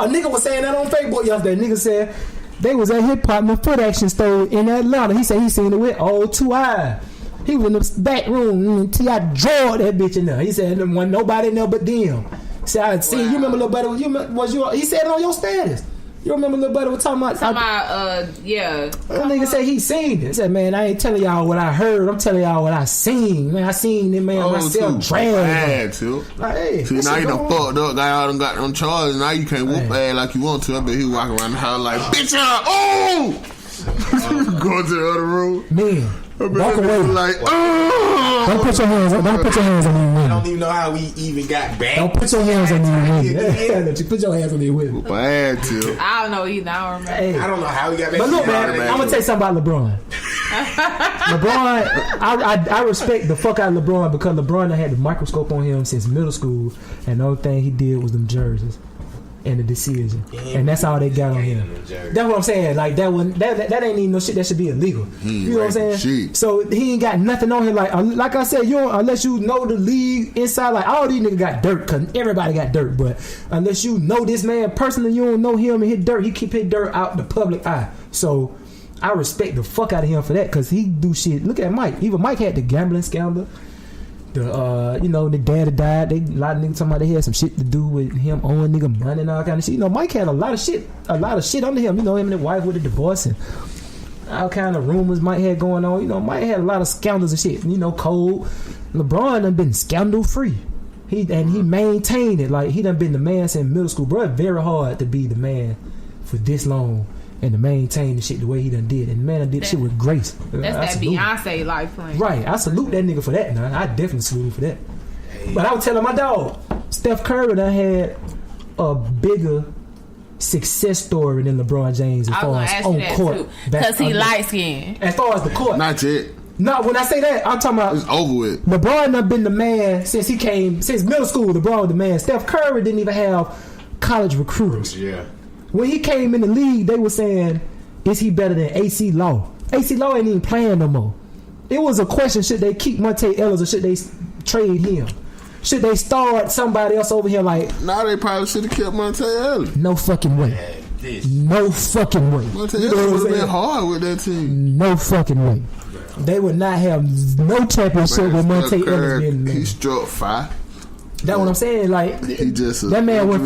nigga was saying that on Facebook yesterday. Nigga said they was at hip hop foot action store in Atlanta. He said he seen it with old 2i. He was in the back room and T.I. draw that bitch in there. He said there wasn't nobody in there but them. He said, I see, you remember Lil Buddy, he said it on your status. You remember Lil Buddy was talking about yeah. That nigga said he seen it. He said, man, I ain't telling y'all what I heard. I'm telling y'all what I seen. Man, I seen it, man. Myself dragged. Like, hey, see, now you done fucked up. Got them charges. Now you can't whoop ass like you want to. I bet he walking around the house like, bitch, go to the other room. Man. Walk away. Like, don't put your hands on. Don't put your hands on these women. I don't even know how we even got back. Don't put your hands on these women. You put your hands on these women. I don't know either. I don't remember. Hey. I don't know how we got back. But look, man, I'm gonna tell you something about LeBron. I respect the fuck out of LeBron because LeBron had the microscope on him since middle school, and the only thing he did was them jerseys and the decision, and that's all they got on him. That's what I'm saying. Like that ain't even no shit that should be illegal. You know what I'm saying? Shit. So he ain't got nothing on him. Like I said, unless you know the league inside. Like all these niggas got dirt, cause everybody got dirt. But unless you know this man personally, you don't know him and his dirt. He keep his dirt out the public eye. So I respect the fuck out of him for that, cause he do shit. Look at Mike. Even Mike had the gambling scandal. The dad died. A lot of niggas talking about they had some shit to do with him owing nigga money and all kind of shit. Mike had a lot of shit under him. Him and his wife with the divorce and all kind of rumors Mike had going on. Mike had a lot of scandals and shit. Cold. LeBron done been scandal free. He maintained it. Like he done been the man since middle school. Bro, it's very hard to be the man for this long and to maintain the shit the way he done did. And the man done did shit with grace. That's that Beyonce life plan. Right. I salute that nigga for that. Now. I definitely salute him for that. But I was telling my dog, Steph Curry done had a bigger success story than LeBron James as far as on court. Because he light skinned. As far as the court. Not yet. No, when I say that, I'm talking about it's over with. LeBron done been the man since middle school. LeBron was the man. Steph Curry didn't even have college recruiters. Yeah. When he came in the league, they were saying, is he better than AC Law? AC Law ain't even playing no more. It was a question, should they keep Monte Ellis or should they trade him? Should they start somebody else over here like... Now they probably should have kept Monte Ellis. No fucking way. No fucking way. Monte Ellis would have been hard with that team. No fucking way. They would not have no championship with Monte Ellis being the He struck fire. That's what I'm saying. Like he just that man went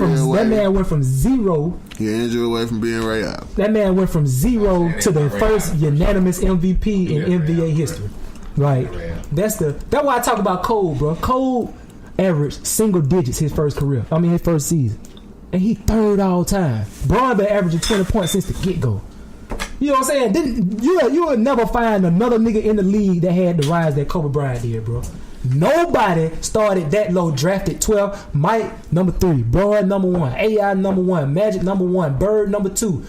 from zero. He injured away from being right out. That man went from zero to the first unanimous MVP in NBA history. Like that's why I talk about Cole, bro. Cole averaged single digits his first season, and he third all time. Bron been averaging 20 points since the get go. You know what I'm saying? You will never find another nigga in the league that had the rise that Kobe Bryant did, bro. Nobody started that low, drafted 12. Mike number 3, Bron number 1, AI number 1, Magic number 1, Bird number 2,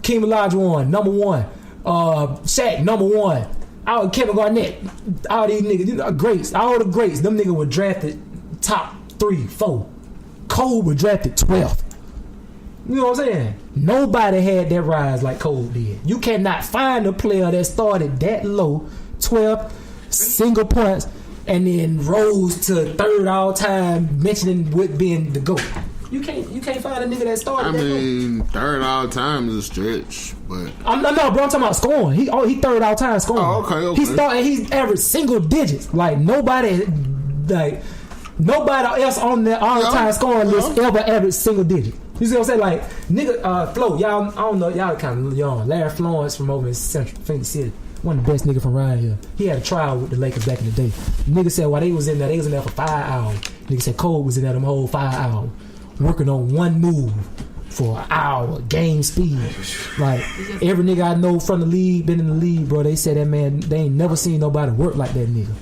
King Olajuwon number 1, Shaq number 1, Kevin Garnett, all these niggas, greats, all the greats. Them niggas were drafted top 3, 4. Cole was drafted 12th. You know what I'm saying? Nobody had that rise like Cole did. You cannot find a player that started that low, 12 single points, and then rose to third all time, mentioning with being the GOAT. You can't find a nigga that started. Third all time is a stretch, but I'm bro. I'm talking about scoring. He third all time scoring. Oh, okay. He's averaged single digits. Like nobody else on the all time scoring list ever averaged single digit. You see what I'm saying? Like nigga, Flo, y'all, I don't know, y'all kind of young. Larry Florence from over in Central Phoenix City. One of the best niggas from around here. He had a trial with the Lakers back in the day. Nigga said while they was in there for 5 hours. Nigga said Cole was in there them whole 5 hours. Working on one move for an hour, game speed. Like every nigga I know from the league, been in the league, bro, they said that man, they ain't never seen nobody work like that nigga.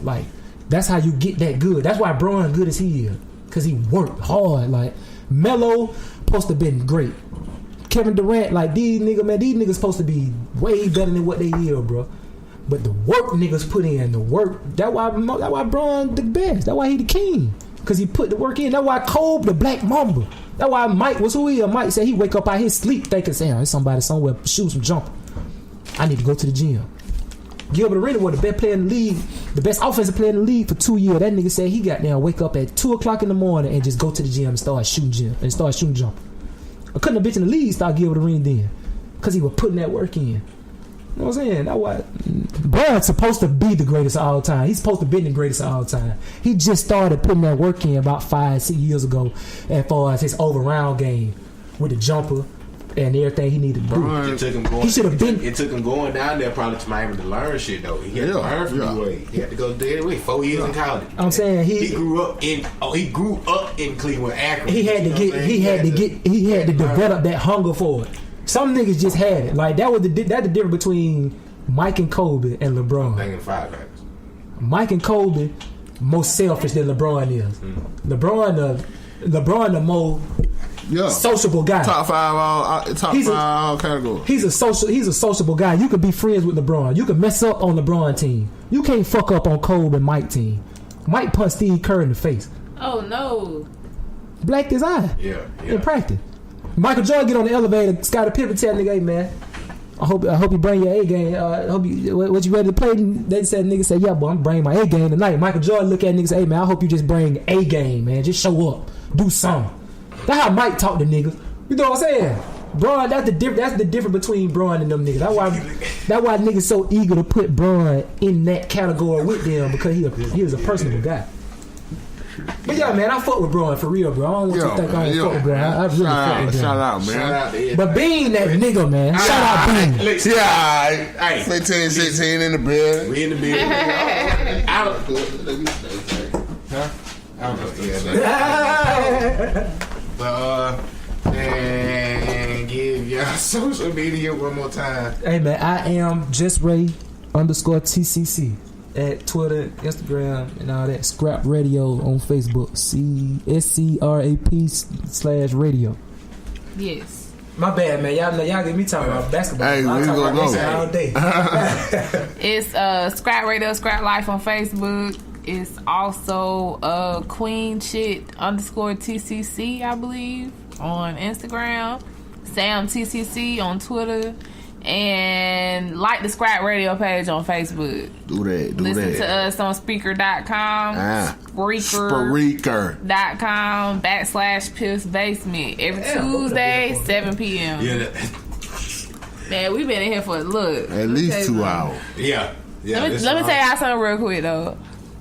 Like, that's how you get that good. That's why Bron good as he is. Cause he worked hard. Like Melo supposed to been great. Kevin Durant, like these niggas supposed to be way better than what they is, bro. But the work niggas put in, that's why Bron the best. That's why he the king. Cause he put the work in. That's why Cole the Black Mamba. That's why Mike was who he is. Mike said he wake up out his sleep thinking, there's somebody somewhere shoot some jumper. I need to go to the gym. Gilbert Arenas was the best player in the league, the best offensive player in the league for 2 years. That nigga said he got down, wake up at 2 o'clock in the morning and just go to the gym and start shooting jumper. I couldn't have bitch in the league start Gilbert Arenas then, cause he was putting that work in. You know what I'm saying? That's why Bron's supposed to be the greatest of all time. He's supposed to be the greatest of all time. He just started putting that work in about 5-6 years ago as far as his over-round game with the jumper and everything he needed to do. It took him going down there probably to Miami to learn shit though. He had to learn from the way. He had to go there way 4 years in college. I'm saying he grew up in Cleveland, Akron. He had to develop that hunger for it. Some niggas just had it. Like that's the difference between Mike and Kobe and LeBron. Mike and Kobe more selfish than LeBron is. LeBron the more sociable guy. Top five all categories. He's a sociable guy. You could be friends with LeBron. You could mess up on LeBron team. You can't fuck up on Kobe and Mike team. Mike punched Steve Kerr in the face. Oh no. Blacked his eye. Yeah. In practice. Michael Jordan get on the elevator. Scottie Pippen tell nigga, hey man, I hope you bring your A game. What you ready to play? They said nigga said, yeah, boy, I'm bringing my A game tonight. Michael Jordan look at niggas say, hey man, I hope you just bring A game, man. Just show up, do something. That's how Mike talk to niggas. You know what I'm saying? Bron, that's the difference between Bron and them niggas. That's why niggas so eager to put Bron in that category with them, because he was a personable guy. But yeah, man, I fuck with Bron for real, bro. I don't want you to think I don't fuck with Bron. I really fuck with Bron. Shout out, man. But Bean, that nigga, man. Shout out Bean. Yeah, 15-16 in the bed. We in the bed. I don't know. But and give y'all social media one more time. Hey man, I am JustRay_TCC at Twitter, Instagram, and all that. Scrap Radio on Facebook. SCRAP /radio. Yes. My bad, man. Y'all know y'all get me talking about basketball. Hey, I we talk gonna about go all day. It's Scrap Radio, Scrap Life on Facebook. It's also Queen Shit _TCC, I believe, on Instagram. Sam TCC on Twitter. And like the Scrap Radio page on Facebook. Do that. Listen to us on Spreaker.com. Spreaker.com /Piff's Basement. Every Tuesday, 7 p.m. Yeah. Man, we been in here for at least 2 hours. Yeah. Let me tell y'all something real quick though.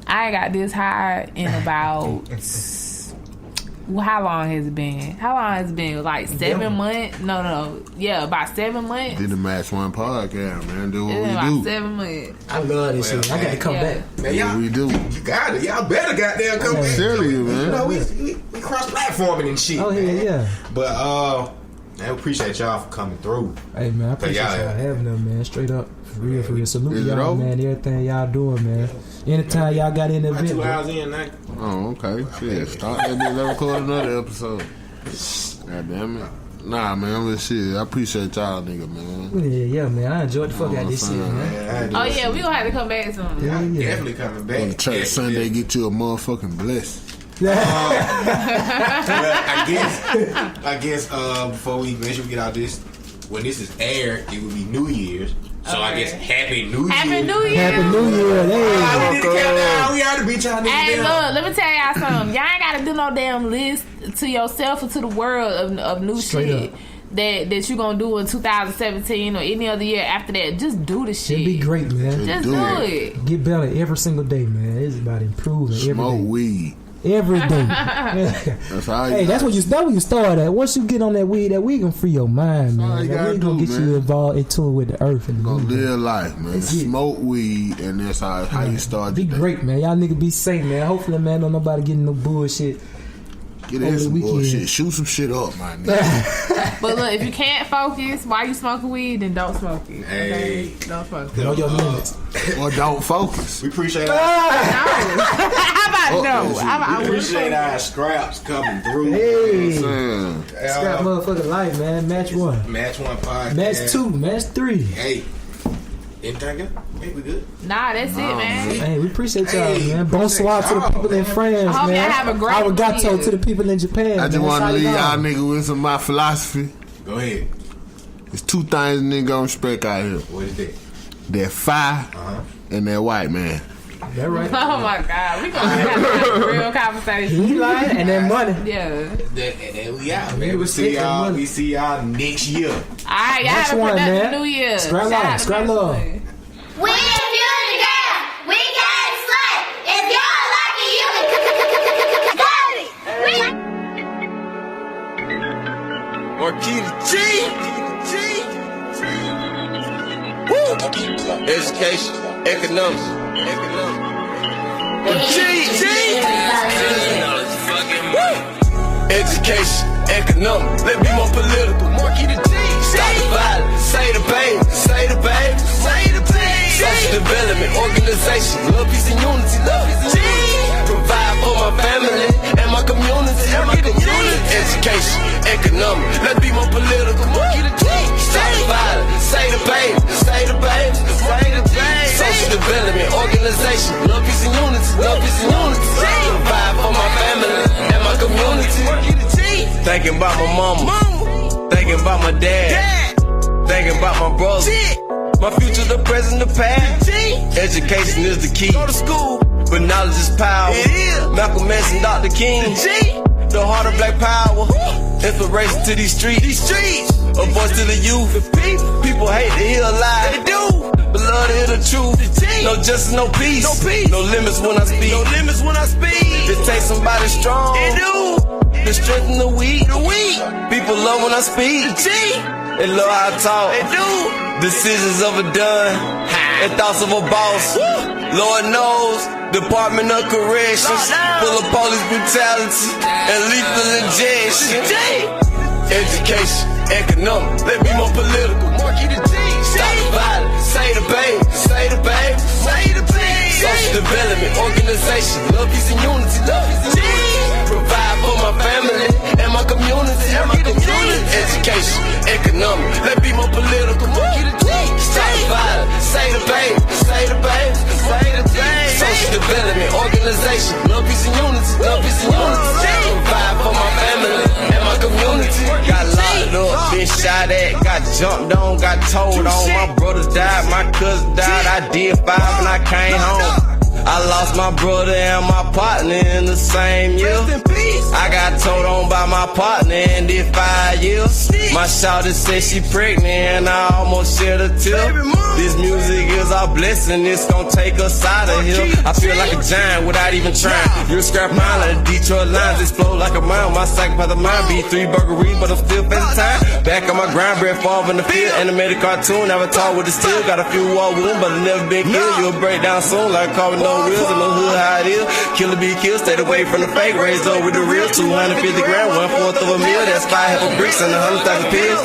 I ain't got this high in about how long has it been? Like 7 months? No. Yeah, about 7 months. Did the Match One podcast, man. Do what It's we about do. 7 months. I love this shit. I got to come back. Man, Do what we do. You got it. Y'all better goddamn come back. Silly, man. You know, we cross-platforming and shit. Oh, yeah. But, I appreciate y'all for coming through. Hey, man, I appreciate y'all having them, man. Straight up. For real. Salute y'all, man. Everything y'all doing, man. Anytime y'all got in the event. 2 hours in now. Oh, okay. Shit, start that bitch. Let's record another episode. God damn it. Nah, man, but shit, I appreciate y'all, nigga, man. Yeah, man. I enjoyed the fuck out of this shit, man. Oh, yeah, we gonna have to come back soon. Yeah. Definitely coming back. On church Sunday, get you a motherfucking blessing. Well, I guess before we make sure we get out this, when this is aired, it will be New Year's. So I guess Happy New Year. Happy New Year. Happy New Year. We need to count down. We ought to beat y'all niggas Hey, down. look, let me tell y'all something. Y'all ain't gotta do no damn list to yourself or to the world of new Straight shit up. that you gonna do in 2017 or any other year after that. Just do the shit. It'd be great, man. Just do it. Get better every single day, man. It's about improving every Smoke day. weed. Every day. That's how you That's where you start at. Once you get on that weed gonna free your mind, man. all you gotta That weed gonna do, get man. you involved into it with the earth and the Gonna moon, man. live life, man. That's it. Smoke weed, and that's how you start. Be your day. great, man. Y'all niggas be safe, man. Hopefully, man, don't nobody getting no bullshit. Get over in the some weekend. bullshit. Shoot some shit up, my nigga. But look, if you can't focus while you smoking weed, then don't smoke it. Hey. Okay? Don't smoke it. Know your limits. Or don't focus. We appreciate How about no? I appreciate our scraps coming through. Hey. Man. Scrap motherfucking life, man. Match 1. Match 1 podcast. Match 2. Match 3. Hey. Anything good? Hey, we good? Nah, that's it, man. Hey, we appreciate y'all, man. Bonsoir to the people in France, I hope man. y'all have a great Arigato year. to the people in Japan. I just man. want to leave y'all Salam. niggas with some of my philosophy. Go ahead. There's 2 things nigga gonna respect out here. What is that? That fire and that white man. That right. Oh my God, we gonna have a real conversation. He lying and that money. Yeah. That we out, man. We see y'all. We see y'all next year. All right, y'all Next have a one, productive man. New Year. Scrap Shout love, out to scrap Match love. One. We infuse the girl. We can't slut. If y'all like it, you can Marquita G. Woo. Education, economics. G. Woo. Education, economics. Let's be more political. Marquita G. Stop the violence. Say the baby. Say the baby. Say the baby. Social development, organization. Love, peace, and unity. Love, peace, and unity. Provide for my family and my community. Education, economics. Let's be more political. Marquita G. Stop the violence. Say the baby. Say the baby. Say the baby. Social development, organization. Love, peace, and unity. Love, peace, and unity. Provide for my family and my community. Thinking about my mama. Thinking about my dad. Thinking about my brother. My future, the present, the past. Education is the key. Go to school, but knowledge is power. Malcolm X and Dr. King. The heart of black power. Inspiration to these streets. A voice to the youth. People hate to hear a lie. They do, but love to hear the truth. No justice, no peace. No limits when I speak. It takes somebody strong. They do. To strengthen the weak. People love when I speak. They love how I talk. They do. Decisions of a done. And thoughts of a boss. Lord knows. Department of Corrections. Full of police brutality and lethal injection. Education, economics. Let's be more political. Stop the violence. Say the baby. Say the baby. Say the baby. Social development, organization. Love, peace, and unity. Love, peace, and unity. Provide for my family and my community. organization. Love, peace, and unity. Love, peace, and unity. Provide for my family and my community. Got locked up, been shot at, got jumped on, got told on. My brother died, my cousin died. I did 5 and I came home. I lost my brother and my partner in the same year. I got told on by my partner and did 5 years. My shawty said she pregnant and I almost shed a tear. This music is our blessing, it's gon' take us out of here. I feel like a giant without even trying. You're a scrap mile of the Detroit lines, explode like a mile. My sacrifice of mine be 3 burgeries, but I'm still facing time. Back on my grind, bread fall in the field. Animated cartoon, avatar with the steel. Got a few wall wounds, but I never been killed. You'll break down soon like a car with no wheels. In the hood, how it is. Killer be killed, stayed away from the fake. Raised up with the real. 250 grand, 1/4 of a meal. That's 5 half of bricks and 100,000 pills.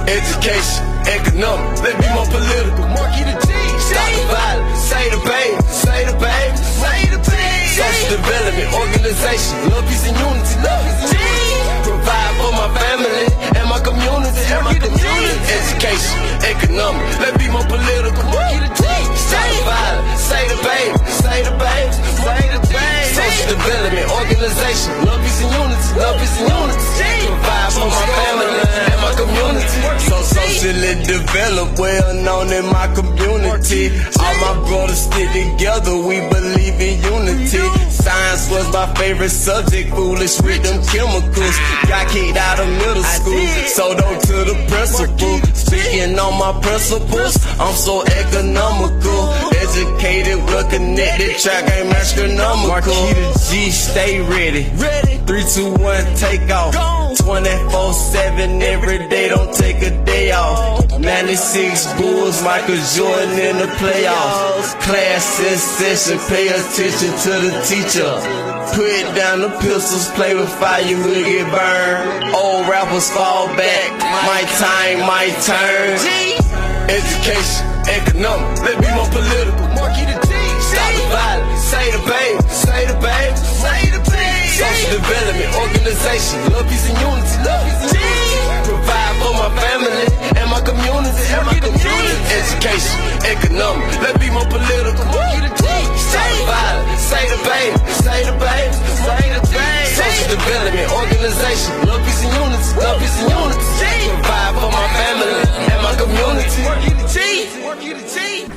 Education, economic, let's be more political. Marky the G, stop the violence, say the baby, say the baby, say the baby. Social development, organization, love, peace, and unity. Love, peace, and unity. Provide for my family and my community. And my community. Education, economic, let's be more political. Marky the G, stop the violence, say the baby, say the baby, say the baby. Social development, organization, love, peace, and unity. Love, peace, and unity. Provide for my family and my community. So socially developed, well known in my community. All my brothers stick together, we believe in unity. Science was my favorite subject, foolish with them chemicals. Got kicked out of middle school, sold on to the principal. Speaking on my principles, I'm so economical. Educated, well connected, track ain't astronomical. Marquis the G, stay ready. 3, 2, 1, take off. 24/7 every day, don't take a day off. 96 Bulls, Michael Jordan in the playoffs. Class in session, pay attention to the teacher. Put down the pistols, play with fire, you will get burned. Old rappers fall back, my time, my turn. Education, economic, let's be more political. Marky the G, stop the violence, say the baby, say the baby, say the baby. Social development, organization, love, peace, and unity. Love, peace, and unity. Provide for my family and my community. And my community. Education, economic, let's be more political. Marky the G, stop the violence, say the baby, say the baby, say the baby. Social development, organization, love, peace, and unity. Love, peace, and unity. Provide for my family and my community. Marky the G, Marky the G.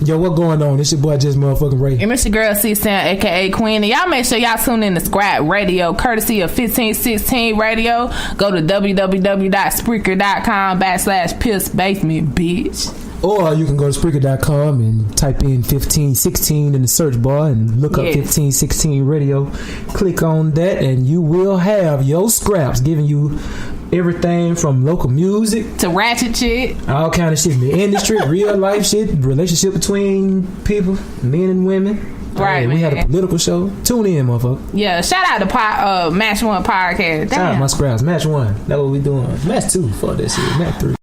Yo, what going on? It's your boy Just Motherfucking Ray. And it's your girl C-Sam, aka Queen. And y'all make sure y'all tune in to Scrap Radio, courtesy of 1516 Radio. Go to www.spreaker.com/pissbasement, bitch. Or you can go to Spreaker.com and type in 1516 in the search bar and look up 1516 Radio. Click on that and you will have your scraps giving you everything from local music to ratchet shit, all kind of shit in the industry, real life shit, relationship between people, men and women. Right, we had a political show. Tune in, motherfucker. Yeah, shout out to Match 1 podcast. Damn. Shout out my scraps. Match 1. That's what we doing. Match 2. Fuck that shit. Match 3.